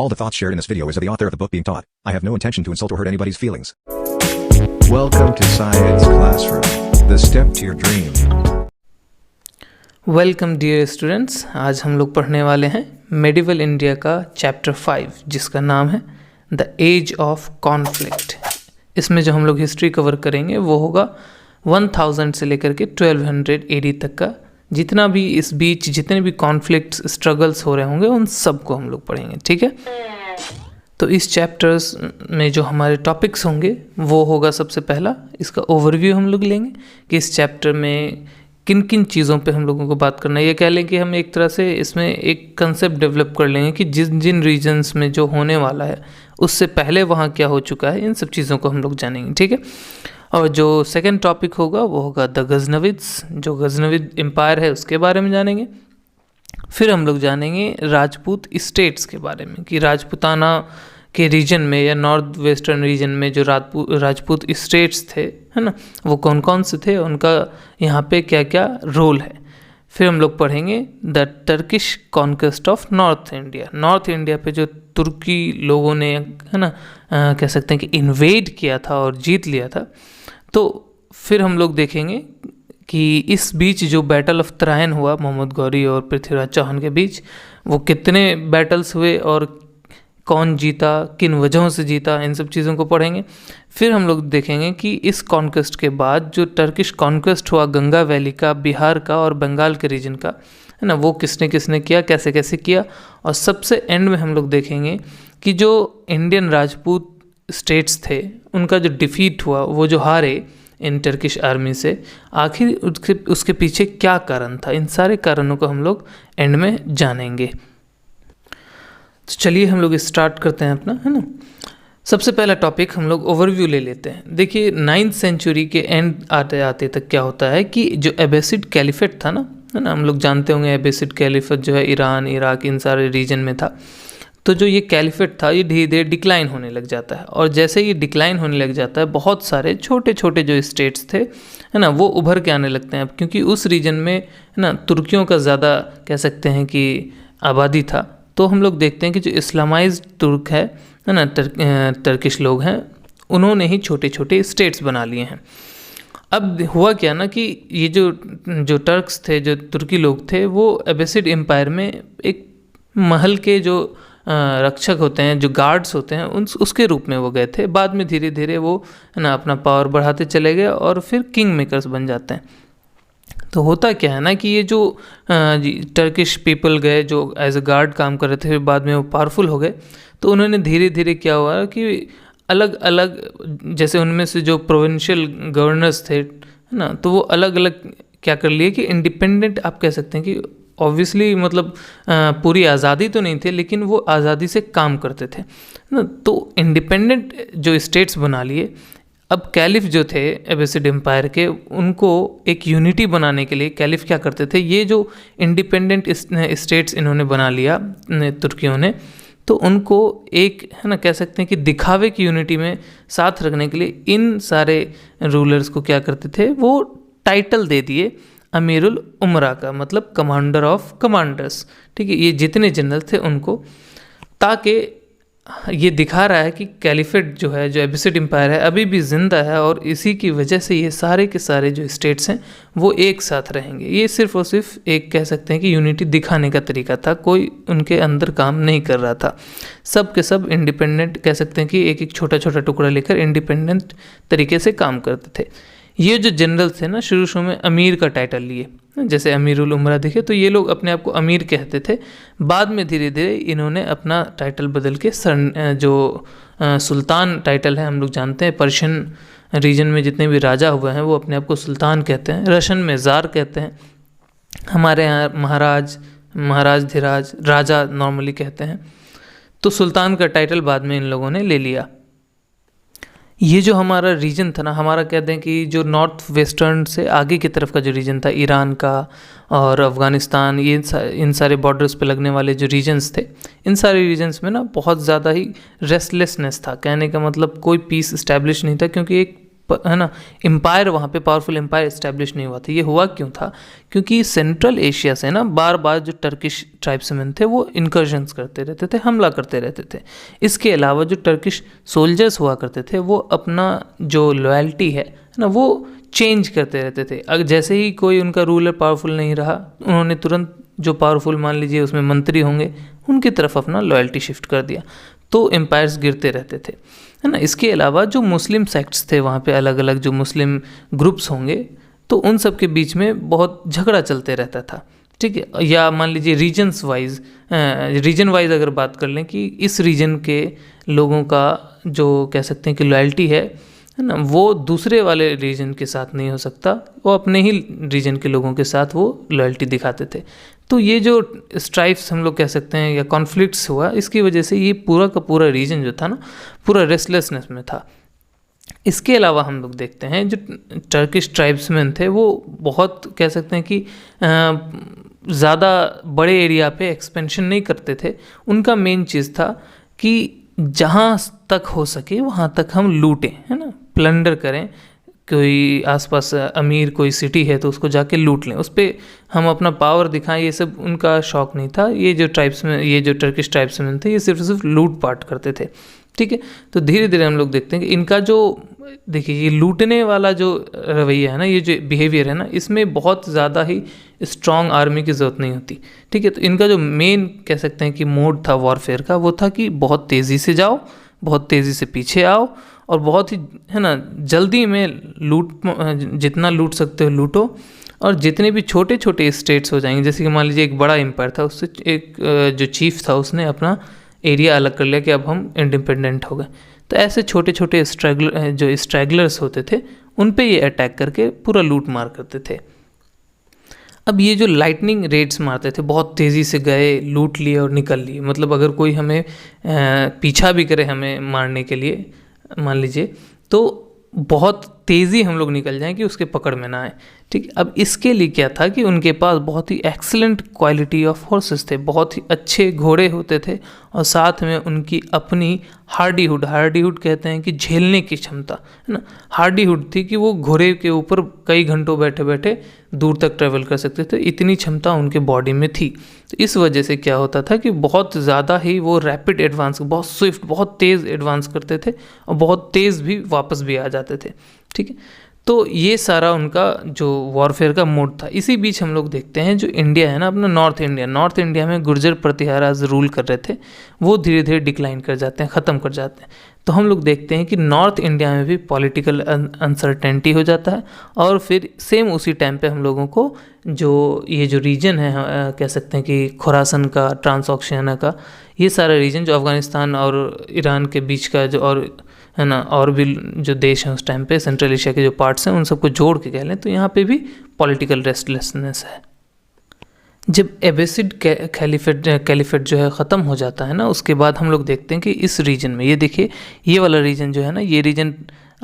All the thoughts shared in this video is of the author of the book being taught. I have no intention to insult or hurt anybody's feelings. Welcome to Science Classroom, the step to your dream. Welcome dear students. आज हम लोग पढ़ने वाले हैं medieval India का chapter 5 जिसका नाम है द एज ऑफ कॉन्फ्लिक्ट। इसमें जो हम लोग हिस्ट्री कवर करेंगे वो होगा 1000 से लेकर के 1200 AD तक का। जितना भी इस बीच जितने भी कॉन्फ्लिक्ट्स स्ट्रगल्स हो रहे होंगे उन सब को हम लोग पढ़ेंगे, ठीक है। तो इस चैप्टर्स में जो हमारे टॉपिक्स होंगे वो होगा सबसे पहला इसका ओवरव्यू हम लोग लेंगे कि इस चैप्टर में किन किन चीज़ों पे हम लोगों को बात करना है। ये कह लें कि हम एक तरह से इसमें एक कंसेप्ट डेवलप कर लेंगे कि जिन जिन रीजन्स में जो होने वाला है उससे पहले वहाँ क्या हो चुका है, इन सब चीज़ों को हम लोग जानेंगे, ठीक है। और जो सेकंड टॉपिक होगा वो होगा द गजनविद्स, जो गजनविद एम्पायर है उसके बारे में जानेंगे। फिर हम लोग जानेंगे राजपूत स्टेट्स के बारे में कि राजपूताना के रीजन में या नॉर्थ वेस्टर्न रीजन में जो राजपूत स्टेट्स थे, है ना, वो कौन कौन से थे, उनका यहाँ पे क्या क्या रोल है। फिर हम लोग पढ़ेंगे the Turkish conquest of north India. North India पे जो तुर्की लोगों ने, है ना, कह सकते हैं कि इन्वेड किया था और जीत लिया था। तो फिर हम लोग देखेंगे कि इस बीच जो बैटल ऑफ तराइन हुआ मोहम्मद गौरी और पृथ्वीराज चौहान के बीच, वो कितने बैटल्स हुए और कौन जीता, किन वजहों से जीता, इन सब चीज़ों को पढ़ेंगे। फिर हम लोग देखेंगे कि इस कॉन्क्वेस्ट के बाद जो टर्किश कॉन्क्वेस्ट हुआ गंगा वैली का, बिहार का और बंगाल के रीजन का, है ना, वो किसने किसने किया, कैसे कैसे किया। और सबसे एंड में हम लोग देखेंगे कि जो इंडियन राजपूत स्टेट्स थे उनका जो डिफीट हुआ, वो जो हारे इन टर्किश आर्मी से, आखिर उसके पीछे क्या कारण था। इन सारे कारणों को हम लोग एंड में जानेंगे। तो चलिए हम लोग स्टार्ट करते हैं अपना, है ना। सबसे पहला टॉपिक हम लोग ओवरव्यू ले लेते हैं। देखिए 9th सेंचुरी के एंड आते आते तक क्या होता है कि जो एबेसिड कैलिफेट था ना, है ना, हम लोग जानते होंगे एबेसिड कैलिफेट जो है ईरान, इराक, इन सारे रीजन में था। तो जो ये कैलिफेट था ये धीरे धीरे डिक्लाइन होने लग जाता है, और जैसे ये डिक्लाइन होने लग जाता है बहुत सारे छोटे छोटे जो स्टेट्स थे, है ना, वो उभर के आने लगते हैं। अब क्योंकि उस रीजन में, है ना, तुर्कियों का ज़्यादा कह सकते हैं कि आबादी था, तो हम लोग देखते हैं कि जो इस्लामाइज्ड तुर्क है ना, टर्किश लोग हैं, उन्होंने ही छोटे छोटे स्टेट्स बना लिए हैं। अब हुआ क्या ना कि ये जो टर्क्स थे, जो तुर्की लोग थे, वो एबेसिड एम्पायर में एक महल के जो रक्षक होते हैं, जो गार्ड्स होते हैं, उसके रूप में वो गए थे। बाद में धीरे धीरे वो, है ना, अपना पावर बढ़ाते चले गए और फिर किंग मेकर्स बन जाते हैं। तो होता क्या है ना कि ये जो टर्किश पीपल गए जो एज अ गार्ड काम कर रहे थे, फिर बाद में वो पावरफुल हो गए। तो उन्होंने धीरे धीरे क्या हुआ कि अलग अलग, जैसे उनमें से जो प्रोविंशियल गवर्नर्स थे, है ना, तो वो अलग अलग क्या कर लिए कि इंडिपेंडेंट, आप कह सकते हैं कि ऑब्वियसली मतलब पूरी आज़ादी तो नहीं थे, लेकिन वो आज़ादी से काम करते थे ना। तो इंडिपेंडेंट जो स्टेट्स बना लिए। अब कैलिफ जो थे एबेसिड एम्पायर के, उनको एक यूनिटी बनाने के लिए कैलिफ क्या करते थे, ये जो इंडिपेंडेंट स्टेट्स इन्होंने बना लिया तुर्कियों ने, तो उनको एक, है ना, कह सकते हैं कि दिखावे की यूनिटी में साथ रखने के लिए इन सारे रूलर्स को क्या करते थे, वो टाइटल दे दिए अमीरुल उमरा का, मतलब कमांडर ऑफ कमांडर्स, ठीक है। ये जितने जनरल थे उनको, ताकि ये दिखा रहा है कि कैलिफेट जो है, जो एबेसिड एम्पायर है, अभी भी ज़िंदा है और इसी की वजह से ये सारे के सारे जो स्टेट्स हैं वो एक साथ रहेंगे। ये सिर्फ और सिर्फ एक, कह सकते हैं कि यूनिटी दिखाने का तरीका था, कोई उनके अंदर काम नहीं कर रहा था। सब के सब इंडिपेंडेंट, कह सकते हैं कि एक एक छोटा छोटा टुकड़ा लेकर इंडिपेंडेंट तरीके से काम करते थे। ये जो जनरल थे ना, शुरू में अमीर का टाइटल लिए, जैसे अमीरुल उमरा दिखे, तो ये लोग अपने आप को अमीर कहते थे। बाद में धीरे धीरे इन्होंने अपना टाइटल बदल के जो सुल्तान टाइटल है, हम लोग जानते हैं पर्शियन रीजन में जितने भी राजा हुए हैं वो अपने आप को सुल्तान कहते हैं, रशियन में ज़ार कहते हैं, हमारे यहाँ महाराज धीराज राजा नॉर्मली कहते हैं। तो सुल्तान का टाइटल बाद में इन लोगों ने ले लिया। ये जो हमारा रीजन था ना, हमारा कहते हैं कि जो नॉर्थ वेस्टर्न से आगे की तरफ का जो रीजन था, ईरान का और अफ़गानिस्तान, ये इन सारे बॉर्डर्स पे लगने वाले जो रीजन्स थे, इन सारे रीजन्स में ना बहुत ज़्यादा ही रेस्टलेसनेस था। कहने का मतलब कोई पीस इस्टेब्लिश नहीं था, क्योंकि एक है ना एम्पायर, वहाँ पे पावरफुल एम्पायर इस्टेब्लिश नहीं हुआ था। ये हुआ क्यों था? क्योंकि सेंट्रल एशिया से ना बार बार जो टर्किश ट्राइब्समैन थे वो इनकर्जन्स करते रहते थे, हमला करते रहते थे। इसके अलावा जो टर्किश सोल्जर्स हुआ करते थे वो अपना जो लॉयल्टी है ना वो चेंज करते रहते थे। अगर जैसे ही कोई उनका रूलर पावरफुल नहीं रहा, उन्होंने तुरंत जो पावरफुल मान लीजिए उसमें मंत्री होंगे उनकी तरफ अपना लॉयल्टी शिफ्ट कर दिया, तो एम्पायर्स गिरते रहते थे, है ना। इसके अलावा जो मुस्लिम सेक्ट्स थे वहाँ पे, अलग अलग जो मुस्लिम ग्रुप्स होंगे, तो उन सब के बीच में बहुत झगड़ा चलते रहता था, ठीक है। या मान लीजिए रीजन वाइज अगर बात कर लें कि इस रीजन के लोगों का जो कह सकते हैं कि लॉयल्टी है ना, वो दूसरे वाले रीजन के साथ नहीं हो सकता, वो अपने ही रीजन के लोगों के साथ वो लॉयल्टी दिखाते थे। तो ये जो स्ट्राइफ्स हम लोग कह सकते हैं या कॉन्फ्लिक्ट्स हुआ, इसकी वजह से ये पूरा का पूरा रीजन जो था ना पूरा रेस्टलेसनेस में था। इसके अलावा हम लोग देखते हैं जो टर्किश ट्राइब्समैन थे वो बहुत कह सकते हैं कि ज़्यादा बड़े एरिया पे एक्सपेंशन नहीं करते थे। उनका मेन चीज़ था कि जहाँ तक हो सके वहाँ तक हम लूटें, है ना, प्लंडर करें। कोई आसपास अमीर कोई सिटी है तो उसको जाके लूट लें, उस पर हम अपना पावर दिखाएं, ये सब उनका शौक़ नहीं था। ये जो टर्किश ट्राइब्समैन थे ये सिर्फ लूट पाट करते थे, ठीक है। तो धीरे धीरे हम लोग देखते हैं कि इनका जो देखिए ये लूटने वाला जो रवैया है ना, ये जो बिहेवियर है ना, इसमें बहुत ज़्यादा ही स्ट्रॉन्ग आर्मी की ज़रूरत नहीं होती, ठीक है। तो इनका जो मेन कह सकते हैं कि मोड था वॉरफेयर का, वो था कि बहुत तेज़ी से जाओ, बहुत तेज़ी से पीछे आओ और बहुत ही, है ना, जल्दी में जितना लूट सकते हो लूटो। और जितने भी छोटे छोटे स्टेट्स हो जाएंगे, जैसे कि मान लीजिए एक बड़ा एम्पायर था, उससे एक जो चीफ था उसने अपना एरिया अलग कर लिया कि अब हम इंडिपेंडेंट हो गए। तो ऐसे छोटे छोटे जो स्ट्रैगलर्स होते थे उन पे ये अटैक करके पूरा लूट मार करते थे। अब ये जो लाइटनिंग रेड्स मारते थे, बहुत तेज़ी से गए, लूट लिए और निकल लिए। मतलब अगर कोई हमें पीछा भी करे हमें मारने के लिए मान लीजिए, तो बहुत तेज़ी हम लोग निकल जाएं कि उसके पकड़ में ना आए, ठीक। अब इसके लिए क्या था कि उनके पास बहुत ही एक्सीलेंट क्वालिटी ऑफ हॉर्सेस थे, बहुत ही अच्छे घोड़े होते थे और साथ में उनकी अपनी हार्डीहुड कहते हैं कि झेलने की क्षमता, है ना, हार्डीहुड थी कि वो घोड़े के ऊपर कई घंटों बैठे बैठे दूर तक ट्रैवल कर सकते थे, इतनी क्षमता उनके बॉडी में थी। तो इस वजह से क्या होता था कि बहुत ज़्यादा ही वो रैपिड एडवांस, बहुत स्विफ्ट, बहुत तेज़ एडवांस करते थे और बहुत तेज़ भी वापस भी आ जाते थे, ठीक है। तो ये सारा उनका जो वॉरफेयर का मोड था। इसी बीच हम लोग देखते हैं जो इंडिया है ना, अपना नॉर्थ इंडिया में गुर्जर प्रतिहाराज रूल कर रहे थे, वो धीरे धीरे डिक्लाइन कर जाते हैं, ख़त्म कर जाते हैं। तो हम लोग देखते हैं कि नॉर्थ इंडिया में भी पॉलिटिकल अनसर्टेनिटी हो जाता है और फिर सेम उसी टाइम पे हम लोगों को ये जो रीजन है कह सकते हैं कि खुरासन का, ट्रांसऑक्शियाना का, ये सारा रीजन जो अफ़गानिस्तान और ईरान के बीच का जो और है ना, और भी जो देश हैं उस टाइम पे, सेंट्रल एशिया के जो पार्ट्स हैं उन सबको जोड़ के कह लें तो यहाँ पे भी पॉलिटिकल रेस्टलेसनेस है। जब एबेसिड कैलिफेट जो है ख़त्म हो जाता है ना, उसके बाद हम लोग देखते हैं कि इस रीजन में, ये देखिए ये वाला रीजन जो है ना, ये रीजन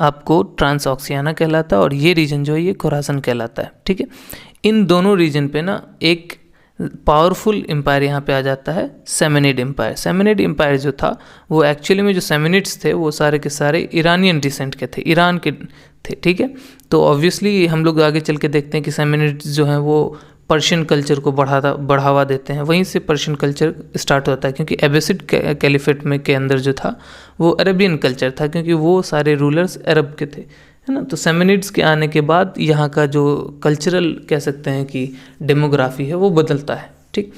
आपको ट्रांसऑक्सियाना कहलाता है और ये रीजन जो है ये खुरासन कहलाता है, ठीक है। इन दोनों रीजन पे ना एक पावरफुल एम्पायर यहाँ पे आ जाता है, सेमेनिड एम्पायर। सेमेनिड एम्पायर जो था वो एक्चुअली में जो सेमेनिड्स थे वो सारे के सारे ईरानियन डिसेंट के थे, ईरान के थे, ठीक है। तो ऑब्वियसली हम लोग आगे चल के देखते हैं कि सेमेनिड्स जो हैं वो पर्शियन कल्चर को बढ़ावा देते हैं, वहीं से पर्शियन कल्चर स्टार्ट होता है, क्योंकि एबेसिड कैलिफेट में के अंदर जो था वो अरबियन कल्चर था, क्योंकि वो सारे रूलर्स अरब के थे, है ना। तो सेमेनिड्स के आने के बाद यहाँ का जो कल्चरल कह सकते हैं कि डेमोग्राफी है वो बदलता है, ठीक।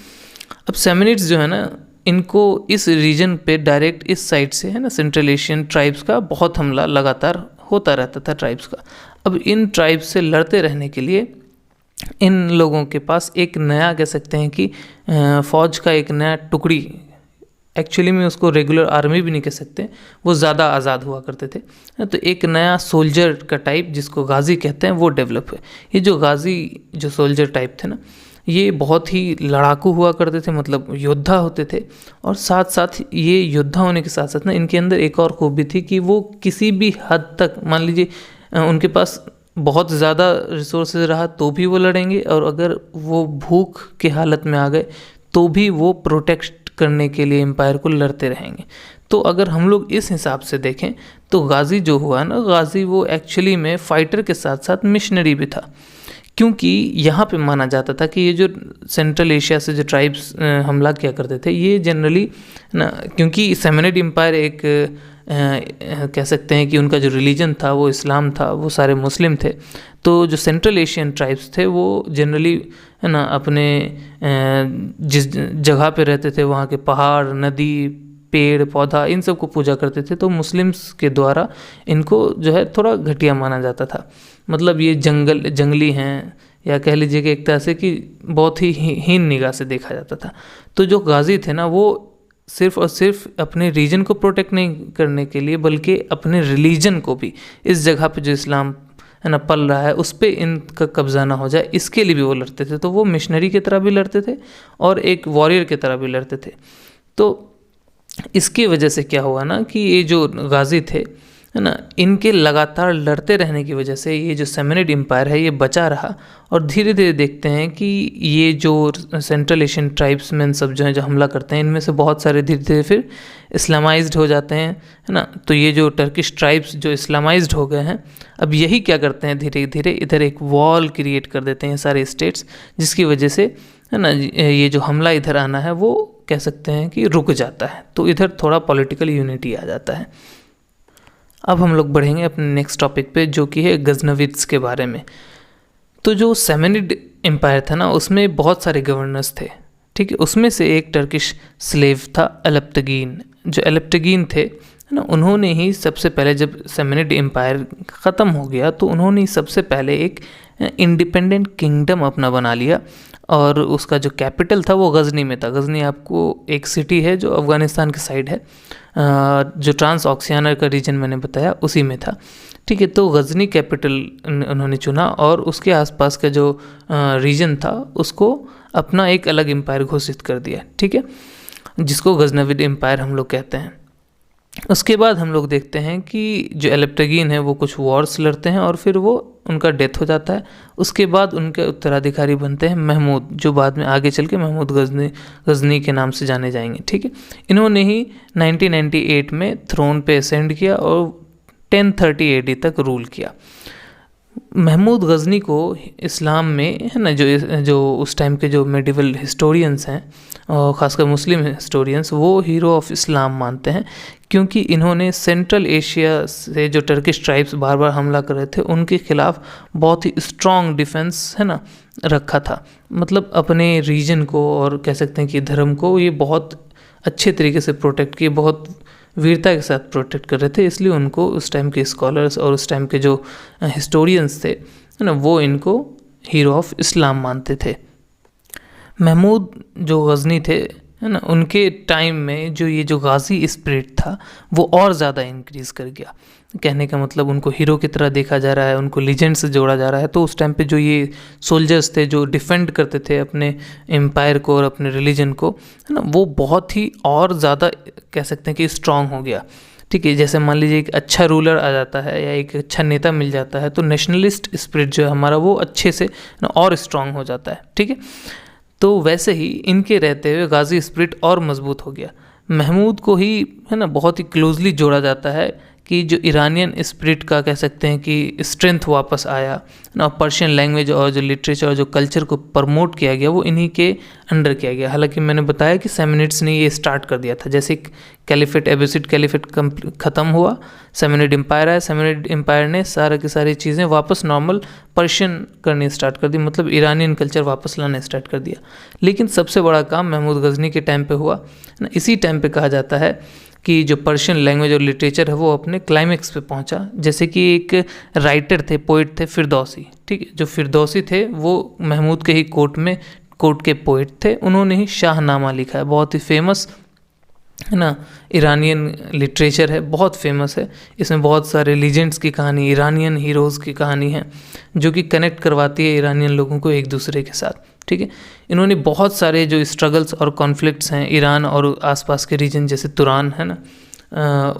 अब सेमेनिड्स जो है ना, इनको इस रीजन पे डायरेक्ट इस साइड से, है ना, सेंट्रल एशियन ट्राइब्स का बहुत हमला लगातार होता रहता था ट्राइब्स का। अब इन ट्राइब्स से लड़ते रहने के लिए इन लोगों के पास एक नया कह सकते हैं कि फ़ौज का एक नया टुकड़ी, एक्चुअली में उसको रेगुलर आर्मी भी नहीं कह सकते, वो ज़्यादा आज़ाद हुआ करते थे। तो एक नया सोल्जर का टाइप जिसको गाजी कहते हैं वो डेवलप हुए। ये जो गाजी जो सोल्जर टाइप थे ना, ये बहुत ही लड़ाकू हुआ करते थे, मतलब योद्धा होते थे। और साथ साथ ये योद्धा होने के साथ साथ ना इनके अंदर एक और खूबी थी कि वो किसी भी हद तक, मान लीजिए उनके पास बहुत ज़्यादा रिसोर्सेज रहा तो भी वो लड़ेंगे, और अगर वो भूख के हालत में आ गए तो भी वो प्रोटेक्ट करने के लिए एम्पायर को लड़ते रहेंगे। तो अगर हम लोग इस हिसाब से देखें तो गाज़ी जो हुआ ना, गाज़ी वो एक्चुअली में फाइटर के साथ साथ मिशनरी भी था, क्योंकि यहाँ पे माना जाता था कि ये जो सेंट्रल एशिया से जो ट्राइब्स हमला किया करते थे ये जनरली ना, क्योंकि सैमनिड एम्पायर एक कह सकते हैं कि उनका जो रिलीजन था वो इस्लाम था, वो सारे मुस्लिम थे। तो जो सेंट्रल एशियन ट्राइब्स थे वो जनरली है ना अपने जिस जगह पे रहते थे वहाँ के पहाड़, नदी, पेड़ पौधा, इन सब को पूजा करते थे। तो मुस्लिम्स के द्वारा इनको जो है थोड़ा घटिया माना जाता था, मतलब ये जंगली हैं, या कह लीजिए कि एक तरह से कि बहुत ही हीन निगाह से देखा जाता था। तो जो गाज़ी थे ना वो सिर्फ और सिर्फ अपने रीजन को प्रोटेक्ट नहीं करने के लिए बल्कि अपने रिलीजन को भी, इस जगह पे जो इस्लाम है ना पल रहा है उस पर इनका कब्जा ना हो जाए, इसके लिए भी वो लड़ते थे। तो वो मिशनरी की तरह भी लड़ते थे और एक वॉरियर की तरह भी लड़ते थे। तो इसकी वजह से क्या हुआ ना कि ये जो गाज़ी थे है ना, इनके लगातार लड़ते रहने की वजह से ये जो सैमनिड एम्पायर है ये बचा रहा। और धीरे धीरे देखते हैं कि ये जो सेंट्रल एशियन ट्राइब्समैन सब जो हैं जो हमला करते हैं, इनमें से बहुत सारे धीरे धीरे फिर इस्लामाइज्ड हो जाते हैं, है ना। तो ये जो टर्किश ट्राइब्स जो इस्लामाइज्ड हो गए हैं, अब यही क्या करते हैं, धीरे धीरे इधर एक वॉल क्रिएट कर देते हैं सारे स्टेट्स, जिसकी वजह से है ना ये जो हमला इधर आना है वो कह सकते हैं कि रुक जाता है। तो इधर थोड़ा पॉलिटिकल यूनिटी आ जाता है। अब हम लोग बढ़ेंगे अपने नेक्स्ट टॉपिक पे, जो कि है गजनविद्स के बारे में। तो जो सैमनिड एम्पायर था ना उसमें बहुत सारे गवर्नर्स थे, ठीक है। उसमें से एक टर्किश स्लेव था एलेप्टगीन। जो एलेप्टगीन थे है ना, उन्होंने ही सबसे पहले जब सैमनिड एम्पायर ख़त्म हो गया तो उन्होंने ही सबसे पहले एक इंडिपेंडेंट किंगडम अपना बना लिया, और उसका जो कैपिटल था वो गज़नी में था। गज़नी आपको एक सिटी है जो अफ़गानिस्तान के साइड है, जो ट्रांस ऑक्सियाना का रीजन मैंने बताया उसी में था, ठीक है। तो गज़नी कैपिटल उन्होंने चुना और उसके आसपास का जो रीजन था उसको अपना एक अलग एम्पायर घोषित कर दिया, ठीक है, जिसको गजनविद एम्पायर हम लोग कहते हैं। उसके बाद हम लोग देखते हैं कि जो एलेप्टगीन है वो कुछ वॉर्स लड़ते हैं और फिर वो उनका डेथ हो जाता है। उसके बाद उनके उत्तराधिकारी बनते हैं महमूद, जो बाद में आगे चल के महमूद गजनी के नाम से जाने जाएंगे, ठीक है। इन्होंने ही 1998 में थ्रोन पे असेंड किया और 1030 AD तक रूल किया। महमूद गजनी को इस्लाम में है ना जो उस टाइम के जो मेडिवल हिस्टोरियंस हैं और ख़ासकर मुस्लिम हिस्टोरियंस वो हीरो ऑफ इस्लाम मानते हैं, क्योंकि इन्होंने सेंट्रल एशिया से जो टर्किश ट्राइब्स बार बार हमला कर रहे थे उनके खिलाफ बहुत ही स्ट्रॉन्ग डिफेंस है ना रखा था। मतलब अपने रीजन को और कह सकते हैं कि धर्म को ये बहुत अच्छे तरीके से प्रोटेक्ट किए, बहुत वीरता के साथ प्रोटेक्ट कर रहे थे। इसलिए उनको उस टाइम के स्कॉलर्स और उस टाइम के जो हिस्टोरियंस थे है ना वो इनको हीरो ऑफ इस्लाम मानते थे। महमूद जो गजनी थे है ना, उनके टाइम में जो ये जो गाजी स्पिरिट था वो और ज़्यादा इंक्रीज़ कर गया। कहने का मतलब उनको हीरो की तरह देखा जा रहा है, उनको लीजेंड से जोड़ा जा रहा है। तो उस टाइम पे जो ये सोल्जर्स थे जो डिफेंड करते थे अपने एम्पायर को और अपने रिलीजन को है ना, वो बहुत ही और ज़्यादा कह सकते हैं कि स्ट्रॉन्ग हो गया, ठीक है। जैसे मान लीजिए एक अच्छा रूलर आ जाता है या एक अच्छा नेता मिल जाता है तो नेशनलिस्ट स्पिरिट जो है हमारा वो अच्छे से ना और स्ट्रॉन्ग हो जाता है, ठीक है। तो वैसे ही इनके रहते हुए गाजी स्पिरिट और मजबूत हो गया। महमूद को ही है ना बहुत ही क्लोजली जोड़ा जाता है कि जो ईरानियन स्पिरिट का कह सकते हैं कि स्ट्रेंथ वापस आया ना, पर्शियन लैंग्वेज और जो लिटरेचर और जो कल्चर को प्रमोट किया गया वो इन्हीं के अंडर किया गया। हालांकि मैंने बताया कि सैमनिड्स ने ये स्टार्ट कर दिया था। जैसे कैलिफेट एबेसिड कैलिफेट ख़त्म हुआ, सैमनिड एम्पायर आया, सैमनिड एम्पायर ने सारा की सारी चीज़ें वापस नॉर्मल पर्शियन करनी स्टार्ट कर दी, मतलब ईरानियन कल्चर वापस लाना स्टार्ट कर दिया। लेकिन सबसे बड़ा काम महमूद गजनी के टाइम पे हुआ ना। इसी टाइम पे कहा जाता है कि जो पर्शियन लैंग्वेज और लिटरेचर है वो अपने क्लाइमेक्स पे पहुंचा। जैसे कि एक राइटर थे, पोइट थे फिरदौसी, ठीक है। जो फिरदौसी थे वो महमूद के ही कोर्ट के पोइट थे। उन्होंने ही शाहनामा लिखा है, बहुत ही फेमस है ना ईरानियन लिटरेचर है, बहुत फेमस है। इसमें बहुत सारे लीजेंड्स की कहानी, ईरानियन हीरोज़ की कहानी है जो कि कनेक्ट करवाती है ईरानियन लोगों को एक दूसरे के साथ, ठीक है। इन्होंने बहुत सारे जो स्ट्रगल्स और कॉन्फ्लिक्ट्स हैं ईरान और आसपास के रीजन जैसे तुरान है ना,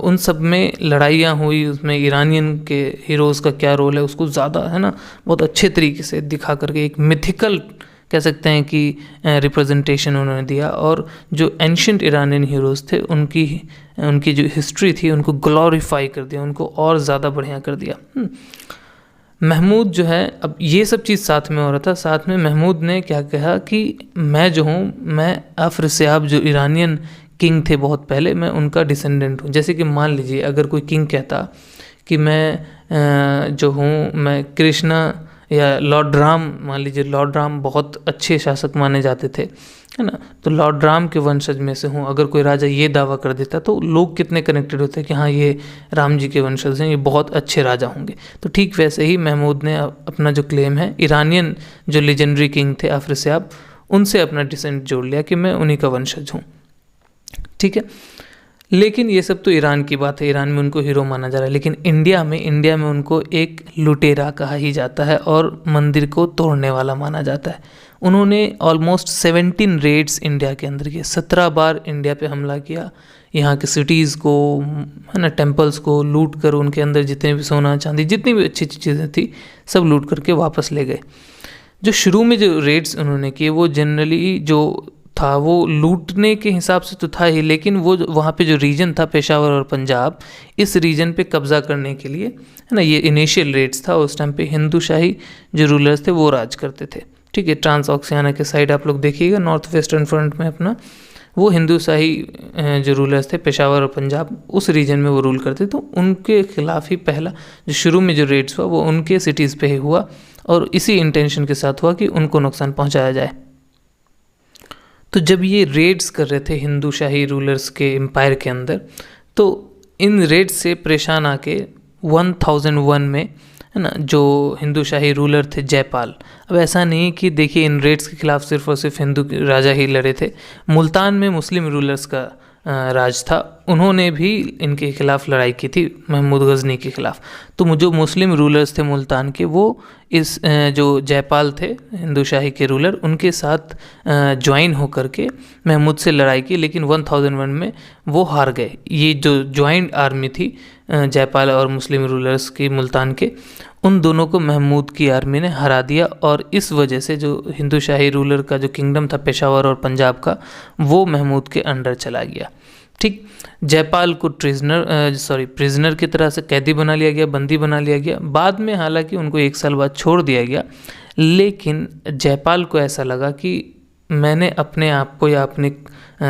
उन सब में लड़ाइयाँ हुई, उसमें ईरानियन के हीरोज़ का क्या रोल है उसको ज़्यादा है ना बहुत अच्छे तरीके से दिखा करके एक मिथिकल कह सकते हैं कि रिप्रेजेंटेशन उन्होंने दिया, और जो एंशियंट ईरानियन हीरोज़ थे उनकी जो हिस्ट्री थी उनको ग्लोरीफाई कर दिया, उनको और ज़्यादा बढ़िया कर दिया। महमूद जो है, अब ये सब चीज़ साथ में हो रहा था, साथ में महमूद ने क्या कहा कि मैं जो हूँ, मैं अफरसियाब जो ईरानियन किंग थे बहुत पहले, मैं उनका डिसेंडेंट हूँ। जैसे कि मान लीजिए अगर कोई किंग कहता कि मैं जो हूँ, मैं कृष्णा या लॉर्ड राम, मान लीजिए लॉर्ड राम बहुत अच्छे शासक माने जाते थे, है ना, तो लॉर्ड राम के वंशज में से हूँ। अगर कोई राजा ये दावा कर देता तो लोग कितने कनेक्टेड होते हैं कि हाँ ये राम जी के वंशज हैं, ये बहुत अच्छे राजा होंगे। तो ठीक वैसे ही महमूद ने अपना जो क्लेम है, ईरानियन जो लेजेंडरी किंग थे अफरसियाब, उनसे अपना डिसेंट जोड़ लिया कि मैं उन्हीं का वंशज हूँ। ठीक है, लेकिन ये सब तो ईरान की बात है, ईरान में उनको हीरो माना जा रहा है, लेकिन इंडिया में उनको एक लुटेरा कहा ही जाता है और मंदिर को तोड़ने वाला माना जाता है। उन्होंने ऑलमोस्ट 17 रेड्स इंडिया के अंदर किए, 17 बार इंडिया पे हमला किया, यहाँ के सिटीज़ को, है ना, टेम्पल्स को लूट कर उनके अंदर जितने भी सोना चांदी, जितनी भी अच्छी चीज़ें थी सब लूट करके वापस ले गए। जो शुरू में जो रेड्स उन्होंने किए वो जनरली जो था वो लूटने के हिसाब से तो था ही, लेकिन वो वहाँ पे जो रीजन था पेशावर और पंजाब, इस रीजन पे कब्ज़ा करने के लिए, है ना, ये इनिशियल रेड्स था। उस टाइम पे हिंदू शाही जो रूलर्स थे वो राज करते थे। ठीक है, ट्रांस ऑक्सियाना के साइड आप लोग देखिएगा, नॉर्थ वेस्टर्न फ्रंट में अपना, वो हिंदू शाही जो रूलर्स थे पेशावर और पंजाब, उस रीजन में वो रूल करते। तो उनके खिलाफ ही पहला जो शुरू में जो रेड्स हुआ वो उनके सिटीज़ पे ही हुआ, और इसी इंटेंशन के साथ हुआ कि उनको नुकसान पहुँचाया जाए। तो जब ये रेड्स कर रहे थे हिंदू शाही रूलर्स के एम्पायर के अंदर, तो इन रेड्स से परेशान आके 1001 में, है ना, जो हिंदू शाही रूलर थे जयपाल, अब ऐसा नहीं कि देखिए इन रेड्स के खिलाफ सिर्फ और सिर्फ हिंदू राजा ही लड़े थे, मुल्तान में मुस्लिम रूलर्स का राज था, उन्होंने भी इनके खिलाफ लड़ाई की थी, महमूद गजनी के खिलाफ। तो जो मुस्लिम रूलर्स थे मुल्तान के, वो इस जो जयपाल थे हिंदू शाही के रूलर, उनके साथ ज्वाइन होकर के महमूद से लड़ाई की, लेकिन 1001 में वो हार गए। ये जो ज्वाइंट आर्मी थी जयपाल और मुस्लिम रूलर्स की मुल्तान के, उन दोनों को महमूद की आर्मी ने हरा दिया, और इस वजह से जो हिंदू शाही रूलर का जो किंगडम था पेशावर और पंजाब का, वो महमूद के अंडर चला गया। ठीक, जयपाल को प्रिजनर की तरह से कैदी बना लिया गया, बंदी बना लिया गया। बाद में हालांकि उनको 1 साल बाद छोड़ दिया गया, लेकिन जयपाल को ऐसा लगा कि मैंने अपने आप को या अपने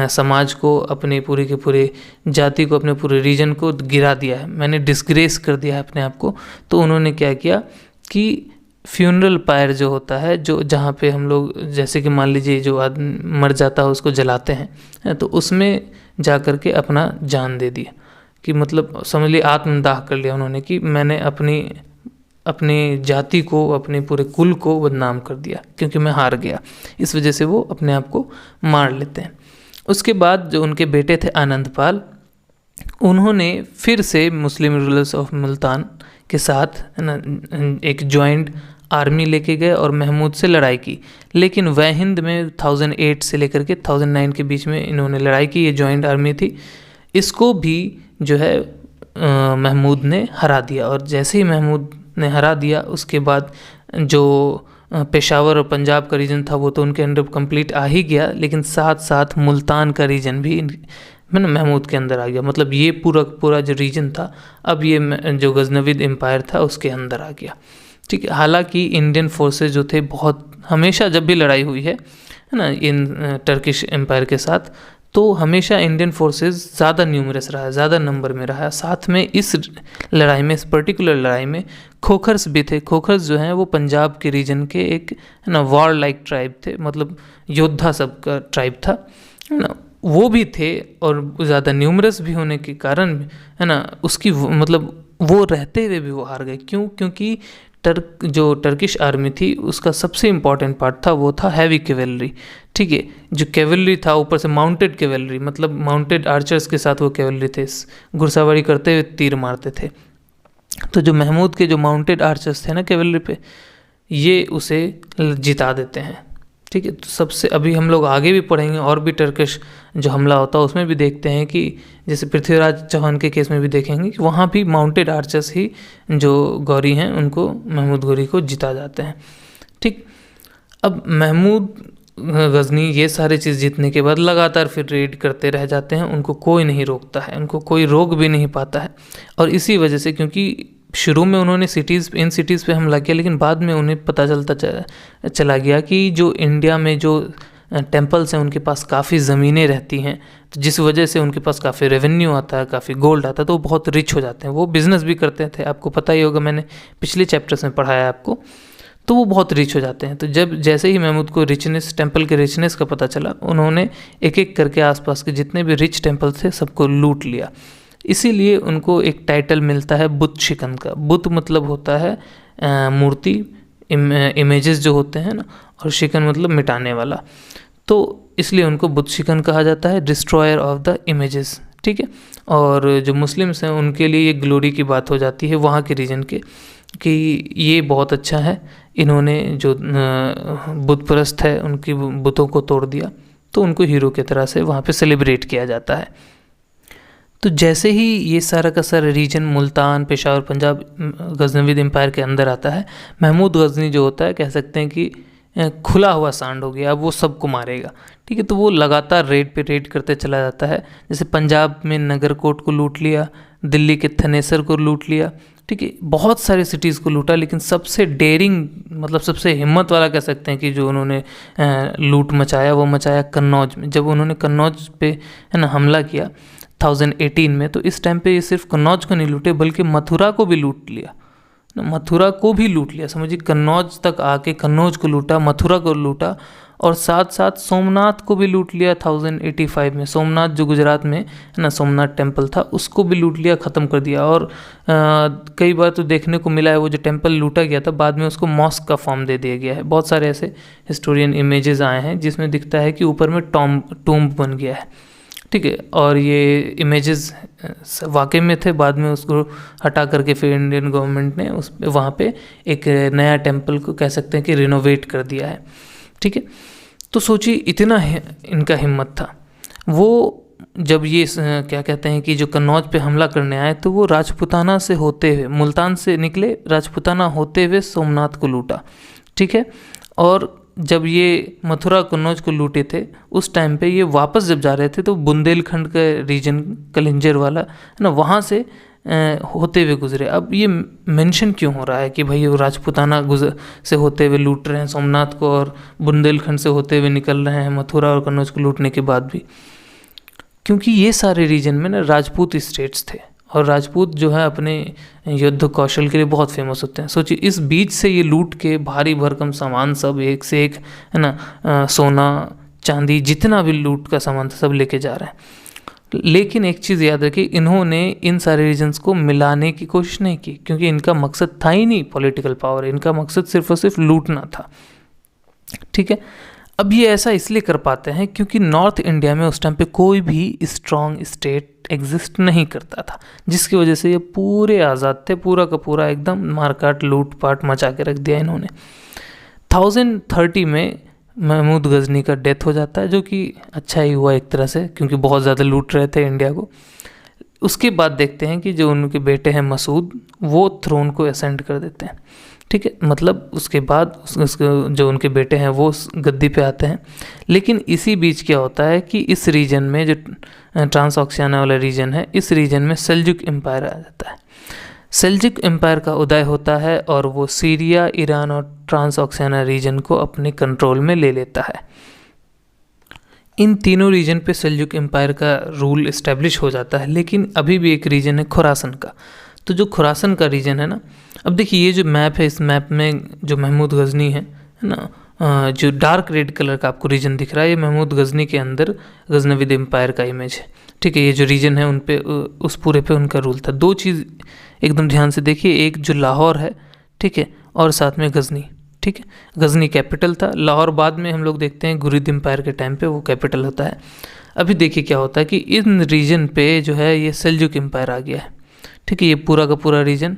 समाज को, अपने पूरे के पूरे जाति को, अपने पूरे रीजन को गिरा दिया है, मैंने डिस्ग्रेस कर दिया है अपने आप को। तो उन्होंने क्या किया कि फ्यूनरल पायर जो होता है, जो जहाँ पे हम लोग, जैसे कि मान लीजिए जो आदमी मर जाता है उसको जलाते हैं, तो उसमें जा कर के अपना जान दे दिया, कि मतलब समझ लीजिए आत्मदाह कर लिया उन्होंने, कि मैंने अपनी जाति को, अपने पूरे कुल को बदनाम कर दिया क्योंकि मैं हार गया। इस वजह से वो अपने आप को मार लेते हैं। उसके बाद जो उनके बेटे थे आनंदपाल, उन्होंने फिर से मुस्लिम रूलर्स ऑफ मुल्तान के साथ, है ना, एक जॉइंट आर्मी लेके गए और महमूद से लड़ाई की। लेकिन वह हिंद में 1008 से लेकर के 1009 के बीच में इन्होंने लड़ाई की, ये जॉइंट आर्मी थी। इसको भी जो है महमूद ने हरा दिया, और जैसे ही महमूद ने हरा दिया उसके बाद जो पेशावर और पंजाब का रीजन था वो तो उनके अंडर कंप्लीट आ ही गया, लेकिन साथ साथ मुल्तान का रीजन भी महमूद के अंदर आ गया। मतलब ये पूरा जो रीजन था, अब ये जो गजनविद एम्पायर था उसके अंदर आ गया। ठीक है, हालांकि इंडियन फोर्सेस जो थे बहुत, हमेशा जब भी लड़ाई हुई है ना इन टर्किश एम्पायर के साथ, तो हमेशा इंडियन फोर्सेस ज़्यादा न्यूमरस रहा है, ज़्यादा नंबर में रहा है। साथ में इस लड़ाई में, इस पर्टिकुलर लड़ाई में खोखर्स भी थे। खोखर्स जो हैं वो पंजाब के रीजन के एक, है ना, वॉर लाइक ट्राइब थे, मतलब योद्धा सबका ट्राइब था, है ना, वो भी थे। और ज़्यादा न्यूमरस भी होने के कारण, है ना, उसकी मतलब वो रहते हुए भी वो हार गए। क्यों? क्योंकि जो टर्किश आर्मी थी उसका सबसे इम्पॉर्टेंट पार्ट था वो था हैवी कैवेलरी। ठीक है, जो कैवेलरी था ऊपर से माउंटेड कैवेलरी, मतलब माउंटेड आर्चर्स के साथ वो कैवेलरी थे, घुड़सवारी करते हुए तीर मारते थे। तो जो महमूद के जो माउंटेड आर्चर्स थे ना कैवेलरी पे, ये उसे जिता देते हैं। ठीक है, तो सबसे अभी हम लोग आगे भी पढ़ेंगे और भी टर्किश जो हमला होता है उसमें भी देखते हैं कि जैसे पृथ्वीराज चौहान के केस में भी देखेंगे कि वहाँ भी माउंटेड आर्चर्स ही जो गौरी हैं उनको, महमूद गौरी को जिता जाते हैं। ठीक, अब महमूद गजनी ये सारे चीज़ जीतने के बाद लगातार फिर रेड करते रह जाते हैं, उनको कोई नहीं रोकता है, उनको कोई रोक भी नहीं पाता है। और इसी वजह से, क्योंकि शुरू में उन्होंने इन सिटीज़ पे हमला किया, लेकिन बाद में उन्हें पता चला गया कि जो इंडिया में जो टेम्पल्स हैं उनके पास काफ़ी ज़मीनें रहती हैं, तो जिस वजह से उनके पास काफ़ी रेवेन्यू आता है, काफ़ी गोल्ड आता है, तो वो बहुत रिच हो जाते हैं। वो बिज़नेस भी करते थे, आपको पता ही होगा, मैंने पिछले चैप्टर्स में पढ़ाया आपको। तो वो बहुत रिच हो जाते हैं। तो जैसे ही महमूद को टेम्पल के रिचनेस का पता चला, उन्होंने एक एक करके आसपास के जितने भी रिच टेम्पल थे सबको लूट लिया। इसीलिए उनको एक टाइटल मिलता है बुत शिकन का। बुत मतलब होता है मूर्ति, इमेजेस जो होते हैं ना, और शिकन मतलब मिटाने वाला। तो इसलिए उनको बुत शिकन कहा जाता है, डिस्ट्रॉयर ऑफ द इमेजेस। ठीक है। और जो मुस्लिम्स हैं उनके लिए ये ग्लोरी की बात हो जाती है वहाँ के रीजन के, कि ये बहुत अच्छा है, इन्होंने जो बुत परस्त है उनकी बुतों को तोड़ दिया, तो उनको हीरो की तरह से वहाँ पे सेलिब्रेट किया जाता है। तो जैसे ही ये सारा का सारा रीजन मुल्तान, पेशावर, पंजाब गजनवीद एम्पायर के अंदर आता है, महमूद गजनी जो होता है, कह सकते हैं कि खुला हुआ सांड हो गया, अब वो सबको मारेगा। ठीक है। तो वो लगातार रेड पे रेड करते चला जाता है। जैसे पंजाब में नगरकोट को लूट लिया, दिल्ली के थनेसर को लूट लिया। ठीक है। बहुत सारे सिटीज़ को लूटा, लेकिन सबसे डेयरिंग, मतलब सबसे हिम्मत वाला कह सकते हैं कि जो उन्होंने लूट मचाया, वो मचाया कन्नौज में। जब उन्होंने कन्नौज पे है ना हमला किया 1018 में, तो इस टाइम पे ये सिर्फ कन्नौज को नहीं लूटे बल्कि मथुरा को भी लूट लिया। मथुरा को भी लूट लिया, समझिए, कन्नौज तक आके कन्नौज को लूटा, मथुरा को लूटा, और साथ साथ सोमनाथ को भी लूट लिया 1085 में। सोमनाथ जो गुजरात में है ना, सोमनाथ टेम्पल था, उसको भी लूट लिया, ख़त्म कर दिया। और कई बार तो देखने को मिला है वो जो टेम्पल लूटा गया था, बाद में उसको मॉस्क का फॉर्म दे दिया गया है। बहुत सारे ऐसे हिस्टोरियन इमेजेस आए हैं जिसमें दिखता है कि ऊपर में टूम्ब बन गया है। ठीक है। और ये इमेजेस वाकई में थे, बाद में उसको हटा करके फिर इंडियन गवर्नमेंट ने वहाँ पे एक नया टेम्पल को कह सकते हैं कि रिनोवेट कर दिया है। ठीक है। तो सोचिए इतना इनका हिम्मत था। वो जब ये क्या कहते हैं कि जो कन्नौज पे हमला करने आए, तो वो राजपुताना से होते हुए, मुल्तान से निकले, राजपुताना होते हुए सोमनाथ को लूटा। ठीक है। और जब ये मथुरा कन्नौज को लूटे थे, उस टाइम पे ये वापस जब जा रहे थे, तो बुंदेलखंड का रीजन, कलिंजर वाला है ना, वहाँ से होते हुए गुजरे। अब ये मेंशन क्यों हो रहा है कि भाई वो राजपुताना से होते हुए लूट रहे हैं सोमनाथ को, और बुंदेलखंड से होते हुए निकल रहे हैं मथुरा और कन्नौज को लूटने के बाद भी? क्योंकि ये सारे रीजन में ना राजपूत स्टेट्स थे, और राजपूत जो है अपने युद्ध कौशल के लिए बहुत फेमस होते हैं। सोचिए, इस बीच से ये लूट के भारी भरकम सामान सब एक से एक है ना, सोना चांदी जितना भी लूट का सामान था सब लेके जा रहे हैं। लेकिन एक चीज़ याद रखिए, इन्होंने इन सारे रीजन्स को मिलाने की कोशिश नहीं की, क्योंकि इनका मकसद था ही नहीं पॉलिटिकल पावर, इनका मकसद सिर्फ और सिर्फ लूटना था। ठीक है। अब ये ऐसा इसलिए कर पाते हैं क्योंकि नॉर्थ इंडिया में उस टाइम पे कोई भी स्ट्रॉन्ग स्टेट एग्जिस्ट नहीं करता था, जिसकी वजह से ये पूरे आज़ाद थे, पूरा का पूरा एकदम मारकाट लूटपाट मचा के रख दिया इन्होंने। 1030 में महमूद गजनी का डेथ हो जाता है, जो कि अच्छा ही हुआ एक तरह से, क्योंकि बहुत ज़्यादा लूट रहे थे इंडिया को। उसके बाद देखते हैं कि जो उनके बेटे हैं मसूद, वो थ्रोन को असेंड कर देते हैं। ठीक है। मतलब उसके बाद जो उनके बेटे हैं वो गद्दी पे आते हैं। लेकिन इसी बीच क्या होता है कि इस रीजन में, जो ट्रांसऑक्सियाना वाला रीजन है, इस रीजन में सेल्जुक एम्पायर आ जाता है। सेल्जुक एम्पायर का उदय होता है और वो सीरिया, ईरान और ट्रांसऑक्सियाना रीजन को अपने कंट्रोल में ले लेता है। इन तीनों रीजन पे सेल्जुक एम्पायर का रूल इस्टेब्लिश हो जाता है। लेकिन अभी भी एक रीजन है खुरासन का। तो जो खुरासन का रीजन है ना, अब देखिए ये जो मैप है, इस मैप में जो महमूद गजनी है ना, जो डार्क रेड कलर का आपको रीजन दिख रहा है, ये महमूद गजनी के अंदर गजनवीद एम्पायर का इमेज है। ठीक है। ये जो रीजन है उन पे, उस पूरे पे उनका रूल था। दो चीज़ एकदम ध्यान से देखिए, एक जो लाहौर है, ठीक है, और साथ में गजनी। ठीक है। गजनी कैपिटल था, लाहौर बाद में हम लोग देखते हैं गुरिद एम्पायर के टाइम पे वो कैपिटल होता है। अभी देखिए क्या होता है कि इन रीजन पे जो है ये सेल्जुक एम्पायर आ गया है। ठीक है। ये पूरा का पूरा रीजन,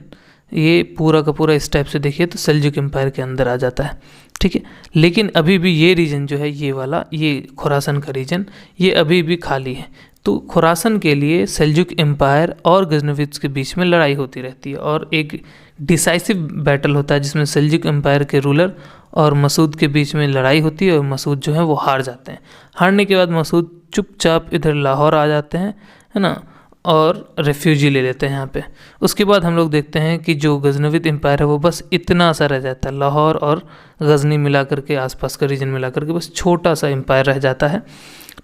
ये पूरा का पूरा इस टाइप से देखिए तो सेल्जुक एम्पायर के अंदर आ जाता है। ठीक है। लेकिन अभी भी ये रीजन जो है, ये वाला, ये खुरासन का रीजन, ये अभी भी खाली है। तो खुरासन के लिए सेल्जुक एम्पायर और गजनविद्स के बीच में लड़ाई होती रहती है और एक डिसाइसिव बैटल होता है जिसमें सेल्जुक एम्पायर के रूलर और मसूद के बीच में लड़ाई होती है और मसूद जो है वो हार जाते हैं। हारने के बाद मसूद चुपचाप इधर लाहौर आ जाते हैं, है ना, और रेफ्यूजी ले लेते हैं यहाँ पे। उसके बाद हम लोग देखते हैं कि जो गजनविद एम्पायर है वो बस इतना सा रह जाता है, लाहौर और गजनी मिला करके, आसपास का रीजन मिला करके बस छोटा सा एम्पायर रह जाता है।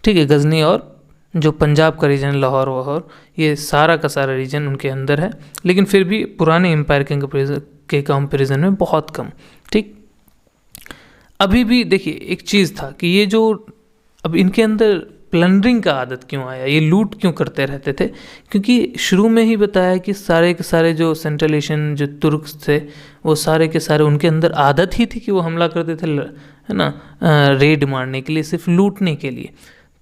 ठीक है, गजनी और जो पंजाब का रीजन, लाहौर वाहौर, ये सारा का सारा रीजन उनके अंदर है, लेकिन फिर भी पुराने एम्पायर के कंपेरिजन में बहुत कम। ठीक, अभी भी देखिए एक चीज़ था कि ये जो अब इनके अंदर प्लंडरिंग का आदत क्यों आया, ये लूट क्यों करते रहते थे, क्योंकि शुरू में ही बताया कि सारे के सारे जो सेंट्रल एशियन जो तुर्क थे वो सारे के सारे उनके अंदर आदत ही थी कि वो हमला करते थे, है ना, रेड मारने के लिए, सिर्फ लूटने के लिए।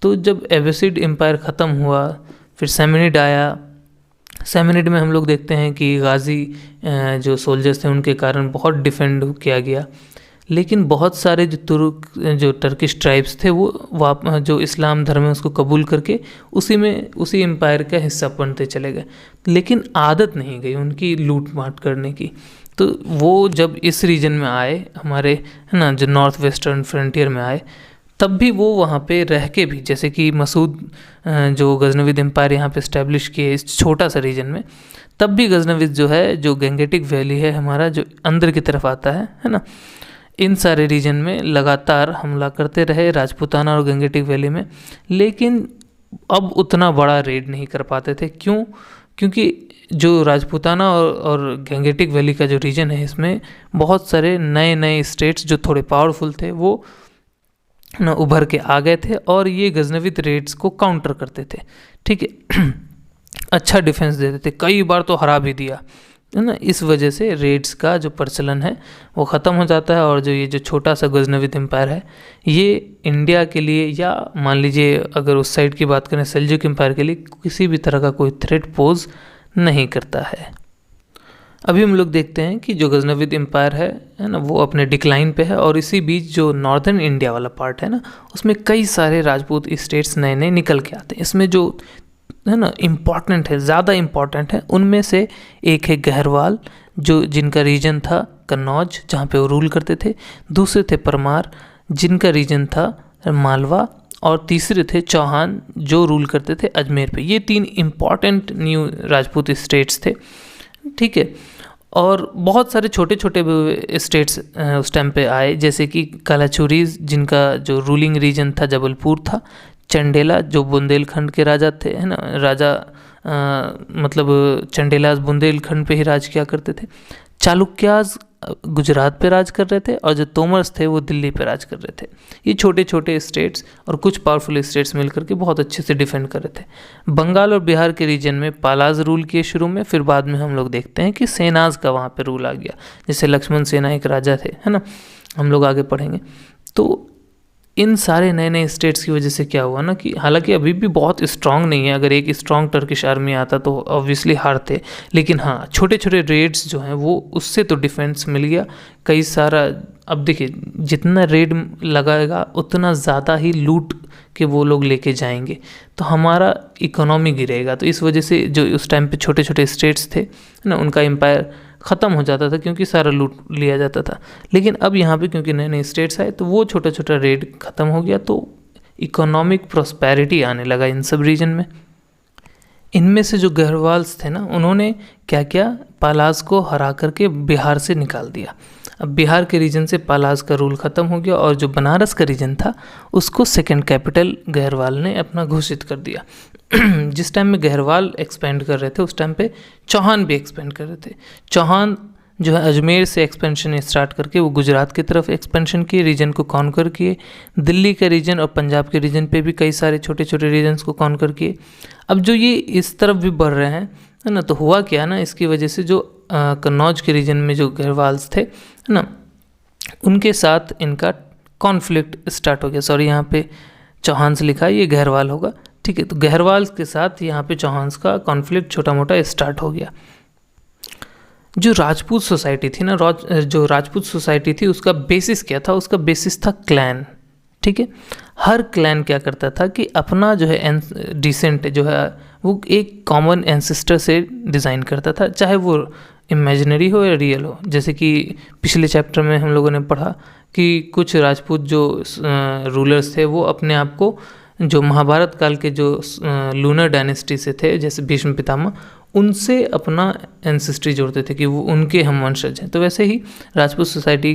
तो जब एबेसिड एम्पायर ख़त्म हुआ, फिर सैमनिड आया। सैमनिड में हम लोग देखते हैं कि गाजी जो सोल्जर्स थे उनके कारण बहुत डिफेंड किया गया, लेकिन बहुत सारे जो टर्किश ट्राइब्स थे वो जो इस्लाम धर्म है उसको कबूल करके उसी एम्पायर का हिस्सा बनते चले गए, लेकिन आदत नहीं गई उनकी लूट माट करने की। तो वो जब इस रीजन में आए, हमारे, है ना, जो नॉर्थ वेस्टर्न फ्रंटियर में आए, तब भी वो वहाँ पे रह के भी, जैसे कि मसूद जो गजनविद एम्पायर यहाँ पे इस्टेब्लिश किए इस छोटा सा रीजन में, तब भी गजनविद जो है, जो गंगेटिक वैली है हमारा, जो अंदर की तरफ आता है ना, इन सारे रीजन में लगातार हमला करते रहे, राजपूताना और गंगेटिक वैली में, लेकिन अब उतना बड़ा रेड नहीं कर पाते थे। क्यों? क्योंकि जो राजपूताना और गंगेटिक वैली का जो रीजन है, इसमें बहुत सारे नए नए स्टेट्स जो थोड़े पावरफुल थे वो ना उभर के आ गए थे और ये गजनविद रेड्स को काउंटर करते थे। ठीक है, अच्छा डिफेंस देते थे, कई बार तो हरा भी दिया, है ना। इस वजह से रेड्स का जो प्रचलन है वो ख़त्म हो जाता है और जो छोटा सा गजनविद एम्पायर है ये इंडिया के लिए, या मान लीजिए अगर उस साइड की बात करें सेल्जुक एम्पायर के लिए, किसी भी तरह का कोई थ्रेट पोज नहीं करता है। अभी हम लोग देखते हैं कि जो गजनविद एम्पायर है ना, वो अपने डिक्लाइन पे है और इसी बीच जो नॉर्दर्न इंडिया वाला पार्ट है ना, उसमें कई सारे राजपूत स्टेट्स नए नए निकल के आते हैं। इसमें जो है ना इम्पॉर्टेंट है, ज़्यादा इम्पॉर्टेंट है, उनमें से एक है गहरवाल, जिनका रीजन था कन्नौज, जहाँ पे वो रूल करते थे। दूसरे थे परमार, जिनका रीजन था मालवा, और तीसरे थे चौहान, जो रूल करते थे अजमेर पे। ये 3 इम्पॉर्टेंट न्यू राजपूत स्टेट्स थे। ठीक है, और बहुत सारे छोटे छोटे स्टेट्स उस टाइम पे आए, जैसे कि कालाचुरीज, जिनका जो रूलिंग रीजन था जबलपुर था, चंडेला जो बुंदेलखंड के राजा थे, है ना, राजा मतलब चंडेलाज बुंदेलखंड पे ही राज किया करते थे। चालुक्याज गुजरात पे राज कर रहे थे और जो तोमर्स थे वो दिल्ली पे राज कर रहे थे। ये छोटे छोटे स्टेट्स और कुछ पावरफुल स्टेट्स मिलकर के बहुत अच्छे से डिफेंड कर रहे थे। बंगाल और बिहार के रीजन में पालाज रूल किए शुरू में, फिर बाद में हम लोग देखते हैं कि सेनाज का वहाँ पे रूल आ गया, जैसे लक्ष्मण सेना एक राजा थे, है ना, हम लोग आगे पढ़ेंगे। तो इन सारे नए नए स्टेट्स की वजह से क्या हुआ ना, कि हालांकि अभी भी बहुत स्ट्रांग नहीं है, अगर एक स्ट्रांग टर्किश आर्मी आता तो ऑब्वियसली हारते, लेकिन हाँ छोटे छोटे रेड्स जो हैं वो उससे तो डिफेंस मिल गया कई सारा। अब देखिए जितना रेड लगाएगा उतना ज़्यादा ही लूट के वो लोग लेके जाएंगे, तो हमारा इकोनॉमी गिरेगा। तो इस वजह से जो उस टाइम पे छोटे छोटे स्टेट्स थे ना, उनका एम्पायर ख़त्म हो जाता था क्योंकि सारा लूट लिया जाता था। लेकिन अब यहाँ पे क्योंकि नए नए स्टेट्स आए तो वो छोटा छोटा रेड ख़त्म हो गया, तो इकोनॉमिक प्रॉस्पेरिटी आने लगा इन सब रीजन में। इनमें से जो गहरवाल्स थे ना, उन्होंने क्या किया, पालाज को हरा करके बिहार से निकाल दिया। अब बिहार के रीजन से पालाज का रूल ख़त्म हो गया और जो बनारस का रीजन था उसको सेकंड कैपिटल गहरवाल ने अपना घोषित कर दिया। जिस टाइम में गहरवाल एक्सपेंड कर रहे थे उस टाइम पे चौहान भी एक्सपेंड कर रहे थे। चौहान जो है अजमेर से एक्सपेंशन स्टार्ट करके वो गुजरात की तरफ एक्सपेंशन किए, रीजन को कॉन्कर किए, दिल्ली का रीजन और पंजाब के रीजन पे भी कई सारे छोटे छोटे रीजन्स को कॉन्कर किए। अब जो ये इस तरफ भी बढ़ रहे हैं, है ना, तो हुआ क्या ना, इसकी वजह से जो कन्नौज के रीजन में जो गहरवाल्स थे, है ना, उनके साथ इनका कॉन्फ्लिक्ट स्टार्ट हो गया। सॉरी, यहाँ पे चौहान से लिखा है, ये गहरवाल होगा। ठीक है, तो गहरवाल के साथ यहाँ पे चौहान्स का कॉन्फ्लिक्ट छोटा मोटा स्टार्ट हो गया। जो राजपूत सोसाइटी थी ना, जो राजपूत सोसाइटी थी उसका बेसिस क्या था, उसका बेसिस था क्लैन। ठीक है। हर क्लैन क्या करता था कि अपना जो है डिसेंट जो है वो एक कॉमन एंसेस्टर से डिज़ाइन करता था, चाहे वो इमेजिनरी हो या रियल हो। जैसे कि पिछले चैप्टर में हम लोगों ने पढ़ा कि कुछ राजपूत जो रूलर्स थे वो अपने आप को जो महाभारत काल के जो लूनर डायनेस्टी से थे, जैसे भीष्म पितामह, उनसे अपना एंसेस्ट्री जोड़ते थे कि वो उनके हम वंशज हैं। तो वैसे ही राजपूत सोसाइटी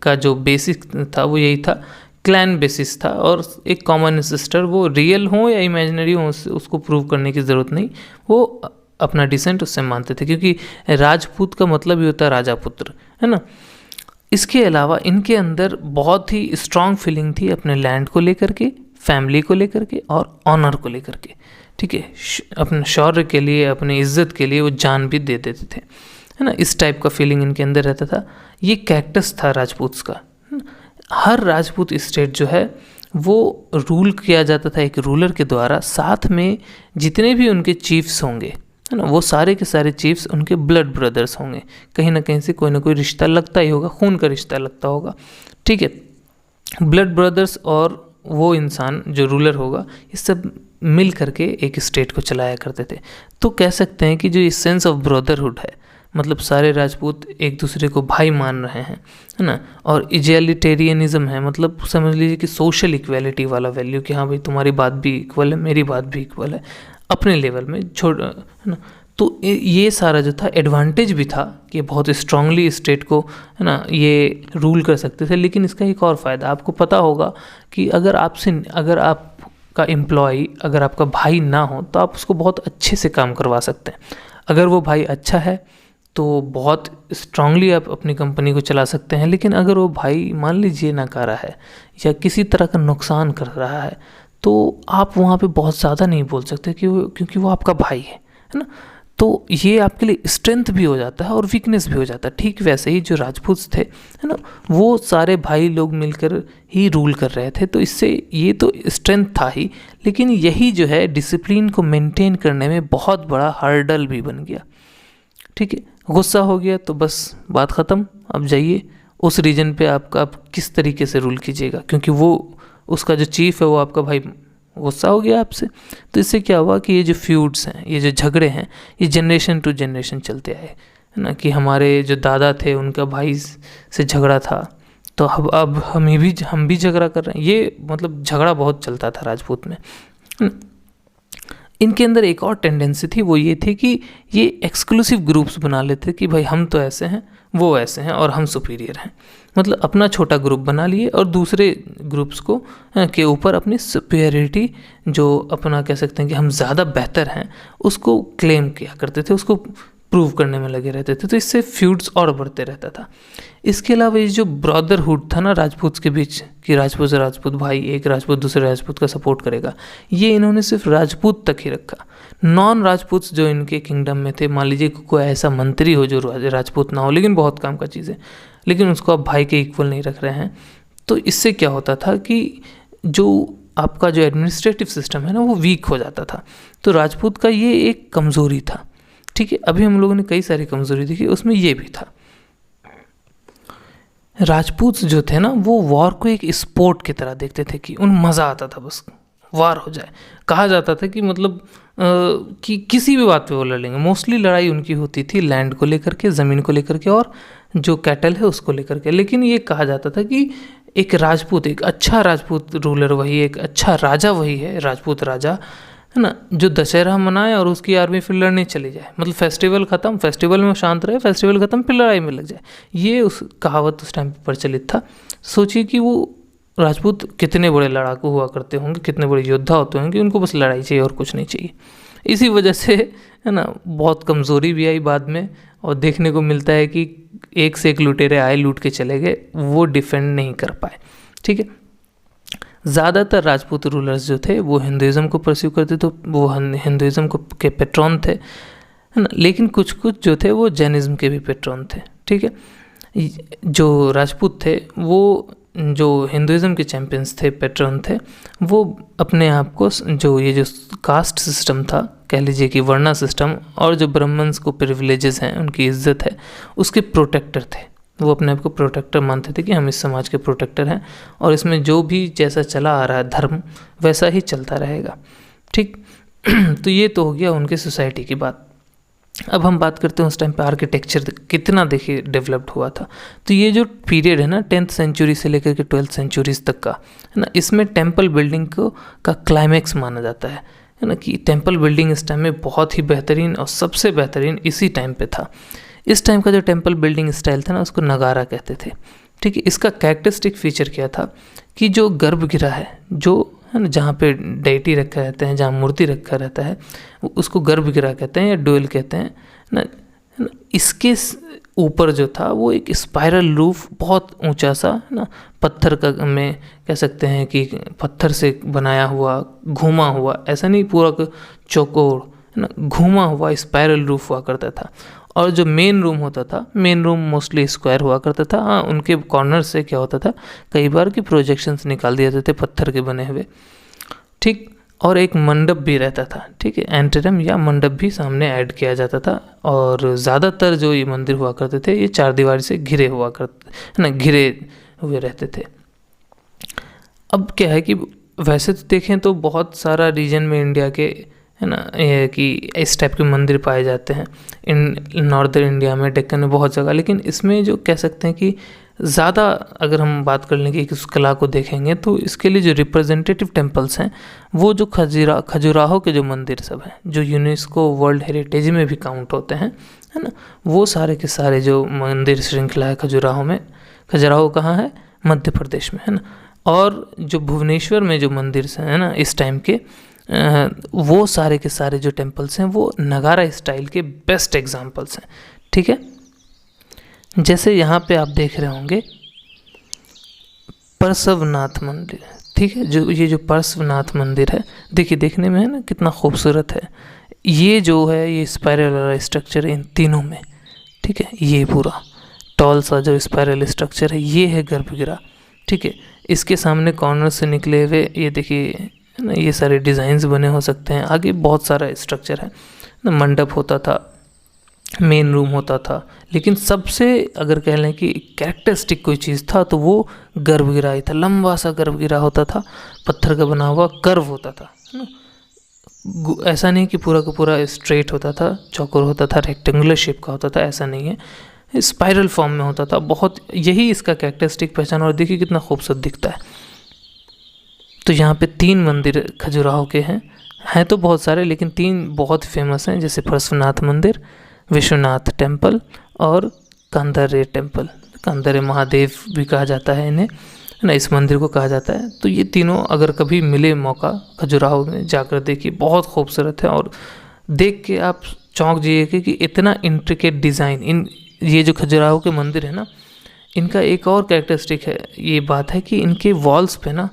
का जो बेसिक था वो यही था, क्लैन बेसिस था, और एक कॉमन एंसेस्टर, वो रियल हो या इमेजिनरी हो उसको प्रूव करने की ज़रूरत नहीं, वो अपना डिसेंट उससे मानते थे, क्योंकि राजपूत का मतलब ही होता है राजा पुत्र, है ना। इसके अलावा इनके अंदर बहुत ही स्ट्रांग फीलिंग थी अपने लैंड को लेकर के, फैमिली को लेकर के और ऑनर को लेकर के, ठीक है। अपने शौर्य के लिए, अपनी इज्जत के लिए वो जान भी दे देते थे, है ना। इस टाइप का फीलिंग इनके अंदर रहता था। ये कैक्टस था राजपूत का। हर राजपूत स्टेट जो है वो रूल किया जाता था एक रूलर के द्वारा, साथ में जितने भी उनके चीफ्स होंगे, है ना, वो सारे के सारे चीफ्स उनके ब्लड ब्रदर्स होंगे, कहीं ना कहीं से कोई ना कोई रिश्ता लगता ही होगा, खून का रिश्ता लगता होगा, ठीक है। ब्लड ब्रदर्स और वो इंसान जो रूलर होगा, ये सब मिल करके एक स्टेट को चलाया करते थे। तो कह सकते हैं कि जो ये सेंस ऑफ ब्रदरहुड है, मतलब सारे राजपूत एक दूसरे को भाई मान रहे हैं, है ना। और इजैलिटेरियनिज्म है, मतलब समझ लीजिए कि सोशल इक्वालिटी वाला वैल्यू, कि हाँ भाई तुम्हारी बात भी इक्वल है, मेरी बात भी इक्वल है, अपने लेवल में छोड़, है ना। तो ये सारा जो था एडवांटेज भी था कि बहुत स्ट्रांगली स्टेट को, है ना, ये रूल कर सकते थे। लेकिन इसका एक और फ़ायदा आपको पता होगा कि अगर आपका एम्प्लॉय, अगर आपका भाई ना हो तो आप उसको बहुत अच्छे से काम करवा सकते हैं। अगर वो भाई अच्छा है तो बहुत स्ट्रांगली आप अपनी कंपनी को चला सकते हैं। लेकिन अगर वो भाई मान लीजिए नाकारा है या किसी तरह का नुकसान कर रहा है, तो आप वहाँ पे बहुत ज़्यादा नहीं बोल सकते क्योंकि वो आपका भाई है ना। तो ये आपके लिए स्ट्रेंथ भी हो जाता है और वीकनेस भी हो जाता है। ठीक वैसे ही जो राजपूत थे, है ना, वो सारे भाई लोग मिलकर ही रूल कर रहे थे, तो इससे ये तो स्ट्रेंथ था ही, लेकिन यही जो है डिसिप्लिन को मेंटेन करने में बहुत बड़ा हर्डल भी बन गया, ठीक है। गुस्सा हो गया तो बस बात ख़त्म, अब जाइए उस रीजन पे आप किस तरीके से रूल कीजिएगा, क्योंकि वो उसका जो चीफ है वो आपका भाई गुस्सा हो गया आपसे। तो इससे क्या हुआ कि ये जो फ्यूड्स हैं, ये जो झगड़े हैं, ये जनरेशन टू जनरेशन चलते आए, है ना। कि हमारे जो दादा थे उनका भाई से झगड़ा था, तो अब हम भी झगड़ा कर रहे हैं। ये मतलब झगड़ा बहुत चलता था राजपूत में। इनके अंदर एक और टेंडेंसी थी, वो ये थी कि ये एक्सक्लूसिव ग्रुप्स बना लेते कि भाई हम तो ऐसे हैं, वो ऐसे हैं और हम सुपीरियर हैं। मतलब अपना छोटा ग्रुप बना लिए और दूसरे ग्रुप्स को के ऊपर अपनी सुपीरियरिटी, जो अपना कह सकते हैं कि हम ज़्यादा बेहतर हैं, उसको क्लेम किया करते थे, उसको प्रूव करने में लगे रहते थे। तो इससे फ्यूड्स और बढ़ते रहता था। इसके अलावा ये जो ब्रदरहुड था ना राजपूत के बीच, कि राजपूत से राजपूत भाई, एक राजपूत दूसरे राजपूत का सपोर्ट करेगा, ये इन्होंने सिर्फ राजपूत तक ही रखा। नॉन राजपूत जो इनके किंगडम में थे, मान लीजिए कोई ऐसा मंत्री हो जो राजपूत ना हो लेकिन बहुत काम का चीज़ है, लेकिन उसको आप भाई के इक्वल नहीं रख रहे हैं, तो इससे क्या होता था कि जो आपका जो एडमिनिस्ट्रेटिव सिस्टम है ना वो वीक हो जाता था। तो राजपूत का ये एक कमज़ोरी था, ठीक है। अभी हम लोगों ने कई सारी कमज़ोरी देखी, उसमें ये भी था। राजपूत जो थे ना वो वॉर को एक स्पोर्ट की तरह देखते थे कि उन मज़ा आता था बस वार हो जाए। कहा जाता था कि मतलब कि किसी भी बात पे वो लड़ लेंगे। मोस्टली लड़ाई उनकी होती थी लैंड को लेकर के, ज़मीन को लेकर के और जो कैटल है उसको लेकर के। लेकिन ये कहा जाता था कि एक राजपूत, एक अच्छा राजपूत रूलर वही, एक अच्छा राजा वही है, राजपूत राजा, है ना, जो दशहरा मनाए और उसकी आर्मी फिर लड़ने चली जाए। मतलब फेस्टिवल ख़त्म, फेस्टिवल में शांत रहे, फेस्टिवल ख़त्म फिर लड़ाई में लग जाए। ये उस कहावत उस टाइम पर प्रचलित था। सोचिए कि वो राजपूत कितने बड़े लड़ाकू हुआ करते होंगे, कितने बड़े योद्धा होते होंगे, उनको बस लड़ाई चाहिए और कुछ नहीं चाहिए। इसी वजह से, है ना, बहुत कमज़ोरी भी आई बाद में, और देखने को मिलता है कि एक से एक लुटेरे आए, लूट के चले गए, वो डिफेंड नहीं कर पाए, ठीक है। ज़्यादातर राजपूत रूलर्स जो थे वो हिंदुज़म को परस्यू करते थे, वो हिंदुज़म के पेट्रॉन थे, है ना। लेकिन कुछ कुछ जो थे वो जैनिज़्म के भी पेट्रॉन थे, ठीक है। जो राजपूत थे वो जो हिंदुज़म के चैम्पियंस थे, पेट्रॉन थे, वो अपने आप को जो ये जो कास्ट सिस्टम था, कह लीजिए कि वर्णा सिस्टम, और जो ब्राह्मण्स को प्रिविलेजेस हैं, उनकी इज्जत है, उसके प्रोटेक्टर थे, वो अपने आप को प्रोटेक्टर मानते थे कि हम इस समाज के प्रोटेक्टर हैं और इसमें जो भी जैसा चला आ रहा है धर्म वैसा ही चलता रहेगा। ठीक तो ये तो हो गया उनके सोसाइटी की बात। अब हम बात करते हैं उस टाइम पे आर्किटेक्चर कितना देखिए डेवलप्ड हुआ था। तो ये जो पीरियड है ना 10th सेंचुरी से लेकर के 12th सेंचुरीज तक का है ना, इसमें टेम्पल बिल्डिंग को का क्लाइमैक्स माना जाता है ना, कि टेम्पल बिल्डिंग इस टाइम में बहुत ही बेहतरीन और सबसे बेहतरीन इसी टाइम पे था। इस टाइम का जो टेम्पल बिल्डिंग स्टाइल था ना उसको नगारा कहते थे। ठीक है, इसका कैरेक्टरिस्टिक फीचर क्या था कि जो गर्भगृह है, जो है ना जहाँ पे डेटी रखा रहता है, जहाँ मूर्ति रखा रहता है, उसको गर्भगृह कहते हैं या डोल कहते हैं ना। इसके ऊपर जो था वो एक स्पाइरल रूफ बहुत ऊंचा सा है ना, पत्थर का में कह सकते हैं कि पत्थर से बनाया हुआ घूमा हुआ, ऐसा नहीं पूरा चौकोर है ना, घूमा हुआ स्पाइरल रूफ हुआ करता था। और जो मेन रूम होता था, मेन रूम मोस्टली स्क्वायर हुआ करता था। हाँ, उनके कॉर्नर से क्या होता था कई बार कि प्रोजेक्शंस निकाल दिए जाते थे पत्थर के बने हुए। ठीक, और एक मंडप भी रहता था। ठीक है, एंट्रम या मंडप भी सामने ऐड किया जाता था। और ज़्यादातर जो ये मंदिर हुआ करते थे ये चारदीवारी से घिरे हुआ करते है ना, घिरे हुए रहते थे। अब क्या है कि वैसे तो देखें तो बहुत सारा रीजन में इंडिया के है ना ये कि इस टाइप के मंदिर पाए जाते हैं इन नॉर्दर्न इंडिया में, डेक्कन में बहुत जगह। लेकिन इसमें जो कह सकते हैं कि ज़्यादा अगर हम बात कर लेंगे कि उस कला को देखेंगे तो इसके लिए जो रिप्रेजेंटेटिव टेम्पल्स हैं वो जो खजुराहो के जो मंदिर सब हैं जो यूनेस्को वर्ल्ड हेरिटेज में भी काउंट होते हैं है ना, वो सारे के सारे जो मंदिर श्रृंखला है खजुराहो में। खजुराहो कहाँ है? मध्य प्रदेश में है ना। और जो भुवनेश्वर में जो मंदिर हैं ना इस टाइम के, वो सारे के सारे जो टेम्पल्स हैं वो नगारा स्टाइल के बेस्ट एग्जाम्पल्स हैं। ठीक है, जैसे यहाँ पे आप देख रहे होंगे पार्श्वनाथ मंदिर। ठीक है, जो ये जो पार्श्वनाथ मंदिर है देखिए देखने में है ना कितना खूबसूरत है। ये जो है ये स्पाइरल वाला स्ट्रक्चर इन तीनों में। ठीक है, ये पूरा टॉल सा जो स्पाइरल स्ट्रक्चर है ये है गर्भगृह। ठीक है, इसके सामने कॉर्नर से निकले हुए ये देखिए ना ये सारे डिज़ाइंस बने हो सकते हैं। आगे बहुत सारा स्ट्रक्चर है ना, मंडप होता था, मेन रूम होता था, लेकिन सबसे अगर कह लें कि कैरेक्टरिस्टिक कोई चीज़ था तो वो गर्भगृह ही था। लंबा सा गर्भगृह होता था, पत्थर का बना हुआ कर्व होता था है ना। ऐसा नहीं कि पूरा का पूरा स्ट्रेट होता था, चौकोर होता था, रेक्टेंगुलर शेप का होता था, ऐसा नहीं है, स्पाइरल फॉर्म में होता था। बहुत यही इसका कैरेक्टरिस्टिक पहचान। और देखिए कितना खूबसूरत दिखता है। तो यहाँ पे 3 मंदिर खजुराहो के हैं तो बहुत सारे, लेकिन 3 बहुत फेमस हैं, जैसे पार्श्वनाथ मंदिर, विश्वनाथ टेम्पल और कंदरे टेम्पल। कंदरे महादेव भी कहा जाता है इन्हें है ना, इस मंदिर को कहा जाता है। तो ये तीनों अगर कभी मिले मौका खजुराहो में जाकर देखिए, बहुत खूबसूरत है। और देख के आप चौंक जाइए कि इतना इंट्रिकेट डिज़ाइन इन ये जो खजुराहो के मंदिर है ना, इनका एक और कैरेक्टरिस्टिक है ये बात है कि इनके वॉल्स पे ना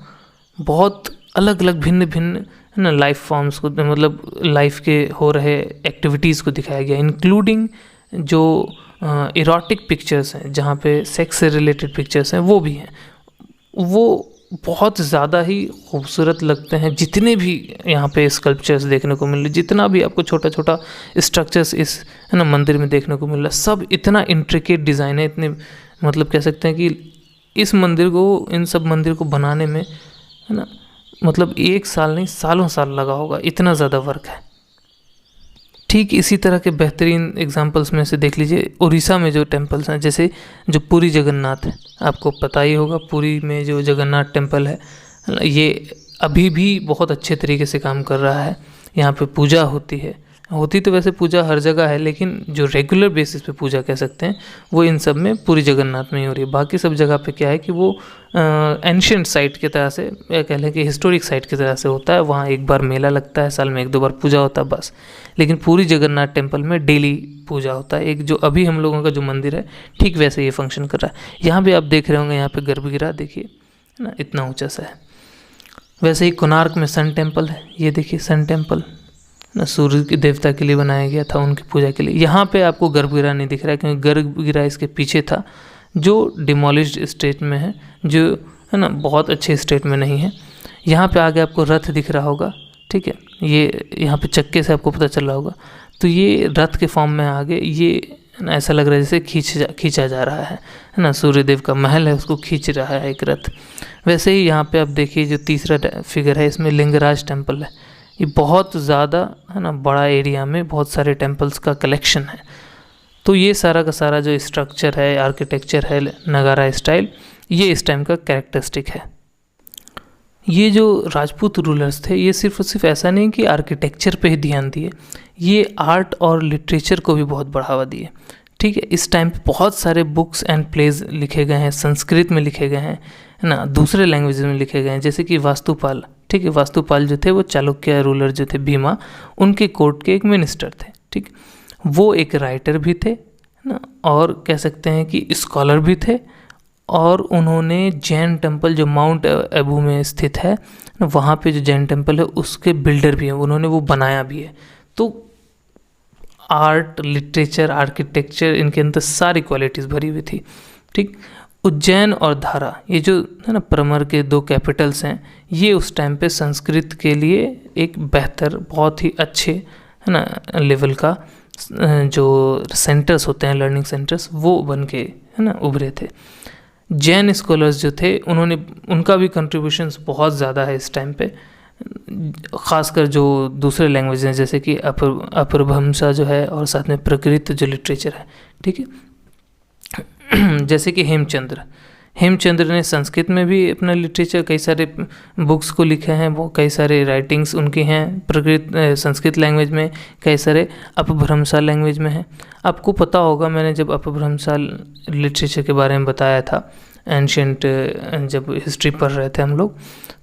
बहुत अलग अलग भिन्न भिन्न है ना लाइफ फॉर्म्स को, मतलब लाइफ के हो रहे एक्टिविटीज़ को दिखाया गया, इंक्लूडिंग जो इरोटिक पिक्चर्स हैं जहाँ पे सेक्स से रिलेटेड पिक्चर्स हैं वो भी हैं। वो बहुत ज़्यादा ही खूबसूरत लगते हैं। जितने भी यहाँ पे स्कल्पचर्स देखने को मिल रहे, जितना भी आपको छोटा छोटा स्ट्रक्चर्स इस है ना मंदिर में देखने को मिल रहा, सब इतना इंट्रिकेट डिज़ाइन है, इतने मतलब कह सकते हैं कि इस मंदिर को, इन सब मंदिर को बनाने में है ना मतलब 1 साल नहीं सालों साल लगा होगा, इतना ज़्यादा वर्क है। ठीक इसी तरह के बेहतरीन एग्जांपल्स में से देख लीजिए उड़ीसा में जो टेम्पल्स हैं, जैसे जो पुरी जगन्नाथ है, आपको पता ही होगा पुरी में जो जगन्नाथ टेम्पल है ये अभी भी बहुत अच्छे तरीके से काम कर रहा है। यहाँ पे पूजा होती तो वैसे पूजा हर जगह है, लेकिन जो रेगुलर बेसिस पे पूजा कह सकते हैं वो इन सब में पुरी जगन्नाथ में ही हो रही है। बाकी सब जगह पे क्या है कि वो एंशिएंट साइट की तरह से, या कह लें कि हिस्टोरिक साइट की तरह से होता है। वहाँ एक बार मेला लगता है, साल में 1-2 बार पूजा होता है बस। लेकिन पुरी जगन्नाथ टेम्पल में डेली पूजा होता है। एक जो अभी हम लोगों का जो मंदिर है ठीक वैसे ये फंक्शन कर रहा है। यहाँ भी आप देख रहे होंगे, यहाँ पे गर्भगृह देखिए है ना, इतना ऊँचा सा है। वैसे ही कोणार्क में सन टेम्पल है, ये देखिए सन टेम्पल ना, सूर्य के देवता के लिए बनाया गया था, उनकी पूजा के लिए। यहाँ पे आपको गर्भगृह नहीं दिख रहा है क्योंकि गर्भगृह इसके पीछे था जो डिमोलिश्ड स्टेट में है, जो है ना बहुत अच्छे स्टेट में नहीं है। यहाँ पे आगे आपको रथ दिख रहा होगा, ठीक है, ये यहाँ पे चक्के से आपको पता चल रहा होगा। तो ये रथ के फॉर्म में आगे ये है ना, ऐसा लग रहा है जैसे खींचा जा रहा है ना, सूर्यदेव का महल है उसको खींच रहा है एक रथ। वैसे ही यहाँ पे आप देखिए जो तीसरा फिगर है इसमें लिंगराज टेम्पल है। ये बहुत ज़्यादा है ना बड़ा एरिया में बहुत सारे टेम्पल्स का कलेक्शन है। तो ये सारा का सारा जो स्ट्रक्चर है, आर्किटेक्चर है, नगारा स्टाइल, ये इस टाइम का कैरेक्टरिस्टिक है। ये जो राजपूत रूलर्स थे ये सिर्फ और सिर्फ ऐसा नहीं कि आर्किटेक्चर पे ही ध्यान दिए, ये आर्ट और लिटरेचर को भी बहुत बढ़ावा दिए। ठीक है, इस टाइम पे बहुत सारे बुक्स एंड प्लेज लिखे गए हैं, संस्कृत में लिखे गए हैं, है ना, दूसरे लैंग्वेजेस में लिखे गए हैं, जैसे कि वास्तुपाल। ठीक है, वास्तुपाल जो थे वो चालुक्य रूलर जो थे भीमा, उनके कोर्ट के एक मिनिस्टर थे। ठीक, वो एक राइटर भी थे, है ना, और कह सकते हैं कि स्कॉलर भी थे, और उन्होंने जैन टेम्पल जो माउंट एबू में स्थित है वहाँ पे जो जैन टेम्पल है उसके बिल्डर भी हैं, उन्होंने वो बनाया भी है। तो आर्ट, लिटरेचर, आर्किटेक्चर, इनके अंदर सारी क्वालिटीज़ भरी हुई थी। ठीक, उज्जैन और धारा, ये जो है ना परमर के दो कैपिटल्स हैं, ये उस टाइम पे संस्कृत के लिए एक बेहतर, बहुत ही अच्छे है ना लेवल का जो सेंटर्स होते हैं, लर्निंग सेंटर्स, वो बन के है ना उभरे थे। जैन स्कॉलर्स जो थे उनका भी कंट्रीब्यूशंस बहुत ज़्यादा है इस टाइम पे, ख़ासकर जो दूसरे लैंग्वेज हैं जैसे कि अपभ्रंशा जो है, और साथ में प्रकृत जो लिटरेचर है। ठीक है, जैसे कि हेमचंद्र ने संस्कृत में भी अपना लिटरेचर, कई सारे बुक्स को लिखे हैं, वो कई सारे राइटिंग्स उनकी हैं प्रकृत संस्कृत लैंग्वेज में, कई सारे अपभ्रंशा लैंग्वेज में हैं। आपको पता होगा, मैंने जब अपभ्रंशा लिटरेचर के बारे में बताया था एंशियंट, जब हिस्ट्री पढ़ रहे थे हम लोग,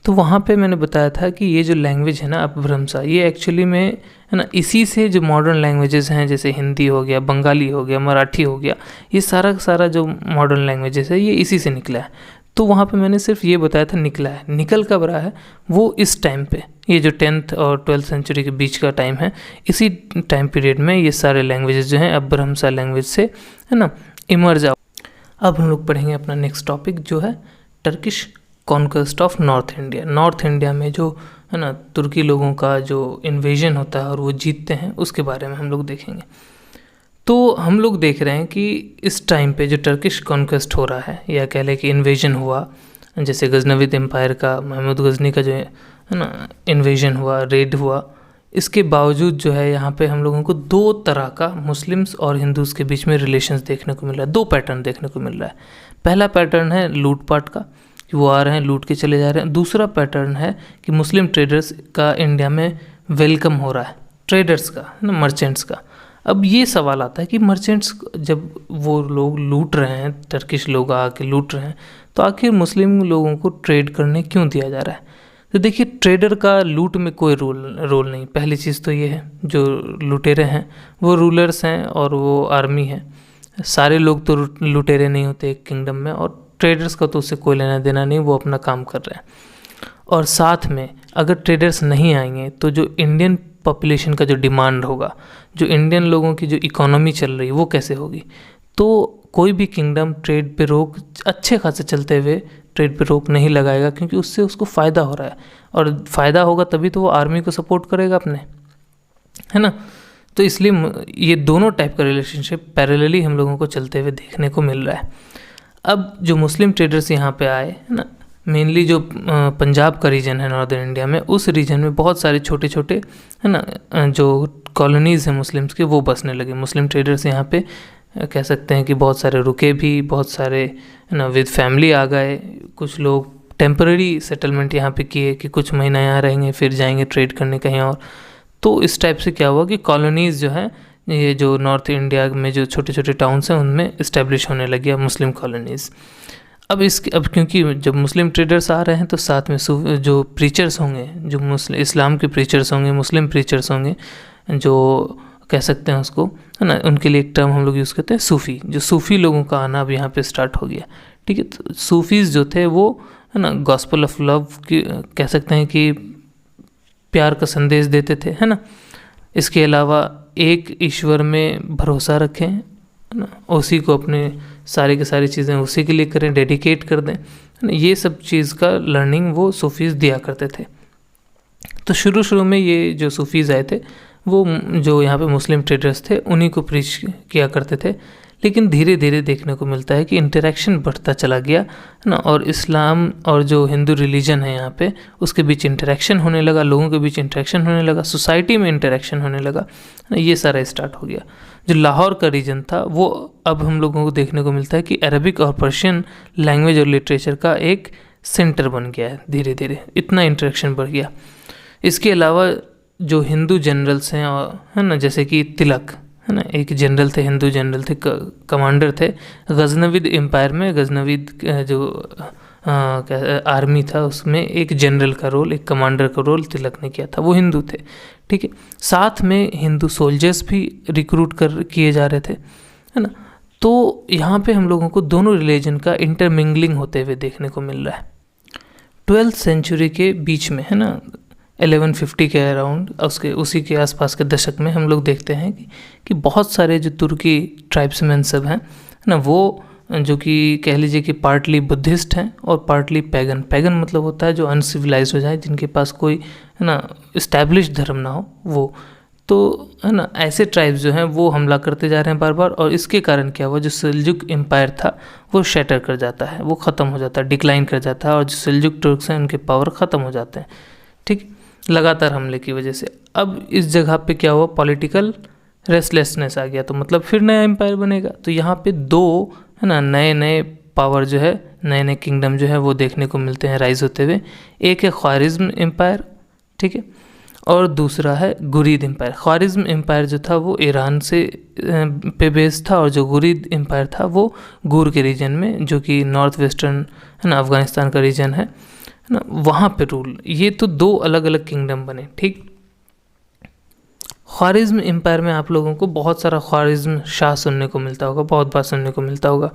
तो वहाँ पे मैंने बताया था कि ये जो लैंग्वेज है ना अपभ्रंशा, ये एक्चुअली में है ना इसी से जो मॉडर्न लैंग्वेजेस हैं जैसे हिंदी हो गया, बंगाली हो गया, मराठी हो गया, ये सारा का सारा जो मॉडर्न लैंग्वेजेस है ये इसी से निकला है। तो वहाँ पे मैंने सिर्फ ये बताया था निकला है, निकल कब रहा है वो इस टाइम पे, ये जो 10th और 12th सेंचुरी के बीच का टाइम है, इसी टाइम पीरियड में ये सारे लैंग्वेजेस जो हैं अपभ्रंशा लैंग्वेज से है ना इमर्ज आउट। अब हम लोग पढ़ेंगे अपना नेक्स्ट टॉपिक जो है Turkish conquest of north India. North India में जो है ना तुर्की लोगों का जो इन्वेजन होता है और वो जीतते हैं, उसके बारे में हम लोग देखेंगे। तो हम लोग देख रहे हैं कि इस टाइम पे जो टर्किश कॉन्क्वेस्ट हो रहा है, या कह लें कि इन्वेजन हुआ, जैसे गजनविद एम्पायर का, महमूद गजनी का जो है ना इन्वेजन हुआ, रेड हुआ, इसके बावजूद जो है यहाँ पे हम लोगों को दो तरह का मुस्लिम्स और हिंदूज़ के बीच में रिलेशंस देखने को मिल रहा है, दो पैटर्न देखने को मिल रहा है। पहला पैटर्न है लूटपाट का, कि वो आ रहे हैं लूट के चले जा रहे हैं। दूसरा पैटर्न है कि मुस्लिम ट्रेडर्स का इंडिया में वेलकम हो रहा है, ट्रेडर्स का है ना, मर्चेंट्स का। अब ये सवाल आता है कि मर्चेंट्स जब वो लोग लूट रहे हैं, टर्किश लोग आके लूट रहे हैं, तो आखिर मुस्लिम लोगों को ट्रेड करने क्यों दिया जा रहा है? तो देखिए, ट्रेडर का लूट में कोई रोल नहीं। पहली चीज़ तो ये है, जो लुटेरे हैं वो रूलर्स हैं और वो आर्मी है। सारे लोग तो लुटेरे नहीं होते एक किंगडम में, और ट्रेडर्स का तो उससे कोई लेना देना नहीं, वो अपना काम कर रहे हैं। और साथ में अगर ट्रेडर्स नहीं आएंगे तो जो इंडियन पॉपुलेशन का जो डिमांड होगा, जो इंडियन लोगों की जो इकोनॉमी चल रही है वो कैसे होगी? तो कोई भी किंगडम ट्रेड पे रोक, अच्छे खासे चलते हुए ट्रेड पे रोक नहीं लगाएगा, क्योंकि उससे उसको फ़ायदा हो रहा है, और फ़ायदा होगा तभी तो वो आर्मी को सपोर्ट करेगा अपने, है ना। तो इसलिए ये दोनों टाइप का रिलेशनशिप पैरेलली हम लोगों को चलते हुए देखने को मिल रहा है। अब जो मुस्लिम ट्रेडर्स यहाँ पे आए है ना, मेनली जो पंजाब का रीजन है नॉर्दर्न इंडिया में, उस रीजन में बहुत सारे छोटे छोटे है ना जो कॉलोनीज़ हैं मुस्लिम्स के, वो बसने लगे। मुस्लिम ट्रेडर्स यहाँ पे कह सकते हैं कि बहुत सारे रुके भी, बहुत सारे है ना विद फैमिली आ गए, कुछ लोग टेम्पररी सेटलमेंट यहाँ पे किए कि कुछ महीना यहाँ रहेंगे फिर जाएंगे ट्रेड करने कहीं और। तो इस टाइप से क्या हुआ कि कॉलोनीज़ जो है, ये जो नॉर्थ इंडिया में जो छोटे छोटे टाउन्स हैं उनमें इस्टेब्लिश होने लगी मुस्लिम कॉलोनीज़। अब क्योंकि जब मुस्लिम ट्रेडर्स आ रहे हैं तो साथ में जो प्रीचर्स होंगे, जो इस्लाम के प्रीचर्स होंगे, मुस्लिम प्रीचर्स होंगे, जो कह सकते हैं उसको है ना, उनके लिए एक टर्म हम लोग यूज़ करते हैं सूफ़ी। जो सूफ़ी लोगों का आना अब यहाँ पे स्टार्ट हो गया। ठीक है, तो सूफ़ीज़ जो थे वो है ना गॉस्पेल ऑफ लव की कह सकते हैं कि प्यार का संदेश देते थे, है ना। इसके अलावा एक ईश्वर में भरोसा रखें, है ना, उसी को अपने सारी की सारी चीज़ें उसी के लिए करें, डेडिकेट कर दें, है ना। ये सब चीज़ का लर्निंग वो सूफ़ीज़ दिया करते थे। तो शुरू में ये जो सूफ़ीज़ आए थे वो जो यहाँ पे मुस्लिम ट्रेडर्स थे उन्हीं को प्रीच किया करते थे। लेकिन धीरे धीरे देखने को मिलता है कि इंटरेक्शन बढ़ता चला गया है ना, और इस्लाम और जो हिंदू रिलीजन है यहाँ पे उसके बीच इंटरेक्शन होने लगा, लोगों के बीच इंटरेक्शन होने लगा, सोसाइटी में इंटरेक्शन होने लगा, है ना, ये सारा स्टार्ट हो गया। जो लाहौर का रीजन था वो अब हम लोगों को देखने को मिलता है कि अरबिक और पर्शियन लैंग्वेज और लिटरेचर का एक सेंटर बन गया है। धीरे धीरे इतना इंटरेक्शन बढ़ गया। इसके अलावा जो हिंदू जनरल्स हैं है ना, जैसे कि तिलक है ना, एक जनरल थे, हिंदू जनरल थे, कमांडर थे गजनविद एम्पायर में। गजनविद जो आर्मी था उसमें एक जनरल का रोल, एक कमांडर का रोल तिलक ने किया था, वो हिंदू थे। ठीक है, साथ में हिंदू सोल्जर्स भी रिक्रूट किए जा रहे थे, है ना। तो यहाँ पे हम लोगों को दोनों रिलीजन का इंटरमिंगलिंग होते हुए देखने को मिल रहा है। 12th सेंचुरी के बीच में, है ना, 1150 के अराउंड, उसी के आसपास के दशक में हम लोग देखते हैं कि बहुत सारे जो तुर्की ट्राइब्समैन सब हैं ना, वो जो कि कह लीजिए कि पार्टली बुद्धिस्ट हैं और पार्टली पैगन। पैगन मतलब होता है जो अनसिविलाइज हो जाए, जिनके पास कोई, है ना, इस्टेब्लिश धर्म ना हो, वो तो, है ना, ऐसे ट्राइब्स जो हैं वो हमला करते जा रहे हैं बार बार। और इसके कारण क्या हुआ, जो सेल्जुक एम्पायर था वो शैटर कर जाता है, वो ख़त्म हो जाता है, डिक्लाइन कर जाता है, और जो सेल्जुक तुर्क्स हैं उनके पावर ख़त्म हो जाते हैं। ठीक, लगातार हमले की वजह से। अब इस जगह पे क्या हुआ, पॉलिटिकल रेस्टलेसनेस आ गया, तो मतलब फिर नया एम्पायर बनेगा। तो यहाँ पे दो, है ना, नए नए पावर जो है, नए नए किंगडम जो है वो देखने को मिलते हैं राइज होते हुए। एक है ख्वारिज्म एम्पायर, ठीक है, और दूसरा है गुरीद एम्पायर। ख्वारिज्म एम्पायर जो था वो ईरान से पे बेस्ड था, और जो गुरीद एम्पायर था वो गुर के रीजन में, जो कि नॉर्थ वेस्टर्न, है ना, अफगानिस्तान का रीजन है ना, वहाँ पे रूल। ये तो दो अलग अलग किंगडम बने। ठीक, ख्वारिज्म एम्पायर में आप लोगों को बहुत सारा ख्वारिज्म शाह सुनने को मिलता होगा, बहुत बार सुनने को मिलता होगा।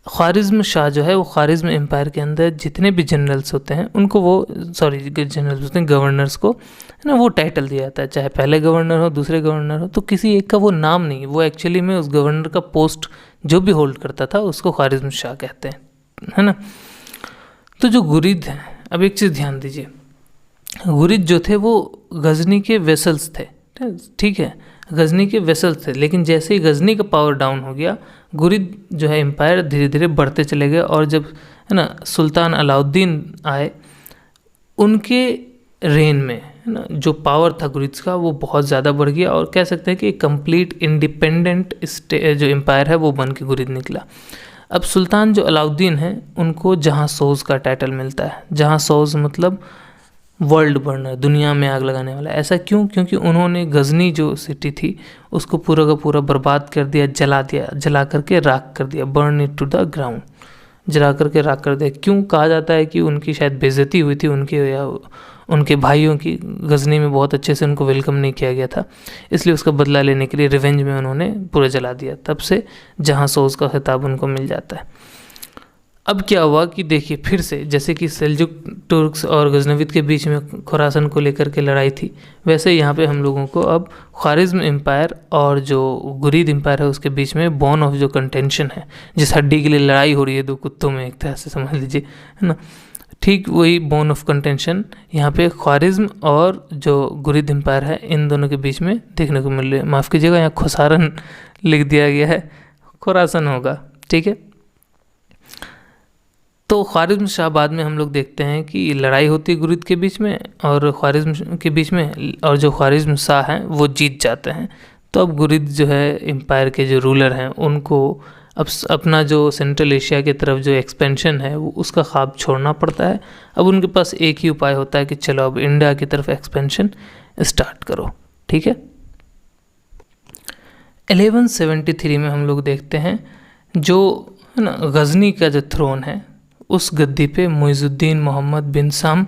ख्वारिज्म शाह जो है वो ख्वारिज्म एम्पायर के अंदर जितने भी जनरल्स होते हैं उनको वो, जनरल्स होते हैं, गवर्नर्स को, है ना, वो टाइटल दिया जाता है। चाहे पहले गवर्नर हो, दूसरे गवर्नर हो, तो किसी एक का वो नाम नहीं, वो एक्चुअली में उस गवर्नर का पोस्ट जो भी होल्ड करता था उसको ख्वारिज्म शाह कहते हैं, है ना। तो जो गुरीद हैं, अब एक चीज़ ध्यान दीजिए, गुरीद जो थे वो गजनी के वेसल्स थे, ठीक है, गजनी के वेसल्स थे। लेकिन जैसे ही गजनी का पावर डाउन हो गया, गुरीद जो है एम्पायर धीरे धीरे बढ़ते चले गए। और जब, है ना, सुल्तान अलाउद्दीन आए, उनके रेन में, है ना, जो पावर था गुरीद का वो बहुत ज़्यादा बढ़ गया, और कह सकते हैं कि एक कंप्लीट इंडिपेंडेंट जो एम्पायर है वो बन के गुरीद निकला। अब सुल्तान जो अलाउद्दीन हैं उनको जहाँ सोज का टाइटल मिलता है। जहाँ सोज मतलब वर्ल्ड बर्नर, दुनिया में आग लगाने वाला। ऐसा क्यों? क्योंकि उन्होंने गजनी जो सिटी थी उसको पूरा का पूरा बर्बाद कर दिया, जला दिया, जला करके राख कर दिया, burn it to the ground, जला करके राख कर दिया। क्यों कहा जाता है कि उनकी शायद बेइज्जती हुई थी, उनके या उनके भाइयों की, गजनी में बहुत अच्छे से उनको वेलकम नहीं किया गया था, इसलिए उसका बदला लेने के लिए रिवेंज में उन्होंने पूरा जला दिया। तब से जहाँ सोज का खिताब उनको मिल जाता है। अब क्या हुआ कि देखिए फिर से, जैसे कि सेल्जुक तुर्क्स और गजनविद के बीच में खुरासन को लेकर के लड़ाई थी, वैसे यहाँ पे हम लोगों को अब ख्वारिज्म एम्पायर और जो गुरीद एम्पायर है उसके बीच में बोन ऑफ जो कंटेंशन है, जिस हड्डी के लिए लड़ाई हो रही है दो कुत्तों में, एक तरह से समझ लीजिए, है ना, ठीक वही बोन ऑफ कंटेंशन यहाँ पे ख्वारिज्म और जो गुरीद एम्पायर है इन दोनों के बीच में देखने को मिल रही है। माफ़ कीजिएगा, यहाँ खुसारन लिख दिया गया है, खुरासन होगा, ठीक है। तो ख्वारिज्म शाह बाद में हम लोग देखते हैं कि लड़ाई होती है गुरीद के बीच में और ख्वारिज्म के बीच में, और जो ख्वारिज्म शाह हैं वो जीत जाते हैं। तो अब गुरीद जो है एम्पायर के जो रूलर हैं उनको अब अपना जो सेंट्रल एशिया की तरफ जो एक्सपेंशन है वो उसका ख्वाब छोड़ना पड़ता है। अब उनके पास एक ही उपाय होता है कि चलो अब इंडिया की तरफ एक्सपेंशन स्टार्ट करो, ठीक है। 1173 में हम लोग देखते हैं जो, है ना, गजनी का जो थ्रोन है उस गद्दी पे मुइज़ुद्दीन मोहम्मद बिन साम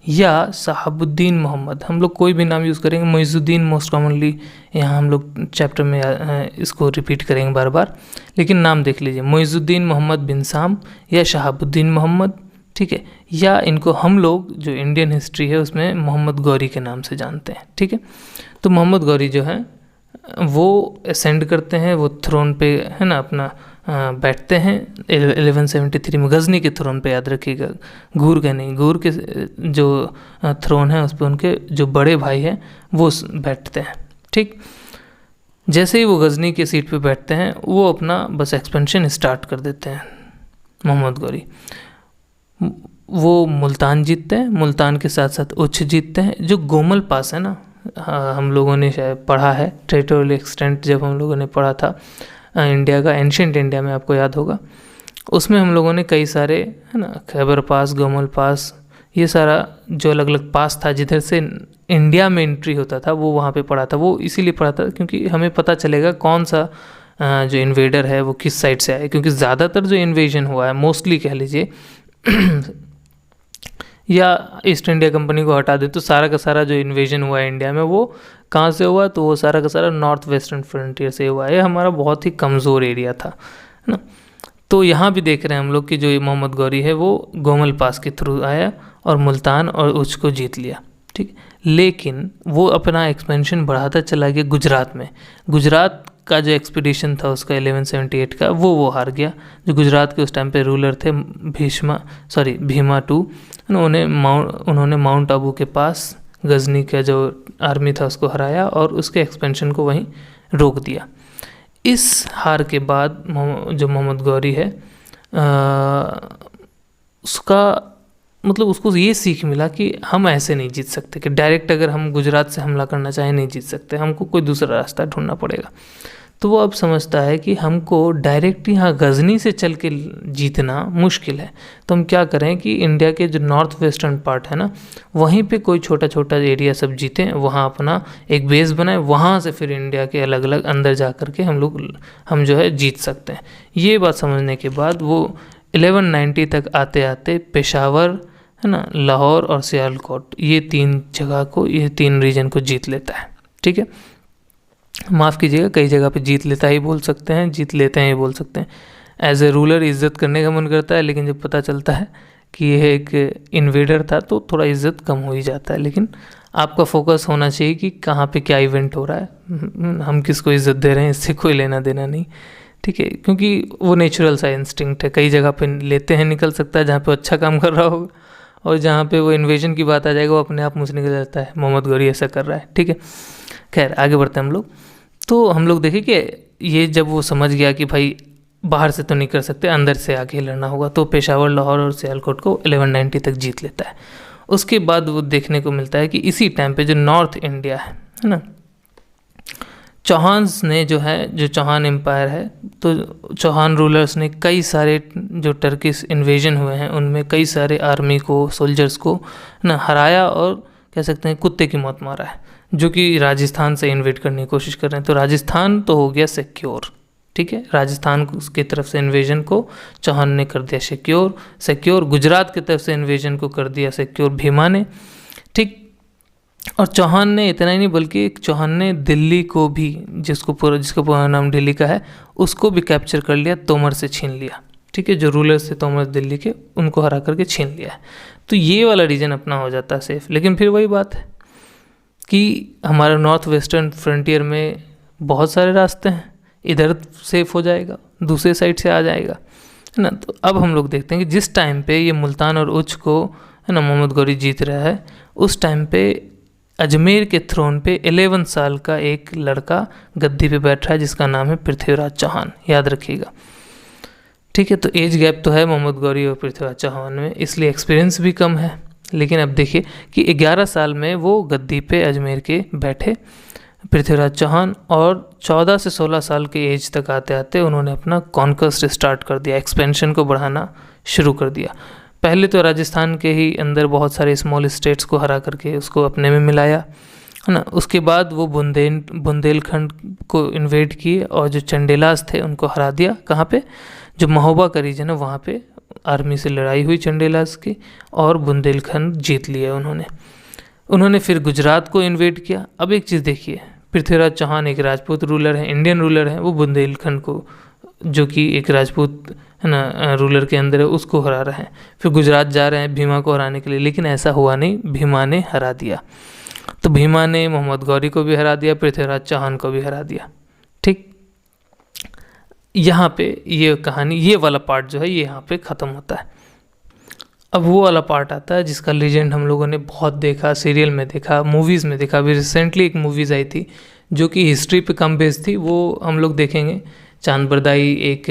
या शहाबुद्दीन मोहम्मद, हम लोग कोई भी नाम यूज़ करेंगे, मुइज़ुद्दीन मोस्ट कॉमनली यहाँ हम लोग चैप्टर में इसको रिपीट करेंगे बार बार, लेकिन नाम देख लीजिए, मुइज़ुद्दीन मोहम्मद बिन साम या शहाबुद्दीन मोहम्मद, ठीक है, या इनको हम लोग जो इंडियन हिस्ट्री है उसमें मोहम्मद गौरी के नाम से जानते हैं, ठीक है। तो मोहम्मद गौरी जो है वो असेंड करते हैं, वो थ्रोन पे, है ना, अपना बैठते हैं 1173 में गजनी के थ्रोन पे, याद रखिएगा, घूर के नहीं, घूर के जो थ्रोन है उस पर उनके जो बड़े भाई हैं वो बैठते हैं। ठीक, जैसे ही वो गजनी के सीट पे बैठते हैं वो अपना बस एक्सपेंशन स्टार्ट कर देते हैं मोहम्मद गौरी। वो मुल्तान जीतते हैं, मुल्तान के साथ साथ उच्च जीतते हैं। जो गोमल पास है ना, हम लोगों ने शायद पढ़ा है, टेरिटोरियल एक्सटेंट जब हम लोगों ने पढ़ा था इंडिया का, एंशिएंट इंडिया में, आपको याद होगा, उसमें हम लोगों ने कई सारे, है ना, खैबर पास, गोमल पास, ये सारा जो अलग अलग पास था जिधर से इंडिया में एंट्री होता था वो वहाँ पे पढ़ा था। वो इसीलिए पढ़ा था क्योंकि हमें पता चलेगा कौन सा जो इन्वेडर है वो किस साइड से आया, क्योंकि ज़्यादातर जो इन्वेजन हुआ है, मोस्टली कह लीजिए या ईस्ट इंडिया कंपनी को हटा दे तो सारा का सारा जो इन्वेजन हुआ है इंडिया में वो कहाँ से हुआ, तो वो सारा का सारा नॉर्थ वेस्टर्न फ्रंटियर से हुआ है। ये हमारा बहुत ही कमज़ोर एरिया था, है ना। तो यहाँ भी देख रहे हैं हम लोग कि जो ये मोहम्मद गौरी है वो गोमल पास के थ्रू आया और मुल्तान और उच्च को जीत लिया। ठीक, लेकिन वो अपना एक्सपेंशन बढ़ाता चला गया गुजरात में। गुजरात का जो एक्सपीडिशन था उसका 1178 का, वो हार गया। जो गुजरात के उस टाइम पे रूलर थे भीमा II, उन्होंने माउंट आबू के पास गजनी का जो आर्मी था उसको हराया और उसके एक्सपेंशन को वहीं रोक दिया। इस हार के बाद जो मोहम्मद गौरी है उसका मतलब उसको ये सीख मिला कि हम ऐसे नहीं जीत सकते, कि डायरेक्ट अगर हम गुजरात से हमला करना चाहें नहीं जीत सकते, हमको कोई दूसरा रास्ता ढूंढना पड़ेगा। तो वो अब समझता है कि हमको डायरेक्ट यहाँ गजनी से चल के जीतना मुश्किल है, तो हम क्या करें कि इंडिया के जो नॉर्थ वेस्टर्न पार्ट है ना, वहीं पे कोई छोटा छोटा एरिया सब जीतें, वहाँ अपना एक बेस बनाए, वहाँ से फिर इंडिया के अलग अलग अंदर जा कर के हम जो है जीत सकते हैं। ये बात समझने के बाद वो 1190 तक आते आते पेशावर, है ना, लाहौर और सियालकोट, ये 3 जगह को, ये 3 रीजन को जीत लेता है। ठीक है, माफ़ कीजिएगा, कई जगह पे जीत लेता ही बोल सकते हैं, जीत लेते हैं ही बोल सकते हैं। एज ए रूलर इज़्ज़त करने का मन करता है, लेकिन जब पता चलता है कि यह एक इन्वेडर था तो थोड़ा इज़्ज़त कम हो ही जाता है। लेकिन आपका फोकस होना चाहिए कि कहाँ पे क्या इवेंट हो रहा है, हम किसको इज़्ज़त दे रहे हैं, इससे कोई लेना देना नहीं। ठीक है, क्योंकि वो नेचुरल सा इंस्टिंक्ट है। कई जगह पे लेते हैं, निकल सकता है जहाँ पे अच्छा काम कर रहा होगा, और जहाँ पे वो इन्वेजन की बात आ जाएगा वो अपने आप मुँह से निकल जाता है मोहम्मद गौरी ऐसा कर रहा है। ठीक है, खैर आगे बढ़ते हैं हम लोग। तो हम लोग देखें कि ये जब वो समझ गया कि भाई बाहर से तो नहीं कर सकते, अंदर से आके लड़ना होगा, तो पेशावर, लाहौर और सियालकोट को 1190 तक जीत लेता है। उसके बाद वो देखने को मिलता है कि इसी टाइम पे जो नॉर्थ इंडिया है ना, चौहान्स ने जो है, जो चौहान एम्पायर है, तो चौहान रूलर्स ने कई सारे जो टर्किश इन्वेजन हुए हैं उनमें कई सारे आर्मी को, सोल्जर्स को ना हराया और कह सकते हैं कुत्ते की मौत मारा है, जो कि राजस्थान से इन्वेड करने की कोशिश कर रहे हैं। तो राजस्थान तो हो गया सिक्योर। ठीक है, राजस्थान की तरफ से इन्वेजन को चौहान ने कर दिया सिक्योर। गुजरात की तरफ से इन्वेजन को कर दिया सिक्योर भीमा ने। ठीक, और चौहान ने इतना ही नहीं बल्कि चौहान ने दिल्ली को भी, जिसका पूरा नाम दिल्ली का है, उसको भी कैप्चर कर लिया, तोमर से छीन लिया। ठीक है, जो रूलर्स थे तोमर दिल्ली के, उनको हरा करके छीन लिया है। तो ये वाला रीजन अपना हो जाता है सेफ। लेकिन फिर वही बात है कि हमारा नॉर्थ वेस्टर्न फ्रंटियर में बहुत सारे रास्ते हैं, इधर सेफ हो जाएगा, दूसरे साइड से आ जाएगा, है ना। तो अब हम लोग देखते हैं कि जिस टाइम पे ये मुल्तान और उच्च को, है ना, मोहम्मद गौरी जीत रहा है, उस टाइम पे अजमेर के थ्रोन पे 11 साल का एक लड़का गद्दी पे बैठ रहा है जिसका नाम है पृथ्वीराज चौहान, याद रखिएगा। ठीक है, तो एज गैप तो है मोहम्मद गौरी और पृथ्वीराज चौहान में, इसलिए एक्सपीरियंस भी कम है। लेकिन अब देखिए कि 11 साल में वो गद्दी पे अजमेर के बैठे पृथ्वीराज चौहान, और 14 से 16 साल के एज तक आते आते उन्होंने अपना कॉन्क्वेस्ट स्टार्ट कर दिया, एक्सपेंशन को बढ़ाना शुरू कर दिया। पहले तो राजस्थान के ही अंदर बहुत सारे स्मॉल स्टेट्स को हरा करके उसको अपने में मिलाया, है ना। उसके बाद वो बुंदेलखंड को इन्वेड किए और जो चंडेलास थे उनको हरा दिया। कहाँ पे? जो महोबा का रीजन है वहाँ पे आर्मी से लड़ाई हुई चंडेलास की, और बुंदेलखंड जीत लिया उन्होंने फिर गुजरात को इन्वेड किया। अब एक चीज़ देखिए, पृथ्वीराज चौहान एक राजपूत रूलर है, इंडियन रूलर है, वो बुंदेलखंड को, जो कि एक राजपूत, है ना, रूलर के अंदर है, उसको हरा रहे हैं। फिर गुजरात जा रहे हैं भीमा को हराने के लिए, लेकिन ऐसा हुआ नहीं, भीमा ने हरा दिया। तो भीमा ने मोहम्मद गौरी को भी हरा दिया, पृथ्वीराज चौहान को भी हरा दिया। ठीक, यहाँ पे ये कहानी, ये वाला पार्ट जो है ये यहाँ पे ख़त्म होता है। अब वो वाला पार्ट आता है जिसका लीजेंड हम लोगों ने बहुत देखा, सीरियल में देखा, मूवीज़ में देखा। अभी रिसेंटली एक मूवीज़ आई थी जो कि हिस्ट्री पे कम बेस्ड थी, वो हम लोग देखेंगे। चांद बरदाई एक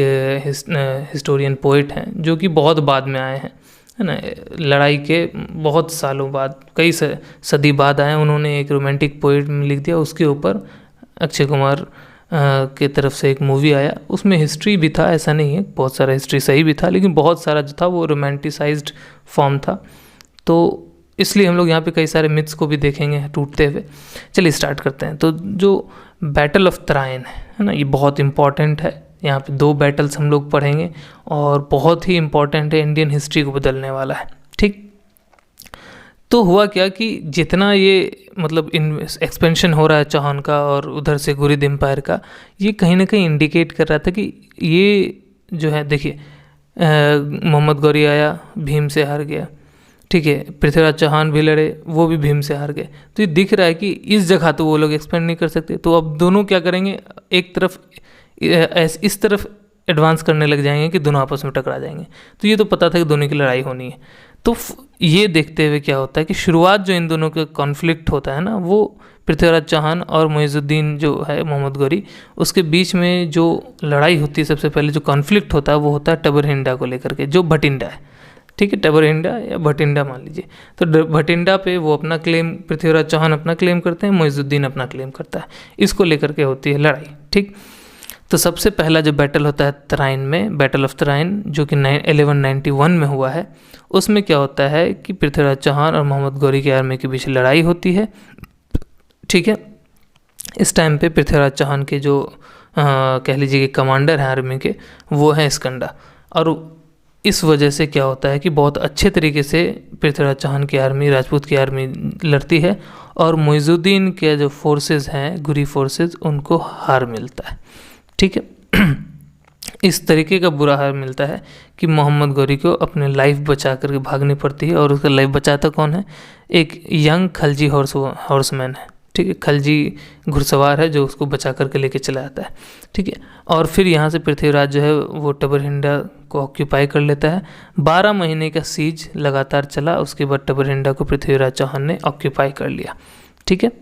हिस्टोरियन पोइट हैं जो कि बहुत बाद में आए हैं, है ना, लड़ाई के बहुत सालों बाद, कई सदी बाद आए। उन्होंने एक रोमांटिक पोइट लिख दिया, उसके ऊपर अक्षय कुमार के तरफ से एक मूवी आया। उसमें हिस्ट्री भी था, ऐसा नहीं है, बहुत सारा हिस्ट्री सही भी था, लेकिन बहुत सारा जो था वो रोमांटिसाइज्ड फॉर्म था। तो इसलिए हम लोग यहाँ पे कई सारे मिथ्स को भी देखेंगे टूटते हुए। चलिए स्टार्ट करते हैं। तो जो बैटल ऑफ तराइन है ना, ये बहुत इम्पॉर्टेंट है। यहाँ पे 2 बैटल्स हम लोग पढ़ेंगे और बहुत ही इम्पॉर्टेंट है, इंडियन हिस्ट्री को बदलने वाला है। ठीक, तो हुआ क्या कि जितना ये मतलब एक्सपेंशन हो रहा है चौहान का और उधर से घुरिद एम्पायर का, ये कहीं ना कहीं इंडिकेट कर रहा था कि ये जो है, देखिए मोहम्मद गौरी आया, भीम से हार गया, ठीक है, पृथ्वीराज चौहान भी लड़े, वो भी भीम से हार गए। तो ये दिख रहा है कि इस जगह तो वो लोग एक्सपेंड नहीं कर सकते, तो अब दोनों क्या करेंगे, एक तरफ इस तरफ एडवांस करने लग जाएंगे कि दोनों आपस में टकरा जाएंगे। तो ये तो पता था कि दोनों की लड़ाई होनी है। तो ये देखते हुए क्या होता है कि शुरुआत जो इन दोनों का कॉन्फ्लिक्ट होता है ना, वो पृथ्वीराज चौहान और मुइज़ुद्दीन जो है मोहम्मद गौरी, उसके बीच में जो लड़ाई होती है, सबसे पहले जो कॉन्फ्लिक्ट होता है वो होता है टबरहिंडा को लेकर के, जो भटिंडा है। ठीक है, टबरहिंडा या भटिंडा मान लीजिए। तो भटिंडा पे वो अपना क्लेम, पृथ्वीराज चौहान अपना क्लेम करते हैं, मुइज़ुद्दीन अपना क्लेम करता है। इसको लेकर के होती है लड़ाई। ठीक, तो सबसे पहला जो बैटल होता है तराइन में, बैटल ऑफ तराइन, जो कि 1191 में हुआ है, उसमें क्या होता है कि पृथ्वीराज चौहान और मोहम्मद गौरी की आर्मी के बीच लड़ाई होती है। ठीक है, इस टाइम पे पृथ्वीराज चौहान के जो कह लीजिए कि कमांडर हैं आर्मी के, वो हैं स्कंदा। और इस वजह से क्या होता है कि बहुत अच्छे तरीके से पृथ्वीराज चौहान की आर्मी, राजपूत की आर्मी लड़ती है, और मुइज़ुद्दीन के जो फोर्सेस हैं, घुरी फोर्सेस, उनको हार मिलता है। ठीक है, इस तरीके का बुरा हाल मिलता है कि मोहम्मद गौरी को अपने लाइफ बचा करके भागनी पड़ती है। और उसका लाइफ बचाता कौन है, एक यंग खलजी हॉर्समैन है। ठीक है, खलजी घुड़सवार है जो उसको बचा करके लेके चला आता है। ठीक है, और फिर यहाँ से पृथ्वीराज जो है वो टबरहिंडा को ऑक्यूपाई कर लेता है। 12 महीने का सीज लगातार चला, उसके बाद टबरहिंडा को पृथ्वीराज चौहान ने ऑक्यूपाई कर लिया। ठीक है,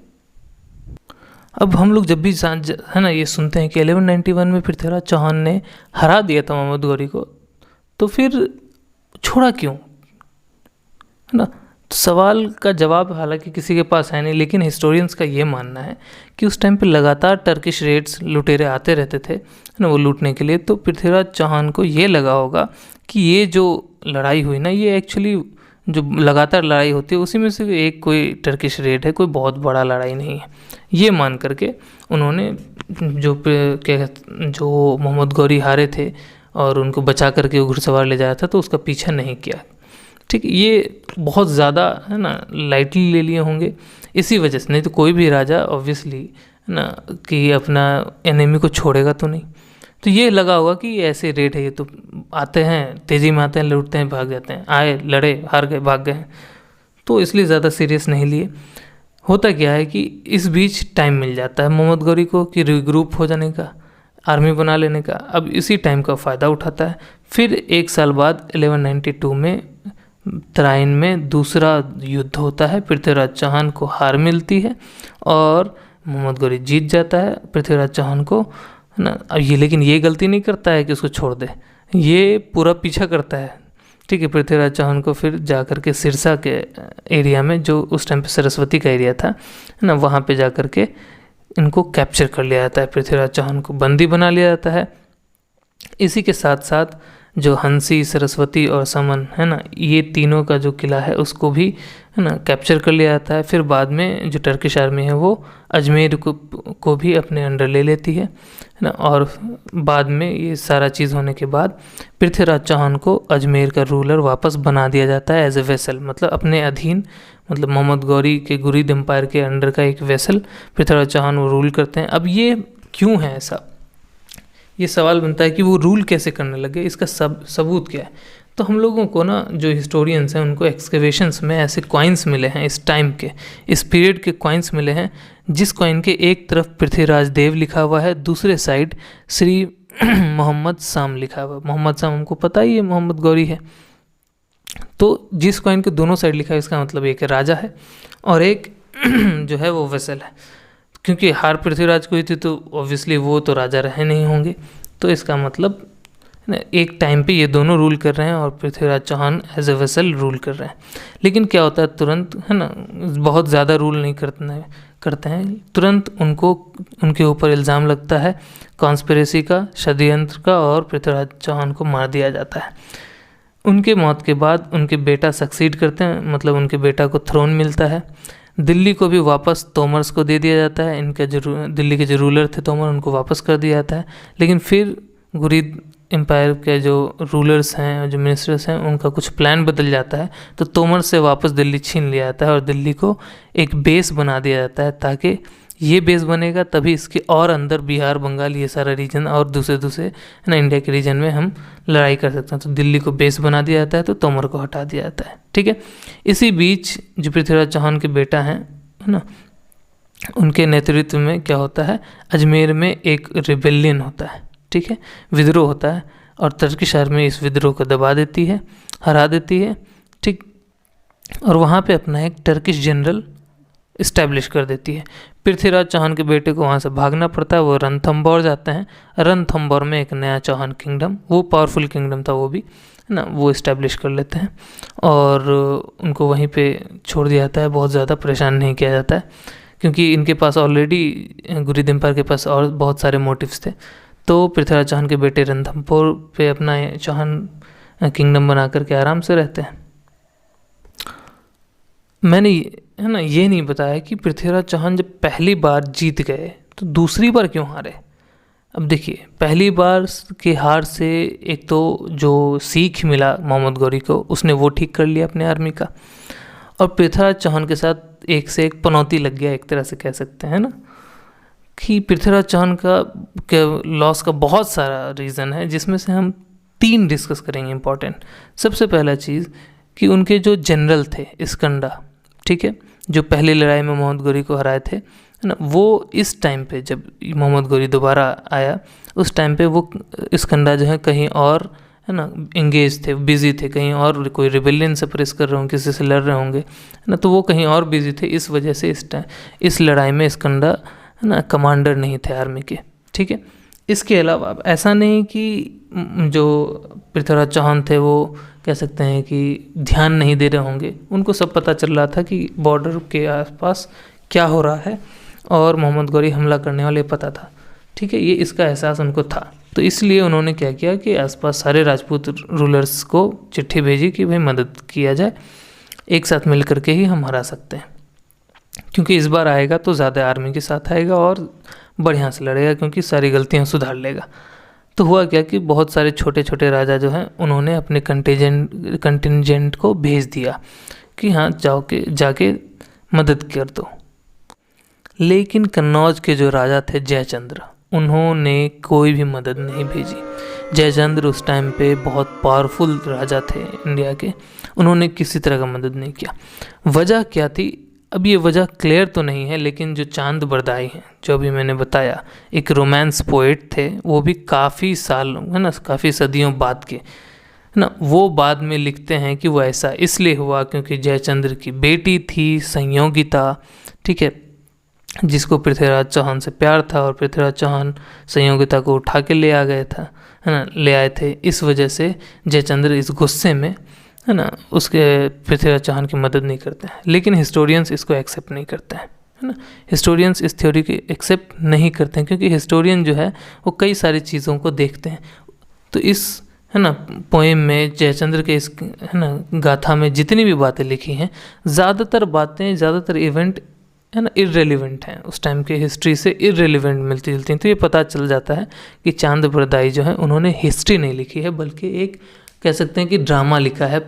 अब हम लोग जब भी है ना ये सुनते हैं कि 1191 में पृथ्वीराज चौहान ने हरा दिया था मोहम्मद गौरी को, तो फिर छोड़ा क्यों, है ना। तो सवाल का जवाब हालांकि किसी के पास है नहीं, लेकिन हिस्टोरियंस का ये मानना है कि उस टाइम पे लगातार टर्किश रेड्स, लुटेरे आते रहते थे, है ना, वो लूटने के लिए। तो पृथ्वीराज चौहान को ये लगा होगा कि ये जो लड़ाई हुई ना, ये एक्चुअली जो लगातार लड़ाई होती है उसी में से एक कोई टर्किश रेड है, कोई बहुत बड़ा लड़ाई नहीं है। ये मान करके उन्होंने जो मोहम्मद गौरी हारे थे और उनको बचा करके वो घुड़सवार ले जाया था, तो उसका पीछा नहीं किया। ठीक, ये बहुत ज़्यादा है ना लाइटली ले लिए होंगे इसी वजह से। नहीं तो कोई भी राजा ऑब्वियसली है ना कि अपना एनिमी को छोड़ेगा तो नहीं। तो ये लगा होगा कि ऐसे रेड है, ये तो आते हैं, तेज़ी में आते हैं, लूटते हैं, भाग जाते हैं, आए, लड़े, हार गए, भाग गए, तो इसलिए ज़्यादा सीरियस नहीं लिए। होता क्या है कि इस बीच टाइम मिल जाता है मोहम्मद गौरी को कि रिग्रुप हो जाने का, आर्मी बना लेने का। अब इसी टाइम का फ़ायदा उठाता है। फिर 1 साल बाद 1192 में तराइन में दूसरा युद्ध होता है। पृथ्वीराज चौहान को हार मिलती है और मोहम्मद गौरी जीत जाता है पृथ्वीराज चौहान को, है ना। अब ये लेकिन ये गलती नहीं करता है कि उसको छोड़ दे, ये पूरा पीछा करता है। ठीक है, पृथ्वीराज चौहान को फिर जा कर के सिरसा के एरिया में, जो उस टाइम पे सरस्वती का एरिया था, है ना, वहाँ पे जा कर के इनको कैप्चर कर लिया जाता है। पृथ्वीराज चौहान को बंदी बना लिया जाता है। इसी के साथ साथ जो हंसी, सरस्वती और समन, है ना, ये तीनों का जो किला है उसको भी, है ना, कैप्चर कर लिया जाता है। फिर बाद में जो टर्किश आर्मी है वो अजमेर को भी अपने अंडर ले लेती है ना। और बाद में ये सारा चीज़ होने के बाद पृथ्वीराज चौहान को अजमेर का रूलर वापस बना दिया जाता है एज ए वेसल, मतलब अपने अधीन, मतलब मोहम्मद गौरी के घुरिद एम्पायर के अंडर का एक वेसल पृथ्वीराज चौहान वो रूल करते हैं। अब ये क्यों है ऐसा, ये सवाल बनता है कि वो रूल कैसे करने लगे, इसका सबूत क्या है। तो हम लोगों को ना जो हिस्टोरियंस हैं उनको एक्सकवेशंस में ऐसे कॉइन्स मिले हैं, इस टाइम के, इस पीरियड के कॉइन्स मिले हैं, जिस कॉइन के एक तरफ पृथ्वीराज देव लिखा हुआ है, दूसरे साइड श्री मोहम्मद शाम लिखा हुआ। मोहम्मद शाम हमको पता ही है मोहम्मद गौरी है। तो जिस कॉइन के दोनों साइड लिखा है इसका मतलब एक राजा है और एक जो है वो वेसल है, क्योंकि हार पृथ्वीराज को हुई थी तो ऑब्वियसली वो तो राजा रहे नहीं होंगे। तो इसका मतलब एक टाइम पे ये दोनों रूल कर रहे हैं और Prithviraj Chauhan as a vassal rule कर रहे हैं। लेकिन क्या होता है तुरंत, है ना, बहुत ज़्यादा रूल नहीं करते हैं, तुरंत उनके ऊपर इल्ज़ाम लगता है कॉन्स्पिरेसी का, षड्यंत्र का, और पृथ्वीराज चौहान को मार दिया जाता है। उनके मौत के बाद उनके बेटा सक्सीड करते हैं, मतलब उनके बेटा को थ्रोन मिलता है। दिल्ली को भी वापस तोमर्स को दे दिया जाता है। दिल्ली के जो रूलर थे तोमर, उनको वापस कर दिया जाता है। लेकिन फिर घुरिद एम्पायर के जो रूलर्स हैं, जो मिनिस्टर्स हैं, उनका कुछ प्लान बदल जाता है, तो तोमर से वापस दिल्ली छीन लिया जाता है और दिल्ली को एक बेस बना दिया जाता है, ताकि ये बेस बनेगा तभी इसके और अंदर बिहार, बंगाल, ये सारा रीजन और दूसरे है ना इंडिया के रीजन में हम लड़ाई कर सकते हैं। तो दिल्ली को बेस बना दिया जाता है, तो तोमर को हटा दिया जाता है। ठीक है। इसी बीच जो पृथ्वीराज चौहान के बेटा हैं, है ना, उनके नेतृत्व में क्या होता है, अजमेर में एक रिबेलियन होता है। ठीक है, विद्रोह होता है और टर्किश आर्मी इस विद्रोह को दबा देती है, हरा देती है। ठीक, और वहाँ पे अपना एक टर्किश जनरल इस्टेब्लिश कर देती है। पृथ्वीराज चौहान के बेटे को वहाँ से भागना पड़ता है, वो रणथंबोर जाते हैं। रणथंबोर में एक नया चौहान किंगडम, वो पावरफुल किंगडम था वो भी, है ना, वो इस्टेब्लिश कर लेते हैं और उनको वहीं पे छोड़ दिया जाता है। बहुत ज़्यादा परेशान नहीं किया जाता है, क्योंकि इनके पास ऑलरेडी घुरिद एम्पायर के पास और बहुत सारे मोटिव्स थे। तो पृथ्वीराज चौहान के बेटे रणथंबोर पे अपना चौहान किंगडम बना करके आराम से रहते हैं। मैंने, है ना, ये नहीं बताया कि पृथ्वीराज चौहान जब पहली बार जीत गए तो दूसरी बार क्यों हारे। अब देखिए, पहली बार के हार से एक तो जो सीख मिला मोहम्मद गौरी को, उसने वो ठीक कर लिया अपने आर्मी का, और पृथ्वीराज चौहान के साथ एक से एक पनौती लग गया, एक तरह से कह सकते हैं ना, कि पृथ्वीराज चौहान का लॉस का बहुत सारा रीज़न है, जिसमें से हम 3 डिस्कस करेंगे इंपॉर्टेंट। सबसे पहला चीज़ कि उनके जो जनरल थे स्कंदा, ठीक है, जो पहली लड़ाई में मोहम्मद गौरी को हराए थे, है ना, वो इस टाइम पे जब मोहम्मद गौरी दोबारा आया, उस टाइम पे वो स्कंदा जो है कहीं और, है ना, इंगेज थे, बिजी थे, कहीं और कोई रिबेलियन से प्रेस कर रहे होंगे, किसी से लड़ रहे होंगे, है ना, तो वो कहीं और बिजी थे। इस वजह से इस लड़ाई में स्कंदा, है ना, कमांडर नहीं थे आर्मी के। ठीक है। इसके अलावा अब ऐसा नहीं कि जो पृथ्वीराज चौहान थे वो कह सकते हैं कि ध्यान नहीं दे रहे होंगे, उनको सब पता चल रहा था कि बॉर्डर के आसपास क्या हो रहा है और मोहम्मद गौरी हमला करने वाले, पता था। ठीक है, ये इसका एहसास उनको था। तो इसलिए उन्होंने क्या किया कि आसपास सारे राजपूत रूलर्स को चिट्ठी भेजी कि भाई मदद किया जाए, एक साथ मिल करके ही हम हरा सकते हैं, क्योंकि इस बार आएगा तो ज़्यादा आर्मी के साथ आएगा और बढ़िया से लड़ेगा, क्योंकि सारी गलतियाँ सुधार लेगा। तो हुआ क्या कि बहुत सारे छोटे छोटे राजा जो हैं उन्होंने अपने कंटिजेंट को भेज दिया कि हाँ जाके मदद कर दो। लेकिन कन्नौज के जो राजा थे जयचंद्र, उन्होंने कोई भी मदद नहीं भेजी। जयचंद्र उस टाइम पे बहुत पावरफुल राजा थे इंडिया के, उन्होंने किसी तरह का मदद नहीं किया। वजह क्या थी, अब ये वजह क्लियर तो नहीं है, लेकिन जो चांद बरदाई हैं, जो अभी मैंने बताया, एक रोमांस पोएट थे, वो भी काफ़ी साल, है ना, काफ़ी सदियों बाद के, है ना, वो बाद में लिखते हैं कि वो ऐसा इसलिए हुआ क्योंकि जयचंद्र की बेटी थी संयोगिता, ठीक है, जिसको पृथ्वीराज चौहान से प्यार था और पृथ्वीराज चौहान संयोगिता को उठा के ले आ गए था, है ना, ले आए थे। इस वजह से जयचंद्र इस गुस्से में, है ना, उसके पृथ्वीराज चौहान की मदद नहीं करते हैं। लेकिन हिस्टोरियंस इसको एक्सेप्ट नहीं करते हैं, है ना, हिस्टोरियंस इस थ्योरी को एक्सेप्ट नहीं करते हैं, क्योंकि हिस्टोरियन जो है वो कई सारी चीज़ों को देखते हैं। तो इस, है ना, पोएम में जयचंद्र के इस, है ना, गाथा में जितनी भी बातें लिखी हैं, ज़्यादातर इवेंट, है ना, इर्रेलिवेंट हैं, उस टाइम के हिस्ट्री से इर्रेलिवेंट मिलती जुलती हैं। तो ये पता चल जाता है कि चांद बरदाई जो है उन्होंने हिस्ट्री नहीं लिखी है, बल्कि एक कह सकते हैं कि ड्रामा लिखा है,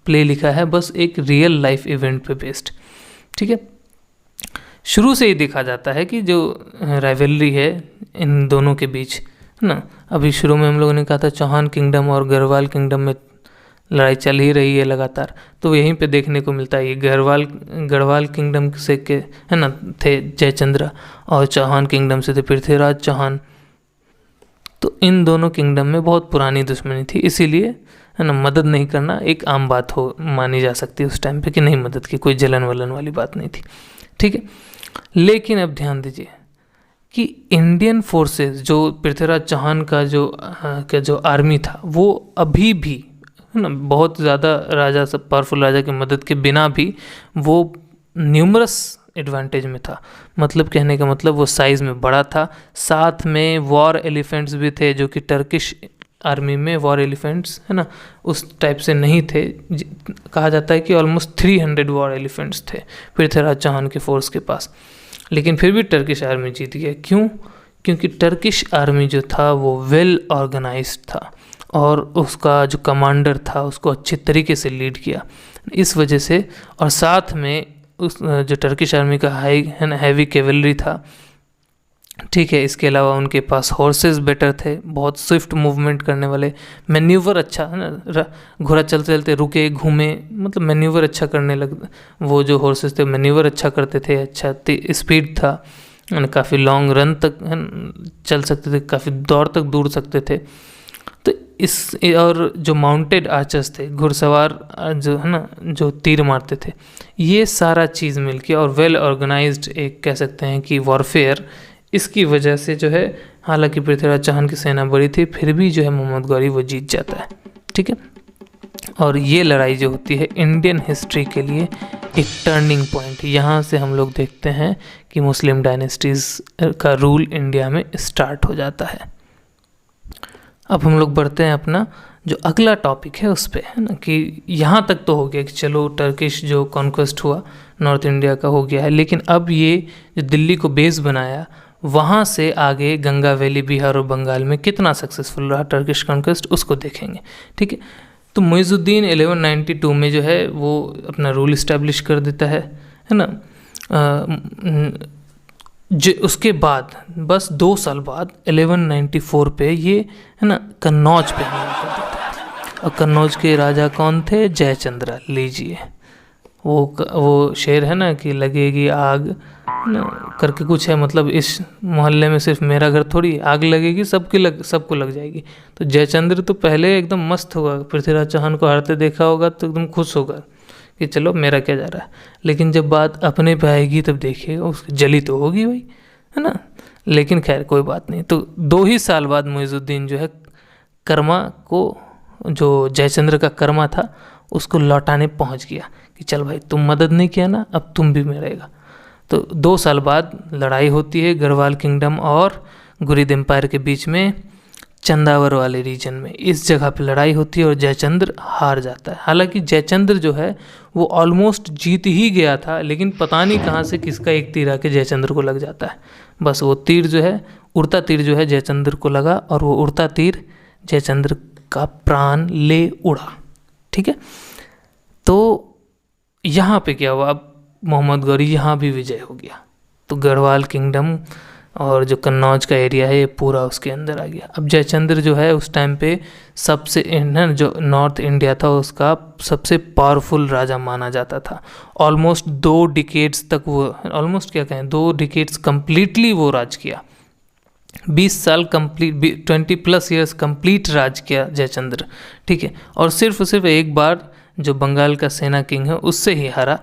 प्ले लिखा है, बस एक रियल लाइफ इवेंट पे बेस्ड। ठीक है। शुरू से ही देखा जाता है कि जो राइवलरी है इन दोनों के बीच, है ना, अभी शुरू में हम लोगों ने कहा था चौहान किंगडम और गढ़वाल किंगडम में लड़ाई चल ही रही है लगातार, तो यहीं पे देखने को मिलता है। ये गढ़वाल किंगडम से के, है ना, थे जयचंद्र और चौहान किंगडम से थे पृथ्वीराज चौहान। तो तो इन दोनों किंगडम में बहुत पुरानी दुश्मनी थी, इसीलिए है ना मदद नहीं करना एक आम बात हो मानी जा सकती है उस टाइम पे कि नहीं मदद की, कोई जलन वलन वाली बात नहीं थी। ठीक है, लेकिन अब ध्यान दीजिए कि इंडियन फोर्सेस जो पृथ्वीराज चौहान का जो आर्मी था वो अभी भी है ना बहुत ज़्यादा राजा सब पावरफुल राजा की मदद के बिना भी वो न्यूमरस एडवांटेज में था। मतलब कहने का मतलब वो साइज़ में बड़ा था, साथ में वॉर एलिफेंट्स भी थे जो कि टर्किश आर्मी में वॉर एलिफेंट्स है ना उस टाइप से नहीं थे। कहा जाता है कि ऑलमोस्ट 300 वॉर एलिफेंट्स थे पृथ्वीराज चौहान के फोर्स के पास, लेकिन फिर भी टर्किश आर्मी जीत गया। क्यों? क्योंकि टर्किश आर्मी जो था वो वेल ऑर्गेनाइज्ड था और उसका जो कमांडर था उसको अच्छे तरीके से लीड किया, इस वजह से। और साथ में उस जो टर्किश आर्मी का हैवी कैवलरी था, ठीक है, इसके अलावा उनके पास हॉर्सेस बेटर थे, बहुत स्विफ्ट मूवमेंट करने वाले, मैन्यूवर अच्छा है ना, घोड़ा चलते चलते रुके घूमे, मतलब मैन्यूवर अच्छा करने लग, वो जो हॉर्सेस थे मैन्यूवर अच्छा करते थे, अच्छा स्पीड था, काफ़ी लॉन्ग रन तक चल सकते थे, काफ़ी दौड़ तक दूर सकते थे। तो इस और जो माउंटेड आर्चर्स थे, घुड़सवार जो है ना जो तीर मारते थे, ये सारा चीज़ मिलके और वेल ऑर्गेनाइज्ड एक कह सकते हैं कि वॉरफेयर, इसकी वजह से जो है हालांकि पृथ्वीराज चौहान की सेना बड़ी थी फिर भी जो है मोहम्मद गौरी वो जीत जाता है। ठीक है, और ये लड़ाई जो होती है इंडियन हिस्ट्री के लिए एक टर्निंग पॉइंट, यहाँ से हम लोग देखते हैं कि मुस्लिम डायनेस्टीज़ का रूल इंडिया में स्टार्ट हो जाता है। अब हम लोग बढ़ते हैं अपना जो अगला टॉपिक है उस पर, है ना, कि यहाँ तक तो हो गया कि चलो टर्किश जो कॉन्क्वेस्ट हुआ नॉर्थ इंडिया का हो गया है, लेकिन अब ये जो दिल्ली को बेस बनाया वहाँ से आगे गंगा वैली, बिहार और बंगाल में कितना सक्सेसफुल रहा टर्किश कॉन्क्वेस्ट उसको देखेंगे। ठीक है, तो मुइज़ुद्दीन 1192 में जो है वो अपना रूल इस्टेब्लिश कर देता है ना। उसके बाद बस 2 साल बाद 1194 पे ये है ना कन्नौज पे हमला कर देता है। और कन्नौज के राजा कौन थे? जयचंद्र। लीजिए वो शेर है ना कि लगेगी आग ना करके कुछ है, मतलब इस मोहल्ले में सिर्फ मेरा घर थोड़ी, आग लगेगी सबको लग जाएगी। तो जयचंद्र तो पहले एकदम मस्त होगा, पृथ्वीराज चौहान को हारते देखा होगा तो एकदम खुश होगा कि चलो मेरा क्या जा रहा है, लेकिन जब बात अपने पे आएगी तब देखिएगा उसकी जली तो होगी भाई, है ना। लेकिन खैर कोई बात नहीं। तो 2 ही साल बाद मुइज़ुद्दीन जो है कर्मा को, जो जयचंद्र का कर्मा था उसको लौटाने पहुंच गया कि चल भाई तुम मदद नहीं किया ना, अब तुम भी मरेगा। तो 2 साल बाद लड़ाई होती है गढ़वाल किंगडम और गुरिद एम्पायर के बीच में, चंदावर वाले रीजन में। इस जगह पे लड़ाई होती है और जयचंद्र हार जाता है। हालांकि जयचंद्र जो है वो ऑलमोस्ट जीत ही गया था, लेकिन पता नहीं कहाँ से किसका एक तीर आके जयचंद्र को लग जाता है। बस वो तीर जो है, उड़ता तीर जो है जयचंद्र को लगा और वो उड़ता तीर जयचंद्र का प्राण ले उड़ा। ठीक है, तो यहाँ पे क्या हुआ, अब मोहम्मद गौरी यहाँ भी विजय हो गया। तो गढ़वाल किंगडम और जो कन्नौज का एरिया है ये पूरा उसके अंदर आ गया। अब जयचंद्र जो है उस टाइम पे सबसे जो नॉर्थ इंडिया था उसका सबसे पावरफुल राजा माना जाता था। ऑलमोस्ट 2 डिकेड्स तक वो, ऑलमोस्ट क्या कहें 2 डिकेड्स कंप्लीटली वो राज किया। 20 साल कंप्लीट, 20+ ईयर्स कंप्लीट राज किया जयचंद्र। ठीक है, और सिर्फ एक बार जो बंगाल का सेना किंग है उससे ही हारा,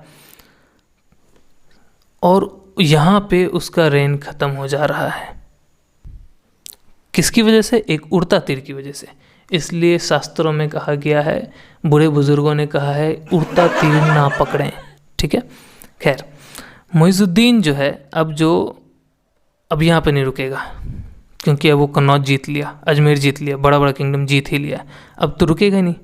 और यहाँ पे उसका रेन ख़त्म हो जा रहा है। किसकी वजह से? एक उड़ता तीर की वजह से। इसलिए शास्त्रों में कहा गया है, बूढ़े बुजुर्गों ने कहा है, उड़ता तीर ना पकड़ें। ठीक है, खैर मुइज़ुद्दीन जो है अब यहाँ पे नहीं रुकेगा, क्योंकि अब वो कन्नौज जीत लिया, अजमेर जीत लिया, बड़ा किंगडम जीत ही लिया, अब तो रुकेगा नहीं।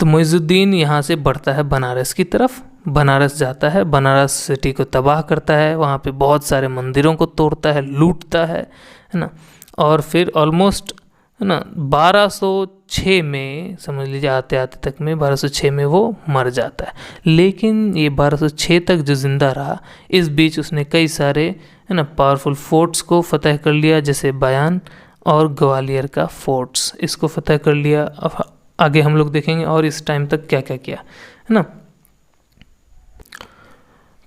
तो मुइज़ुद्दीन यहाँ से बढ़ता है बनारस की तरफ, बनारस जाता है, बनारस सिटी को तबाह करता है, वहाँ पे बहुत सारे मंदिरों को तोड़ता है, लूटता है ना। और फिर ऑलमोस्ट है ना 1206 में, समझ लीजिए आते आते तक में 1206 में वो मर जाता है। लेकिन ये 1206 तक जो ज़िंदा रहा, इस बीच उसने कई सारे है ना पावरफुल फोर्ट्स को फतह कर लिया, जैसे बयान और ग्वालियर का फोर्ट्स, इसको फतह कर लिया। अब आगे हम लोग देखेंगे और इस टाइम तक क्या क्या किया, है ना।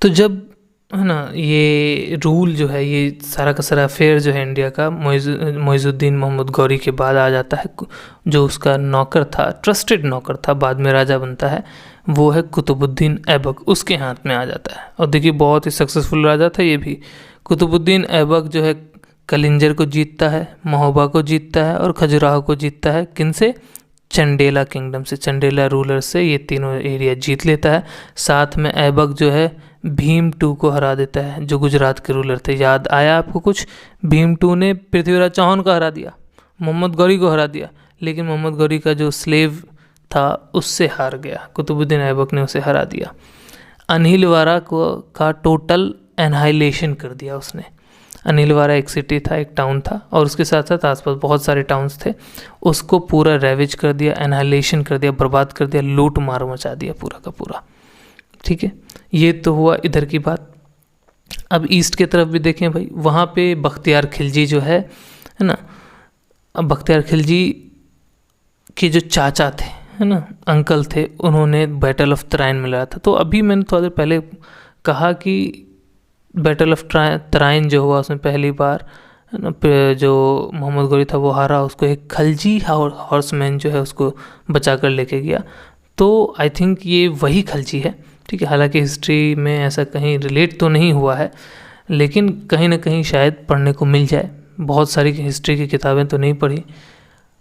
तो जब है ना, ये रूल जो है, ये सारा का सारा अफेयर जो है इंडिया का मोइजुद्दीन मोहम्मद गौरी के बाद आ जाता है। जो उसका नौकर था, ट्रस्टेड नौकर था, बाद में राजा बनता है, वो है कुतुबुद्दीन ऐबक, उसके हाथ में आ जाता है। और देखिए बहुत ही सक्सेसफुल राजा था ये भी। कुतुबुद्दीन ऐबक जो है कलिंजर को जीतता है, महोबा को जीतता है और खजुराहो को जीतता है। किन से? चंडेला किंगडम से, चंडेला रूलर से ये तीनों एरिया जीत लेता है। साथ में ऐबक जो है भीम टू को हरा देता है, जो गुजरात के रूलर थे। याद आया आपको कुछ? भीम टू ने पृथ्वीराज चौहान को हरा दिया, मोहम्मद गौरी को हरा दिया, लेकिन मोहम्मद गौरी का जो स्लेव था उससे हार गया, कुतुबुद्दीन ऐबक ने उसे हरा दिया। अनिलवारा को का टोटल एनहाइलेशन कर दिया उसने। अनिलवारा एक सिटी था, एक टाउन था, और उसके साथ साथ आसपास बहुत सारे टाउन्स थे, उसको पूरा रेविज कर दिया, एनहाइलेशन कर दिया, बर्बाद कर दिया, लूट मार मचा दिया पूरा का पूरा। ठीक है, ये तो हुआ इधर की बात। अब ईस्ट के तरफ भी देखें भाई, वहाँ पे बख्तियार खिलजी जो है ना, अब बख्तियार खिलजी के जो चाचा थे, है ना, अंकल थे, उन्होंने बैटल ऑफ तराइन में लड़ा था। तो अभी मैंने थोड़ा देर पहले कहा कि बैटल ऑफ तराइन जो हुआ उसमें पहली बार जो मोहम्मद गौरी था वो हारा, उसको एक खलजी हॉर्समैन जो है उसको बचा कर लेके गया। तो आई थिंक ये वही खलजी है। ठीक है, हालांकि हिस्ट्री में ऐसा कहीं रिलेट तो नहीं हुआ है, लेकिन कहीं ना कहीं शायद पढ़ने को मिल जाए। बहुत सारी हिस्ट्री की किताबें तो नहीं पढ़ी,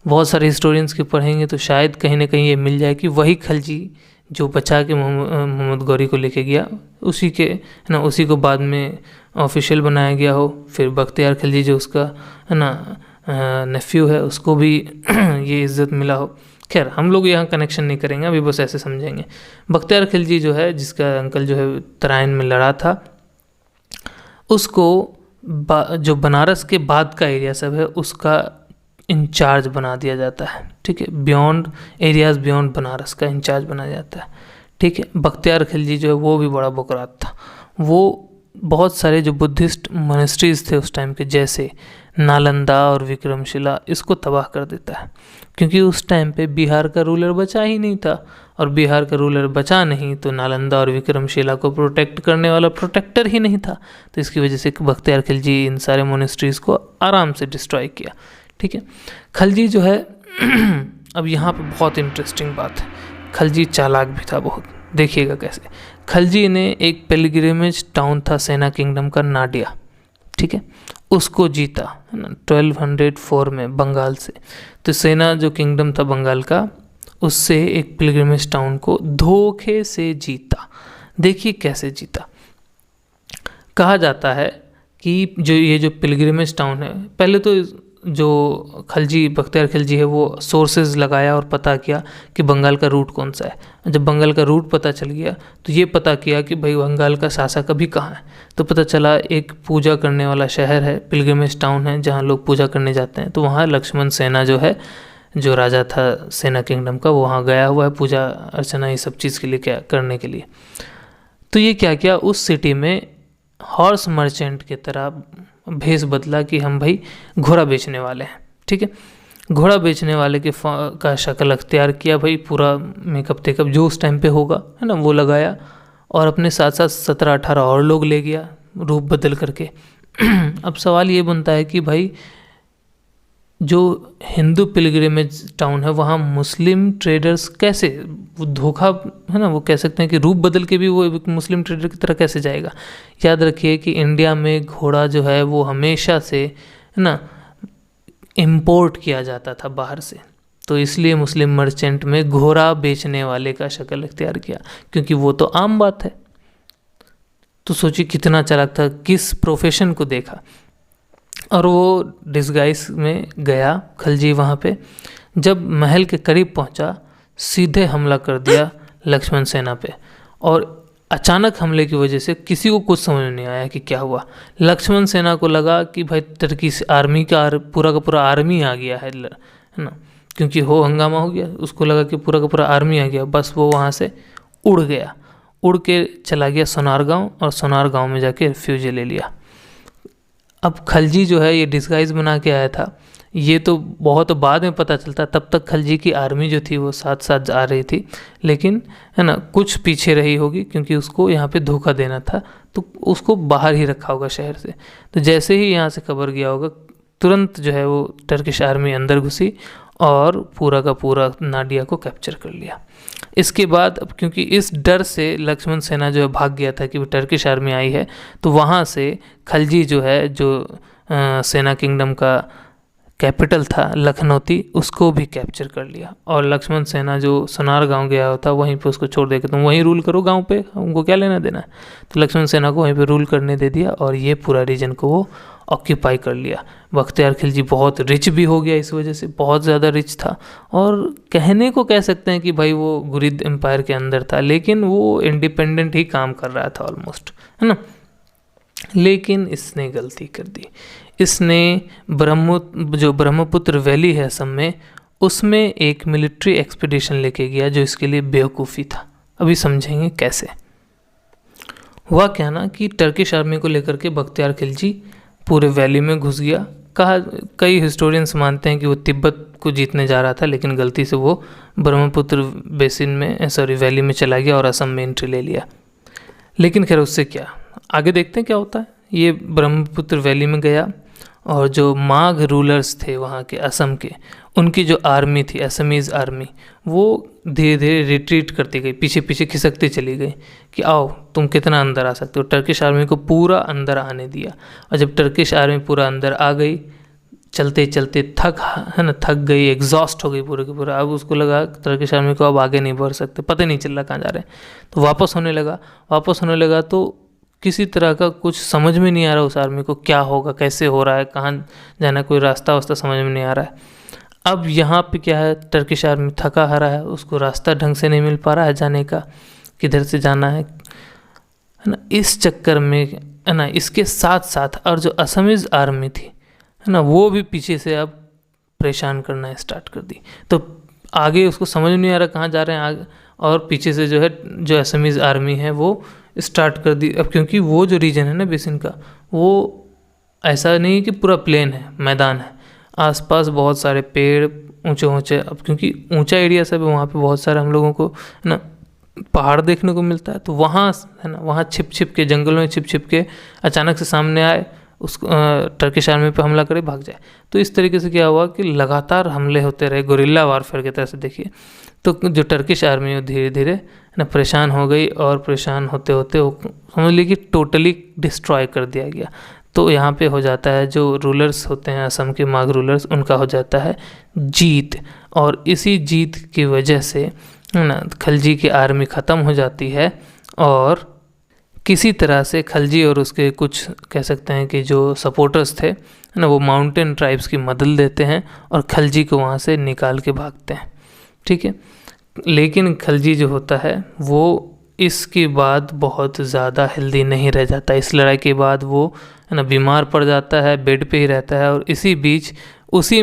बहुत सारे हिस्टोरियंस की पढ़ेंगे तो शायद कहीं ना कहीं ये मिल जाए कि वही खलजी जो बचा के मोहम्मद गौरी को लेके गया, उसी के, है ना, उसी को बाद में ऑफिशियल बनाया गया हो। फिर बख्तियार खिलजी जो उसका, है ना, नेफ्यू है, उसको भी ये इज़्ज़त मिला हो। खैर हम लोग यहाँ कनेक्शन नहीं करेंगे, अभी बस ऐसे समझेंगे। बख्तियार खिलजी जो है, जिसका अंकल जो है तराइन में लड़ा था, उसको जो बनारस के बाद का एरिया सब है उसका इंचार्ज बना दिया जाता है। ठीक है, बियॉन्ड एरियाज बियॉन्ड बनारस का इंचार्ज बना जाता है। ठीक है, बख्तियार खिलजी जो है वो भी बड़ा बुकरात था। वो बहुत सारे जो बुद्धिस्ट मोनेस्ट्रीज थे उस टाइम के, जैसे नालंदा और विक्रमशिला, इसको तबाह कर देता है, क्योंकि उस टाइम पे बिहार का रूलर बचा ही नहीं था, और बिहार का रूलर बचा नहीं तो नालंदा और विक्रमशिला को प्रोटेक्ट करने वाला प्रोटेक्टर ही नहीं था। तो इसकी वजह से बख्तियार खिलजी इन सारे मोनेस्ट्रीज को आराम से डिस्ट्रॉय किया। ठीक है, खलजी जो है अब यहाँ पे बहुत इंटरेस्टिंग बात है, खलजी चालाक भी था बहुत। देखिएगा कैसे। खलजी ने एक पिलग्रिमेज टाउन था सेना किंगडम का, नाडिया, ठीक है, उसको जीता, है ना, 1204 में बंगाल से। तो सेना जो किंगडम था बंगाल का, उससे एक पिलग्रिमेज टाउन को धोखे से जीता। देखिए कैसे जीता। कहा जाता है कि जो ये जो पिलग्रिमेज टाउन है, पहले तो जो खलजी बख्तियार खिलजी है वो सोर्सेज लगाया और पता किया कि बंगाल का रूट कौन सा है। जब बंगाल का रूट पता चल गया तो ये पता किया कि भाई बंगाल का शासक अभी कहाँ है। तो पता चला एक पूजा करने वाला शहर है, पिलग्रिमेज टाउन है, जहाँ लोग पूजा करने जाते हैं। तो वहाँ लक्ष्मण सेना जो है, जो राजा था सेना किंगडम का, वो वहाँ गया हुआ है पूजा अर्चना ये सब चीज़ के लिए, क्या करने के लिए। तो ये क्या किया, उस सिटी में हॉर्स मर्चेंट की तरह भेष बदला कि हम भाई घोड़ा बेचने वाले हैं। ठीक है, घोड़ा बेचने वाले के का शक्ल अख्तियार किया, भाई पूरा मेकअप टेकअप जो उस टाइम पे होगा, है ना, वो लगाया, और अपने साथ साथ 17-18 और लोग ले गया रूप बदल करके। अब सवाल ये बनता है कि भाई जो हिंदू पिलग्रिमेज टाउन है वहाँ मुस्लिम ट्रेडर्स कैसे, वो धोखा, है ना, वो कह सकते हैं कि रूप बदल के भी वो मुस्लिम ट्रेडर की तरह कैसे जाएगा। याद रखिए कि इंडिया में घोड़ा जो है वो हमेशा से, है ना, इंपोर्ट किया जाता था बाहर से। तो इसलिए मुस्लिम मर्चेंट में घोड़ा बेचने वाले का शक्ल इख्तियार किया, क्योंकि वो तो आम बात है। तो सोचिए कितना चालाक था, किस प्रोफेशन को देखा। और वो डिस्गाइज में गया खलजी वहाँ पे, जब महल के करीब पहुँचा सीधे हमला कर दिया लक्ष्मण सेना पे। और अचानक हमले की वजह से किसी को कुछ समझ नहीं आया कि क्या हुआ। लक्ष्मण सेना को लगा कि भाई टर्की से आर्मी का पूरा आर्मी आ गया है ना, क्योंकि हो हंगामा हो गया, उसको लगा कि पूरा का पूरा आर्मी आ गया। बस वो वहाँ से उड़ गया, उड़ के चला गया सोनार गाँव, और सोनार गाँव में जाके रिफ्यूजी ले लिया। अब खलजी जो है ये डिस्गाइज बना के आया था, ये तो बहुत बाद में पता चलता, तब तक खलजी की आर्मी जो थी वो साथ साथ आ रही थी, लेकिन है ना कुछ पीछे रही होगी क्योंकि उसको यहाँ पे धोखा देना था, तो उसको बाहर ही रखा होगा शहर से। तो जैसे ही यहाँ से खबर गया होगा, तुरंत जो है वो टर्किश आर्मी अंदर घुसी और पूरा का पूरा नाडिया को कैप्चर कर लिया। इसके बाद अब क्योंकि इस डर से लक्ष्मण सेना जो है भाग गया था कि वो टर्किश आर्मी आई है, तो वहाँ से खलजी जो है, जो सेना किंगडम का कैपिटल था लखनौती, उसको भी कैप्चर कर लिया। और लक्ष्मण सेना जो सोनार गांव गया होता, वहीं पे उसको छोड़ दे के तुम वहीं रूल करो गांव पे, उनको क्या लेना देना है। तो लक्ष्मण सेना को वहीं पे रूल करने दे दिया और ये पूरा रीजन को वो ऑक्यूपाई कर लिया। बख्तियार खिलजी बहुत रिच भी हो गया, इस वजह से बहुत ज़्यादा रिच था, और कहने को कह सकते हैं कि भाई वो गुरिद एम्पायर के अंदर था, लेकिन वो इंडिपेंडेंट ही काम कर रहा था ऑलमोस्ट, है ना। लेकिन इसने गलती कर दी। इसने जो ब्रह्मपुत्र वैली है असम में, उसमें एक मिलिट्री एक्सपीडिशन लेके गया जो इसके लिए बेवकूफ़ी था। अभी समझेंगे कैसे। हुआ क्या ना कि टर्किश आर्मी को लेकर के बख्तियार खिलजी पूरे वैली में घुस गया। कई हिस्टोरियंस मानते हैं कि वो तिब्बत को जीतने जा रहा था, लेकिन गलती से वो ब्रह्मपुत्र बेसिन में वैली में चला गया और असम में एंट्री ले लिया। लेकिन खैर उससे क्या, आगे देखते हैं क्या होता है। ये ब्रह्मपुत्र वैली में गया और जो माघ रूलर्स थे वहाँ के असम के, उनकी जो आर्मी थी असमीज़ आर्मी, वो धीरे धीरे रिट्रीट करती गई, पीछे पीछे खिसकती चली गई कि आओ तुम कितना अंदर आ सकते हो। टर्किश आर्मी को पूरा अंदर आने दिया, और जब टर्किश आर्मी पूरा अंदर आ गई, चलते चलते थक गई, एग्जॉस्ट हो गई पूरे के पूरा। अब उसको लगा टर्किश आर्मी को अब आगे नहीं बढ़ सकते, पता नहीं चल रहा कहाँ जा रहे हैं, तो वापस होने लगा। तो किसी तरह का कुछ समझ में नहीं आ रहा उस आर्मी को, क्या होगा, कैसे हो रहा है, कहाँ जाना, कोई रास्ता वास्ता समझ में नहीं आ रहा है। अब यहाँ पे क्या है, टर्किश आर्मी थका हारा है, उसको रास्ता ढंग से नहीं मिल पा रहा है जाने का, किधर से जाना है ना। इस चक्कर में है ना, इसके साथ साथ और जो असमीज़ आर्मी थी है ना, वो भी पीछे से अब परेशान करना स्टार्ट कर दी। तो आगे उसको समझ नहीं आ रहा कहाँ जा रहे हैं आगे, और पीछे से जो है जो असमीज़ आर्मी है वो स्टार्ट कर दी। अब क्योंकि वो जो रीजन है ना बेसिन का, वो ऐसा नहीं है कि पूरा प्लेन है, मैदान है, आसपास बहुत सारे पेड़ ऊंचे ऊंचे। अब क्योंकि ऊंचा एरिया सब है, वहाँ पे बहुत सारे हम लोगों को ना पहाड़ देखने को मिलता है, तो वहाँ है ना, वहाँ छिप के जंगलों में छिप के अचानक से सामने आए, उस टर्किश आर्मी पे हमला करे, भाग जाए। तो इस तरीके से क्या हुआ कि लगातार हमले होते रहे, गोरिल्ला वारफेयर की तरह से देखिए। तो जो टर्किश आर्मी वो धीरे धीरे ना परेशान हो गई, और परेशान होते होते वो समझ लीजिए कि टोटली डिस्ट्रॉय कर दिया गया। तो यहाँ पे हो जाता है, जो रूलर्स होते हैं असम के माघ रूलर्स, उनका हो जाता है जीत, और इसी जीत की वजह से ना खलजी की आर्मी ख़त्म हो जाती है, और किसी तरह से खलजी और उसके कुछ कह सकते हैं कि जो सपोर्टर्स थे ना, वो माउंटेन ट्राइब्स की मदद लेते हैं और खलजी को वहाँ से निकाल के भागते हैं, ठीक है। लेकिन खलजी जो होता है वो इसके बाद बहुत ज़्यादा हेल्दी नहीं रह जाता। इस लड़ाई के बाद वो है ना बीमार पड़ जाता है, बेड पे ही रहता है, और इसी बीच उसी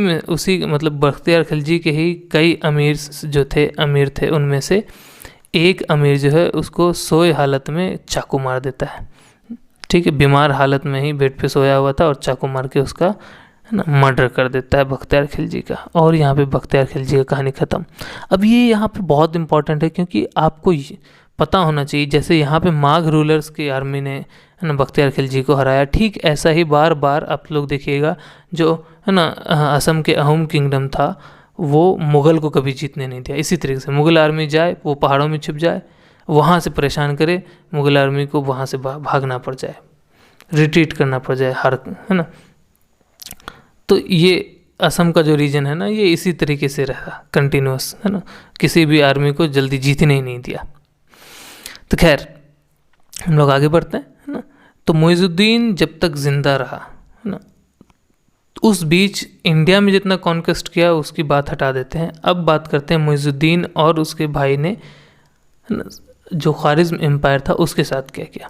मतलब बख्तियार खलजी के ही कई अमीर थे, उनमें से एक अमीर जो है उसको सोए हालत में चाकू मार देता है, ठीक है। बीमार हालत में ही बेड पे सोया हुआ था और चाकू मार के उसका है ना मर्डर कर देता है बख्तियार खिलजी का, और यहाँ पे बख्तियार खिलजी का कहानी ख़त्म। अब ये यहाँ पे बहुत इंपॉर्टेंट है, क्योंकि आपको पता होना चाहिए, जैसे यहाँ पे माघ रूलर्स की आर्मी ने है ना बख्तियार खिलजी को हराया, ठीक ऐसा ही बार बार आप लोग देखिएगा जो है ना असम के अहोम किंगडम था, वो मुग़ल को कभी जीतने नहीं दिया। इसी तरीके से मुग़ल आर्मी जाए, वो पहाड़ों में छिप जाए, वहाँ से परेशान करे, मुग़ल आर्मी को वहाँ से भागना पड़ जाए, रिट्रीट करना पड़ जाए, है ना। तो ये असम का जो रीजन है ना, ये इसी तरीके से रहा कंटिन्यूस, है ना, किसी भी आर्मी को जल्दी जीतने ही नहीं दिया। तो खैर हम लोग आगे बढ़ते हैं, है ना। तो मुइज़ुद्दीन जब तक ज़िंदा रहा, है ना, उस बीच इंडिया में जितना कॉन्क्वेस्ट किया उसकी बात हटा देते हैं। अब बात करते हैं मुइज़ुद्दीन और उसके भाई ने जो ख्वारिज़्म एम्पायर था उसके साथ क्या किया।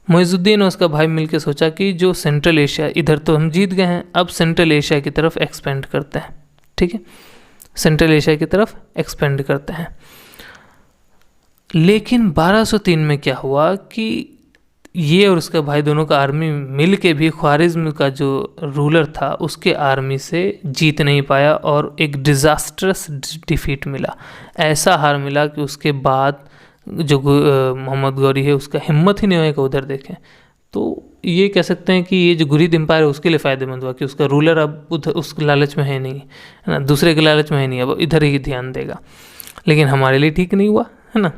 मुइज़ुद्दीन और उसका भाई मिलकर सोचा कि जो सेंट्रल एशिया, इधर तो हम जीत गए हैं, अब सेंट्रल एशिया की तरफ एक्सपेंड करते हैं, ठीक है, सेंट्रल एशिया की तरफ एक्सपेंड करते हैं। लेकिन 1203 में क्या हुआ कि ये और उसका भाई दोनों का आर्मी मिल के भी ख्वारिज्म का जो रूलर था उसके आर्मी से जीत नहीं पाया और एक डिज़ास्ट्रस डिफीट मिला। ऐसा हार मिला कि उसके बाद जो मोहम्मद गौरी है उसका हिम्मत ही नहीं हुआ कि उधर देखें। तो ये कह सकते हैं कि ये जो गुरीद एम्पायर है उसके लिए फ़ायदेमंद हुआ कि उसका रूलर अब उधर उस लालच में है नहीं, है ना, दूसरे के लालच में है नहीं, अब इधर ही ध्यान देगा। लेकिन हमारे लिए ठीक नहीं हुआ, है ना।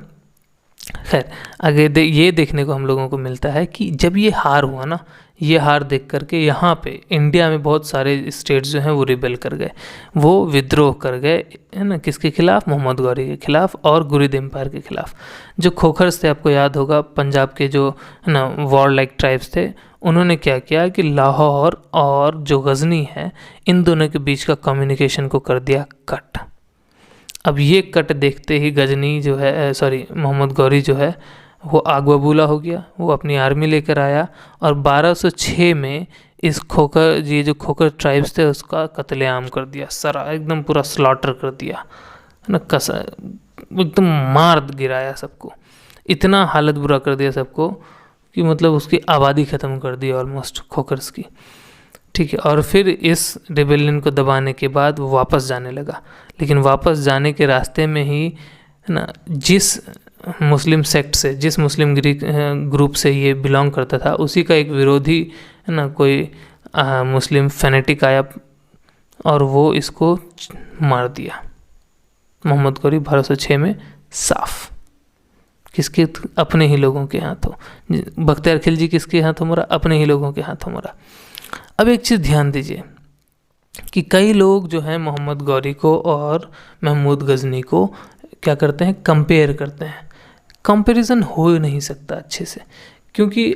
खैर आगे ये देखने को हम लोगों को मिलता है कि जब ये हार हुआ ना, ये हार देख करके यहाँ पे इंडिया में बहुत सारे स्टेट्स जो हैं वो रिबेल कर गए, वो विद्रोह कर गए, है ना, किसके खिलाफ? मोहम्मद गौरी के खिलाफ और गुरीद एम्पायर के खिलाफ। जो खोखर्स थे, आपको याद होगा, पंजाब के जो, है ना, वॉर लाइक ट्राइब्स थे, उन्होंने क्या किया कि लाहौर और जो गजनी है इन दोनों के बीच का कम्युनिकेशन को कर दिया कट। अब ये कट देखते ही गजनी जो है, सॉरी, मोहम्मद गौरी जो है वो आग बबूला हो गया। वो अपनी आर्मी लेकर आया और 1206 में इस खोखर, ये जो खोखर ट्राइब्स थे उसका कत्लेआम कर दिया, सारा एकदम पूरा स्लॉटर कर दिया, है ना, एकदम मार गिराया सबको, इतना हालत बुरा कर दिया सबको कि मतलब उसकी आबादी ख़त्म कर दी ऑलमोस्ट खोखर्स की। ठीक है, और फिर इस रिबेलियन को दबाने के बाद वो वापस जाने लगा। लेकिन वापस जाने के रास्ते में ही, है ना, जिस मुस्लिम सेक्ट से, जिस मुस्लिम ग्रुप से ये बिलोंग करता था उसी का एक विरोधी, है ना, कोई मुस्लिम फैनेटिक आया और वो इसको मार दिया। मोहम्मद गौरी 1206 में साफ, किसके? अपने ही लोगों के हाथों। बख्तियार खिलजी किसके हाथों मरा? अपने ही लोगों के हाथों मरा। अब एक चीज़ ध्यान दीजिए कि कई लोग जो हैं मोहम्मद गौरी को और महमूद गजनी को क्या करते हैं? कंपेयर करते हैं। कंपैरिजन हो ही नहीं सकता अच्छे से, क्योंकि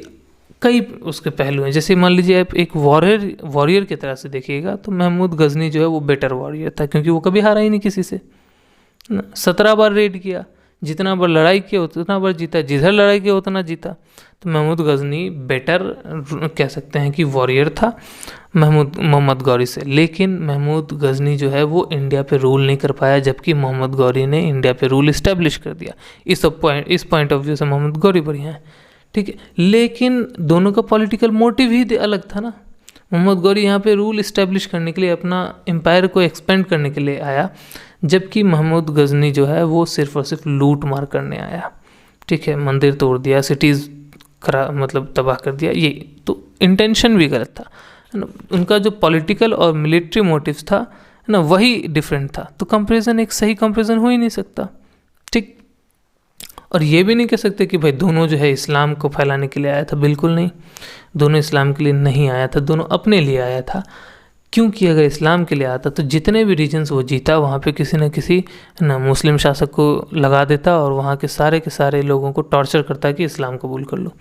कई उसके पहलू हैं। जैसे मान लीजिए आप एक वॉरियर की तरह से देखिएगा तो महमूद गजनी जो है वो बेटर वॉरियर था, क्योंकि वो कभी हारा ही नहीं किसी से। 17 बार रेड किया, जितना बार लड़ाई किया उतना बार जीता, जिधर लड़ाई किया उतना जीता। तो महमूद गजनी बेटर कह सकते हैं कि वॉरियर था मोहम्मद गौरी से। लेकिन महमूद गजनी जो है वो इंडिया पे रूल नहीं कर पाया, जबकि मोहम्मद गौरी ने इंडिया पे रूल इस्टेब्लिश कर दिया। इस पॉइंट ऑफ व्यू से मोहम्मद गौरी बढ़िया है, ठीक है। लेकिन दोनों का पॉलिटिकल मोटिव ही अलग था ना। मोहम्मद गौरी यहाँ पे रूल इस्टेब्लिश करने के लिए, अपना एम्पायर को एक्सपेंड करने के लिए आया, जबकि महमूद गजनी जो है वो सिर्फ और सिर्फ लूट मार करने आया, ठीक है। मंदिर तोड़ दिया, सिटीज़ मतलब तबाह कर दिया। ये तो इंटेंशन भी गलत था, है ना। उनका जो पॉलिटिकल और मिलिट्री मोटिव्स था, है ना, वही डिफरेंट था। तो कंपैरिजन, एक सही कंपैरिजन हो ही नहीं सकता, ठीक। और ये भी नहीं कह सकते कि भाई दोनों जो है इस्लाम को फैलाने के लिए आया था, बिल्कुल नहीं। दोनों इस्लाम के लिए नहीं आया था, दोनों अपने लिए आया था। क्योंकि अगर इस्लाम के लिए आता तो जितने भी रीजन्स वो जीता वहाँ पे किसी न किसी, ना, मुस्लिम शासक को लगा देता और वहाँ के सारे लोगों को टॉर्चर करता कि इस्लाम कबूल कर लो।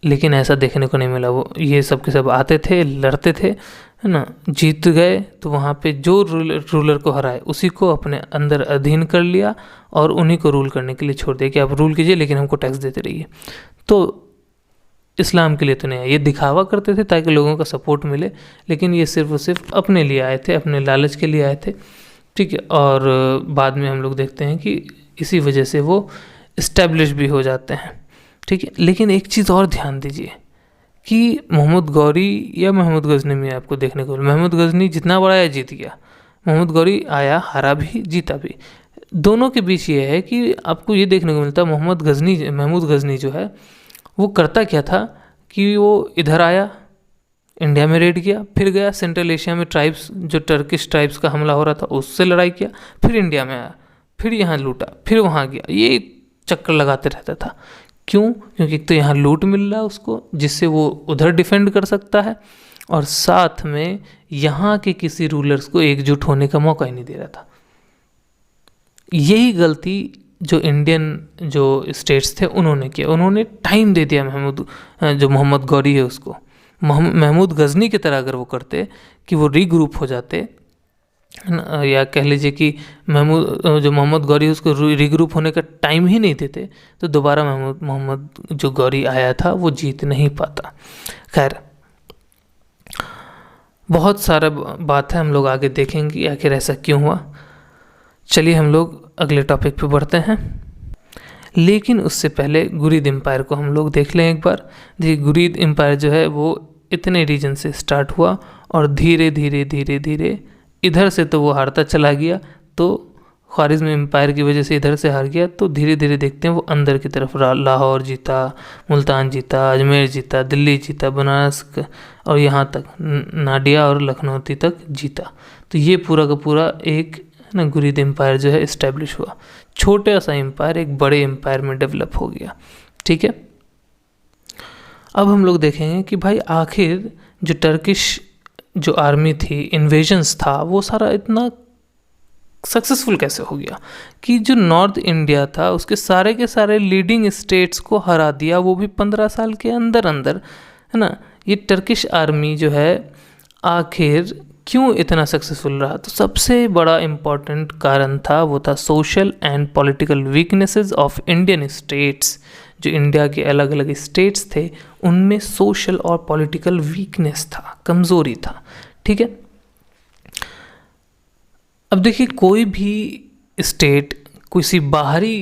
लेकिन ऐसा देखने को नहीं मिला। वो ये सब के सब आते थे, लड़ते थे, है ना, जीत गए तो वहाँ पे जो रूलर को हराए उसी को अपने अंदर अधीन कर लिया और उन्हीं को रूल करने के लिए छोड़ दिया कि आप रूल कीजिए लेकिन हमको टैक्स देते रहिए। तो इस्लाम के लिए तो नहीं है, ये दिखावा करते थे ताकि लोगों का सपोर्ट मिले, लेकिन ये सिर्फ और सिर्फ अपने लिए आए थे, अपने लालच के लिए आए थे, ठीक है। और बाद में हम लोग देखते हैं कि इसी वजह से वो इस्टेब्लिश भी हो जाते हैं, ठीक है। लेकिन एक चीज़ और ध्यान दीजिए कि मोहम्मद गौरी या महमूद गजनी में आपको देखने को, महमूद गजनी जितना बड़ा आया जीत गया, मोहम्मद गौरी आया, हारा भी, जीता भी। दोनों के बीच ये है कि आपको ये देखने को मिलता है महमूद गजनी जो है वो करता क्या था कि वो इधर आया, इंडिया में रेड किया, फिर गया सेंट्रल एशिया में ट्राइब्स, जो टर्किश ट्राइब्स का हमला हो रहा था उससे लड़ाई किया, फिर इंडिया में आया, फिर यहाँ लूटा, फिर वहाँ गया, ये चक्कर लगाते रहता था। क्यों? क्योंकि एक तो यहाँ लूट मिल रहा है उसको, जिससे वो उधर डिफेंड कर सकता है, और साथ में यहाँ के किसी रूलर्स को एकजुट होने का मौका ही नहीं दे रहा था। यही गलती जो इंडियन जो स्टेट्स थे उन्होंने किया, उन्होंने टाइम दे दिया जो मोहम्मद गौरी है उसको। महमूद गजनी की तरह अगर वो करते कि वो रीग्रुप हो जाते, या कह लीजिए कि जो मोहम्मद गौरी उसको रीग्रुप होने का टाइम ही नहीं देते, तो दोबारा मोहम्मद जो गौरी आया था वो जीत नहीं पाता। खैर, बहुत सारा बात है, हम लोग आगे देखेंगे आखिर ऐसा क्यों हुआ। चलिए हम लोग अगले टॉपिक पे बढ़ते हैं। लेकिन उससे पहले गुरिद एम्पायर को हम लोग देख लें एक बार। देखिए गुरिद एम्पायर जो है वो इतने रीजन से स्टार्ट हुआ और धीरे धीरे धीरे धीरे इधर से तो वो हारता चला गया, तो ख्वारिज़्म एम्पायर की वजह से इधर से हार गया, तो धीरे धीरे देखते हैं वो अंदर की तरफ लाहौर जीता, मुल्तान जीता, अजमेर जीता, दिल्ली जीता, बनारस और यहाँ तक नाडिया और लखनऊती तक जीता। तो ये पूरा का पूरा एक ना गुरिद एम्पायर जो है इस्टेब्लिश हुआ। छोटा सा एम्पायर एक बड़े एम्पायर में डेवलप हो गया। ठीक है, अब हम लोग देखेंगे कि भाई आखिर जो टर्किश जो आर्मी थी, इन्वेजन्स था, वो सारा इतना सक्सेसफुल कैसे हो गया कि जो नॉर्थ इंडिया था उसके सारे के सारे लीडिंग स्टेट्स को हरा दिया, वो भी 15 साल के अंदर अंदर, है ना। ये टर्किश आर्मी जो है आखिर क्यों इतना सक्सेसफुल रहा? तो सबसे बड़ा इम्पॉर्टेंट कारण था वो था social and political weaknesses of Indian states. जो इंडिया के अलग अलग स्टेट्स थे उनमें सोशल और पॉलिटिकल वीकनेस था, कमज़ोरी था। ठीक है, अब देखिए कोई भी स्टेट किसी बाहरी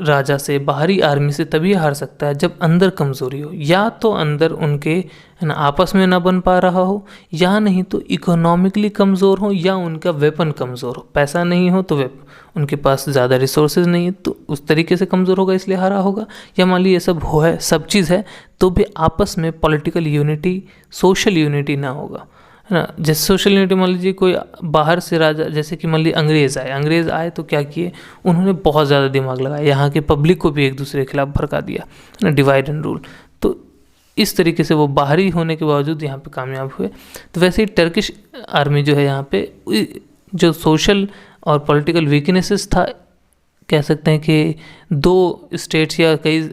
राजा से, बाहरी आर्मी से तभी हार सकता है जब अंदर कमज़ोरी हो, या तो अंदर उनके है ना आपस में ना बन पा रहा हो, या नहीं तो इकोनॉमिकली कमज़ोर हो, या उनका वेपन कमज़ोर हो। पैसा नहीं हो तो उनके पास ज़्यादा रिसोर्सेज नहीं है तो उस तरीके से कमज़ोर होगा इसलिए हारा होगा, या मान लीजिए ये सब हो है, सब चीज़ है, तो भी आपस में पॉलिटिकल यूनिटी, सोशल यूनिटी ना होगा, है ना। जैसे सोशल यूनिटी मान लीजिए कोई बाहर से राजा, जैसे कि मान लीजिए अंग्रेज़ आए तो क्या किए उन्होंने, बहुत ज़्यादा दिमाग लगाया, यहाँ के पब्लिक को भी एक दूसरे के खिलाफ भड़का दिया, है ना, डिवाइड एंड रूल। तो इस तरीके से वो बाहरी होने के बावजूद यहाँ पे कामयाब हुए। तो वैसे ही टर्किश आर्मी जो है यहाँ पे जो सोशल और पॉलिटिकल वीकनेसेस था, कह सकते हैं कि दो स्टेट्स या कई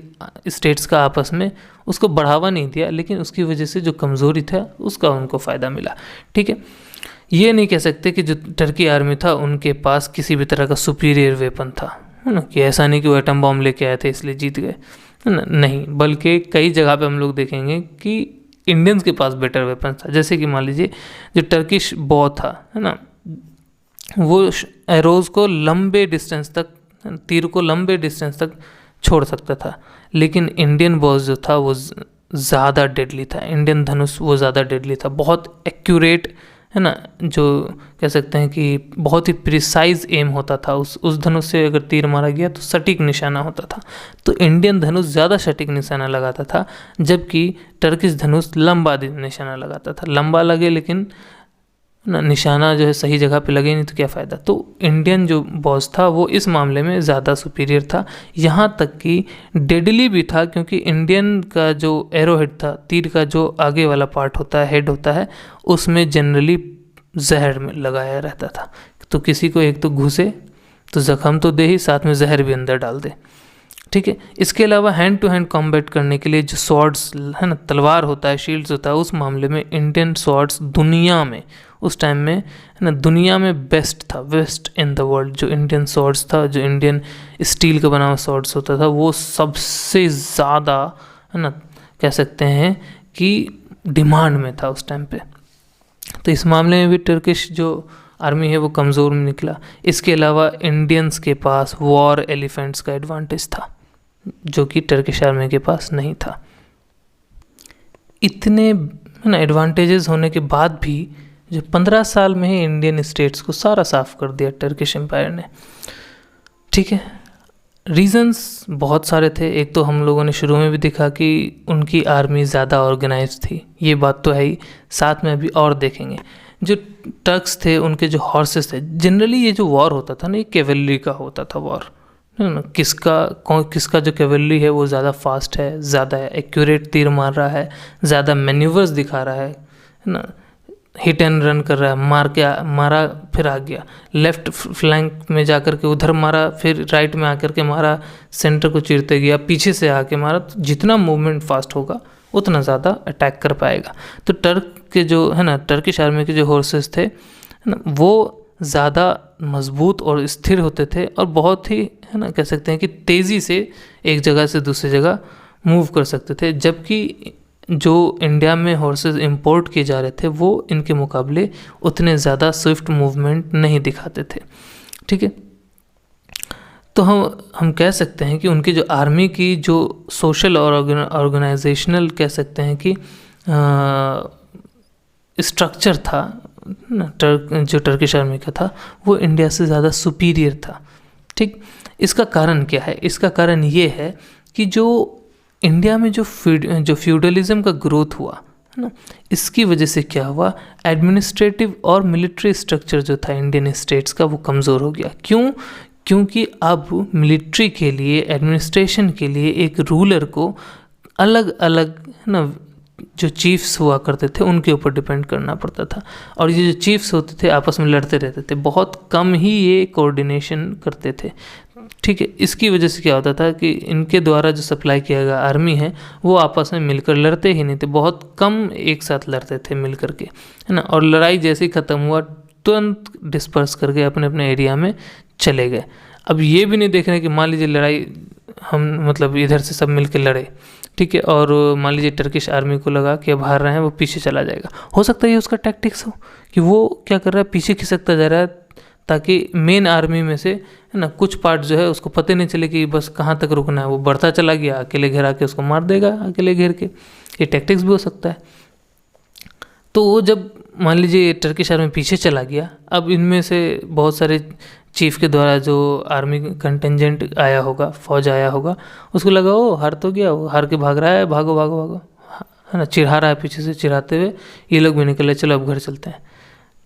स्टेट्स का आपस में उसको बढ़ावा नहीं दिया, लेकिन उसकी वजह से जो कमज़ोरी था उसका उनको फ़ायदा मिला। ठीक है, ये नहीं कह सकते कि जो टर्की आर्मी था उनके पास किसी भी तरह का सुपीरियर वेपन था, है ना, कि ऐसा नहीं कि वो एटम बॉम्ब लेके आए थे इसलिए जीत गए, है ना, नहीं, बल्कि कई जगह पे हम लोग देखेंगे कि इंडियंस के पास बेटर वेपन था। जैसे कि मान लीजिए जो टर्किश बॉ था, है ना, वो एरोज़ को लंबे डिस्टेंस तक, तीर को लंबे डिस्टेंस तक छोड़ सकता था, लेकिन इंडियन बॉस जो था वो ज़्यादा डेडली था। इंडियन धनुष वो ज़्यादा डेडली था, बहुत एक्यूरेट, है ना, जो कह सकते हैं कि बहुत ही प्रिसाइज एम होता था। उस धनुष से अगर तीर मारा गया तो सटीक निशाना होता था। तो इंडियन धनुष ज़्यादा सटीक निशाना लगाता था, जबकि टर्किश धनुष लंबा निशाना लगाता था। लंबा लगे लेकिन ना निशाना जो है सही जगह पे लगे नहीं तो क्या फ़ायदा। तो इंडियन जो बॉस था वो इस मामले में ज़्यादा सुपीरियर था, यहाँ तक कि डेडली भी था, क्योंकि इंडियन का जो एरो हेड था, तीर का जो आगे वाला पार्ट होता है, हेड होता है, उसमें जनरली जहर में लगाया रहता था। तो किसी को एक तो घुसे तो ज़ख्म तो दे ही, साथ में जहर भी अंदर डाल दे। ठीक है, इसके अलावा हैंड टू हैंड कॉम्बैट करने के लिए जो स्वॉर्ड्स, है ना, तलवार होता है, शील्ड्स होता है, उस मामले में इंडियन स्वॉर्ड्स दुनिया में उस टाइम में, है ना, दुनिया में बेस्ट था, बेस्ट इन द वर्ल्ड। जो इंडियन स्वॉर्ड्स था, जो इंडियन स्टील का बना हुआ स्वॉर्ड्स होता था, वो सबसे ज़्यादा, है ना, कह सकते हैं कि डिमांड में था उस टाइम पे। तो इस मामले में भी टर्किश जो आर्मी है वो कमज़ोर में निकला। इसके अलावा इंडियंस के पास वॉर एलिफेंट्स का एडवांटेज था, जो कि टर्किश आर्मी के पास नहीं था। इतने, है ना, एडवांटेजेस होने के बाद भी जो 15 साल में ही इंडियन स्टेट्स को सारा साफ कर दिया टर्किश एम्पायर ने। ठीक है, रीजंस बहुत सारे थे। एक तो हम लोगों ने शुरू में भी देखा कि उनकी आर्मी ज़्यादा ऑर्गेनाइज थी, ये बात तो है ही, साथ में अभी और देखेंगे। जो टर्क्स थे उनके जो हॉर्सेस थे, जनरली ये जो वॉर होता था ना, ये कैवलरी का होता था वॉर, है ना। किसका जो कैवलरी है वो ज़्यादा फास्ट है, ज़्यादा एक्यूरेट तीर मार रहा है, ज़्यादा मैन्यूवर्स दिखा रहा है ना, हिट एंड रन कर रहा है, मारा फिर आ गया, लेफ्ट फ्लैंक में जाकर के उधर मारा, फिर राइट में आकर के मारा, सेंटर को चीरते गया, पीछे से आके मारा। तो जितना मूवमेंट फास्ट होगा उतना ज़्यादा अटैक कर पाएगा। तो टर्क के जो, है ना, टर्किश आर्मी के जो हॉर्सेस थे, है ना, वो ज़्यादा मजबूत और स्थिर होते थे और बहुत ही, है ना, कह सकते हैं कि तेज़ी से एक जगह से दूसरी जगह मूव कर सकते थे। जबकि जो इंडिया में हॉर्सेस इंपोर्ट किए जा रहे थे वो इनके मुकाबले उतने ज़्यादा स्विफ्ट मूवमेंट नहीं दिखाते थे। ठीक है, तो हम कह सकते हैं कि उनकी जो आर्मी की जो सोशल और ऑर्गेनाइजेशनल कह सकते हैं कि स्ट्रक्चर था ना, जो टर्किश आर्मी का था वो इंडिया से ज़्यादा सुपीरियर था। ठीक, इसका कारण क्या है? इसका कारण ये है कि जो इंडिया में जो फ्यूडलिज्म का ग्रोथ हुआ है ना, इसकी वजह से क्या हुआ, एडमिनिस्ट्रेटिव और मिलिट्री स्ट्रक्चर जो था इंडियन स्टेट्स का वो कमज़ोर हो गया। क्यों? क्योंकि अब मिलिट्री के लिए, एडमिनिस्ट्रेशन के लिए एक रूलर को अलग अलग है ना जो चीफ्स हुआ करते थे उनके ऊपर डिपेंड करना पड़ता था, और ये जो चीफ्स होते थे आपस में लड़ते रहते थे, बहुत कम ही ये कोऑर्डिनेशन करते थे। ठीक है, इसकी वजह से क्या होता था कि इनके द्वारा जो सप्लाई किया गया आर्मी है वो आपस में मिलकर लड़ते ही नहीं थे, बहुत कम एक साथ लड़ते थे मिल करके, है ना। और लड़ाई जैसे ही ख़त्म हुआ तुरंत डिस्पर्स करके अपने अपने एरिया में चले गए। अब ये भी नहीं देख रहे कि मान लीजिए लड़ाई हम मतलब इधर से सब मिल के लड़े, ठीक है, और मान लीजिए टर्किश आर्मी को लगा कि अब हार रहे हैं, वो पीछे चला जाएगा। हो सकता है ये उसका टैक्टिक्स हो कि वो क्या कर रहा है, पीछे खिसकता जा रहा है ताकि मेन आर्मी में से है ना कुछ पार्ट जो है उसको पता नहीं चले कि बस कहाँ तक रुकना है, वो बढ़ता चला गया, अकेले घेरा के उसको मार देगा, अकेले घेर के। ये टैक्टिक्स भी हो सकता है। तो वो जब मान लीजिए टर्किश आर्मी पीछे चला गया, अब इनमें से बहुत सारे चीफ के द्वारा जो आर्मी कंटिजेंट आया होगा, फौज आया होगा, उसको लगा वो हार तो गया, वो हार के भाग रहा है, भागो भागो भागो, है ना, चिढ़ा रहा है पीछे से, चिढ़ाते हुए ये लोग भी निकले, चलो अब घर चलते हैं।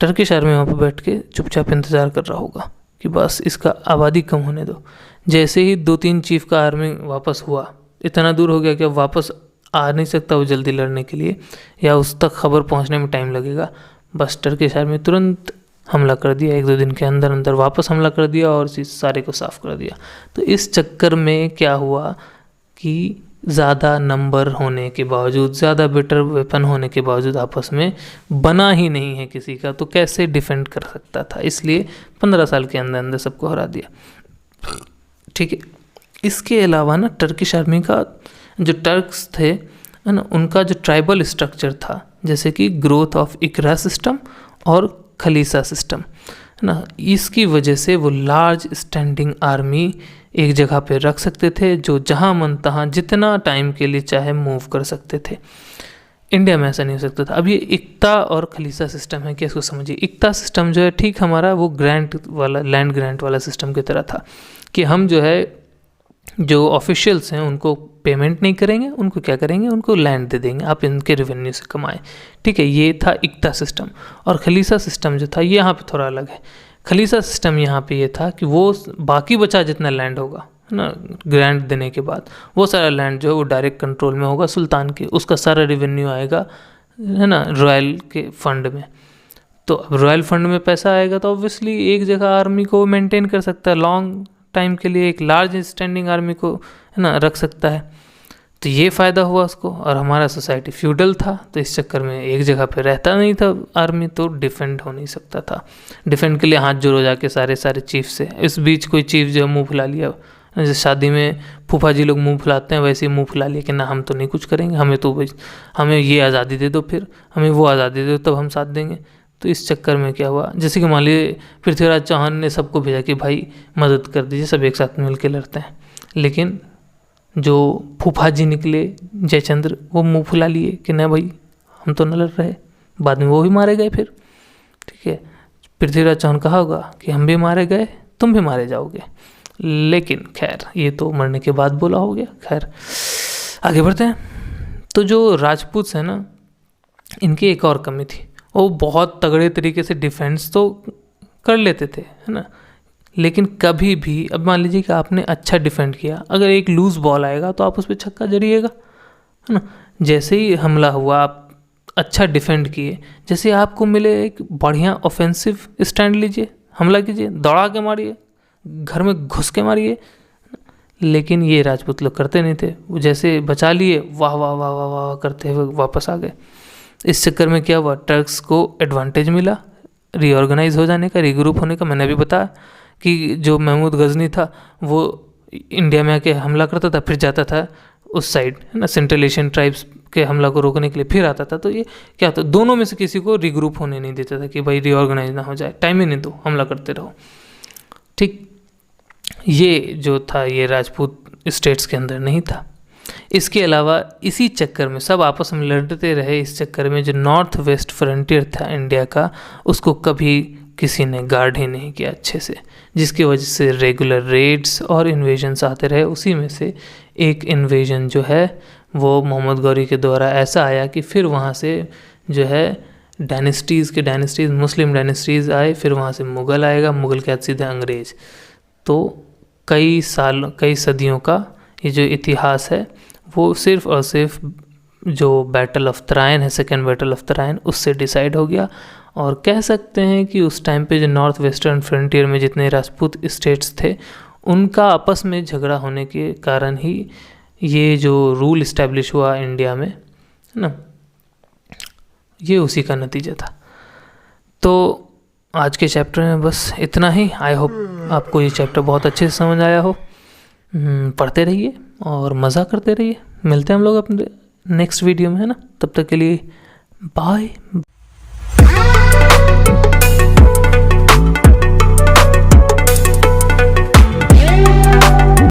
टर्किश आर्मी वहाँ पर बैठ के चुपचाप इंतज़ार कर रहा होगा कि बस इसका आबादी कम होने दो। जैसे ही 2-3 चीफ का आर्मी वापस हुआ, इतना दूर हो गया कि अब वापस आ नहीं सकता वो जल्दी लड़ने के लिए, या उस तक खबर पहुंचने में टाइम लगेगा, बस टर्किश आर्मी तुरंत हमला कर दिया, 1-2 दिन के अंदर अंदर वापस हमला कर दिया और इस सारे को साफ कर दिया। तो इस चक्कर में क्या हुआ कि ज़्यादा नंबर होने के बावजूद, ज़्यादा बेटर वेपन होने के बावजूद आपस में बना ही नहीं है किसी का, तो कैसे डिफेंड कर सकता था, इसलिए 15 साल के अंदर अंदर सबको हरा दिया। ठीक है, इसके अलावा ना टर्किश आर्मी का जो टर्क्स थे है ना, उनका जो ट्राइबल स्ट्रक्चर था, जैसे कि ग्रोथ ऑफ इकरा सिस्टम और खलीसा सिस्टम, है ना, इसकी वजह से वो लार्ज स्टैंडिंग आर्मी एक जगह पे रख सकते थे, जो जहाँ मन तहाँ जितना टाइम के लिए चाहे मूव कर सकते थे। इंडिया में ऐसा नहीं हो सकता था। अब ये इक्ता और खलीसा सिस्टम है कि इसको समझिए। इक्ता सिस्टम जो है ठीक हमारा वो ग्रांट वाला, लैंड ग्रांट वाला सिस्टम की तरह था कि हम जो है जो ऑफिशियल्स हैं उनको पेमेंट नहीं करेंगे, उनको क्या करेंगे, उनको लैंड दे देंगे, आप इनके रेवेन्यू से कमाएं। ठीक है, ये था इक्ता सिस्टम। और खलीसा सिस्टम जो था ये यहाँ पे थोड़ा अलग है। खलीसा सिस्टम यहाँ पे ये था कि वो बाकी बचा जितना लैंड होगा, है ना, ग्रांट देने के बाद वो सारा लैंड जो है वो डायरेक्ट कंट्रोल में होगा सुल्तान के, उसका सारा रेवेन्यू आएगा, है ना, रॉयल के फंड में। तो अब रॉयल फंड में पैसा आएगा तो ऑब्वियसली एक जगह आर्मी को मेंटेन कर सकता है लॉन्ग टाइम के लिए, एक लार्ज स्टैंडिंग आर्मी को, है ना, रख सकता है। तो ये फ़ायदा हुआ उसको। और हमारा सोसाइटी फ्यूडल था, तो इस चक्कर में एक जगह पे रहता नहीं था आर्मी, तो डिफेंड हो नहीं सकता था। डिफेंड के लिए हाथ जोड़ो जाके सारे चीफ से। इस बीच कोई चीफ जो है मुँह फुला लिया, जैसे शादी में फूफा जी लोग मुँह फुलाते हैं, वैसे ही मुँह फुला लिया कि ना हम तो नहीं कुछ करेंगे, हमें तो भाई हमें ये आज़ादी दे दो, फिर हमें वो आज़ादी दे दो, तब हम साथ देंगे। तो इस चक्कर में क्या हुआ, जैसे कि मान लीजिए पृथ्वीराज चौहान ने सबको भेजा कि भाई मदद कर दीजिए, सब एक साथ मिल के लड़ते हैं। लेकिन जो फूफा जी निकले जयचंद्र, वो मुँह फुला लिए कि ना भाई हम तो न लड़ रहे, बाद में वो भी मारे गए फिर। ठीक है, पृथ्वीराज चौहान कहा होगा कि हम भी मारे गए, तुम भी मारे जाओगे। लेकिन खैर ये तो मरने के बाद बोला हो गया। खैर आगे बढ़ते हैं। तो जो राजपूत हैं ना, इनकी एक और कमी थी, वो बहुत तगड़े तरीके से डिफेंस तो कर लेते थे, है ना, लेकिन कभी भी, अब मान लीजिए कि आपने अच्छा डिफेंड किया, अगर एक लूज बॉल आएगा तो आप उस पर छक्का जड़िएगा, है ना। जैसे ही हमला हुआ, आप अच्छा डिफेंड किए, जैसे आपको मिले एक बढ़िया ऑफेंसिव स्टैंड लीजिए, हमला कीजिए, दौड़ा के मारिए, घर में घुस के मारिए। लेकिन ये राजपूत लोग करते नहीं थे। वो जैसे बचा लिए, वाह वाह वाह वाह वाह करते हुए वापस आ गए। इस चक्कर में क्या हुआ, टर्क्स को एडवांटेज मिला रीऑर्गेनाइज हो जाने का, रीग्रुप होने का। मैंने अभी बताया कि जो महमूद गजनी था वो इंडिया में आके हमला करता था, फिर जाता था उस साइड, है ना, सेंट्रल एशियन ट्राइब्स के हमला को रोकने के लिए, फिर आता था। तो ये क्या होता, दोनों में से किसी को रीग्रुप होने नहीं देता था कि भाई रीऑर्गेनाइज ना हो जाए, टाइम ही नहीं दो, हमला करते रहो। ठीक, ये जो था ये राजपूत स्टेट्स के अंदर नहीं था। इसके अलावा इसी चक्कर में सब आपस में लड़ते रहे, इस चक्कर में जो नॉर्थ वेस्ट फ्रंटियर था इंडिया का, उसको कभी किसी ने गार्ड ही नहीं किया अच्छे से, जिसकी वजह से रेगुलर रेड्स और इन्वेजन्स आते रहे। उसी में से एक इन्वेजन जो है वो मोहम्मद गौरी के द्वारा ऐसा आया कि फिर वहाँ से जो है डायनेस्टीज़ मुस्लिम डायनेस्टीज़ आए, फिर वहाँ से मुग़ल आएगा, मुग़ल के बाद सीधे अंग्रेज़। तो कई सदियों का ये जो इतिहास है वो सिर्फ़ और सिर्फ जो बैटल ऑफ तराइन है, सेकेंड बैटल ऑफ तराइन, उससे डिसाइड हो गया। और कह सकते हैं कि उस टाइम पे जो नॉर्थ वेस्टर्न फ्रंटियर में जितने राजपूत स्टेट्स थे, उनका आपस में झगड़ा होने के कारण ही ये जो रूल इस्टेब्लिश हुआ इंडिया में, है ना, ये उसी का नतीजा था। तो आज के चैप्टर में बस इतना ही। आई होप आपको ये चैप्टर बहुत अच्छे से समझ आया हो। पढ़ते रहिए और मज़ा करते रहिए। मिलते हैं हम लोग अपने नेक्स्ट वीडियो में, है ना। तब तक के लिए बाय।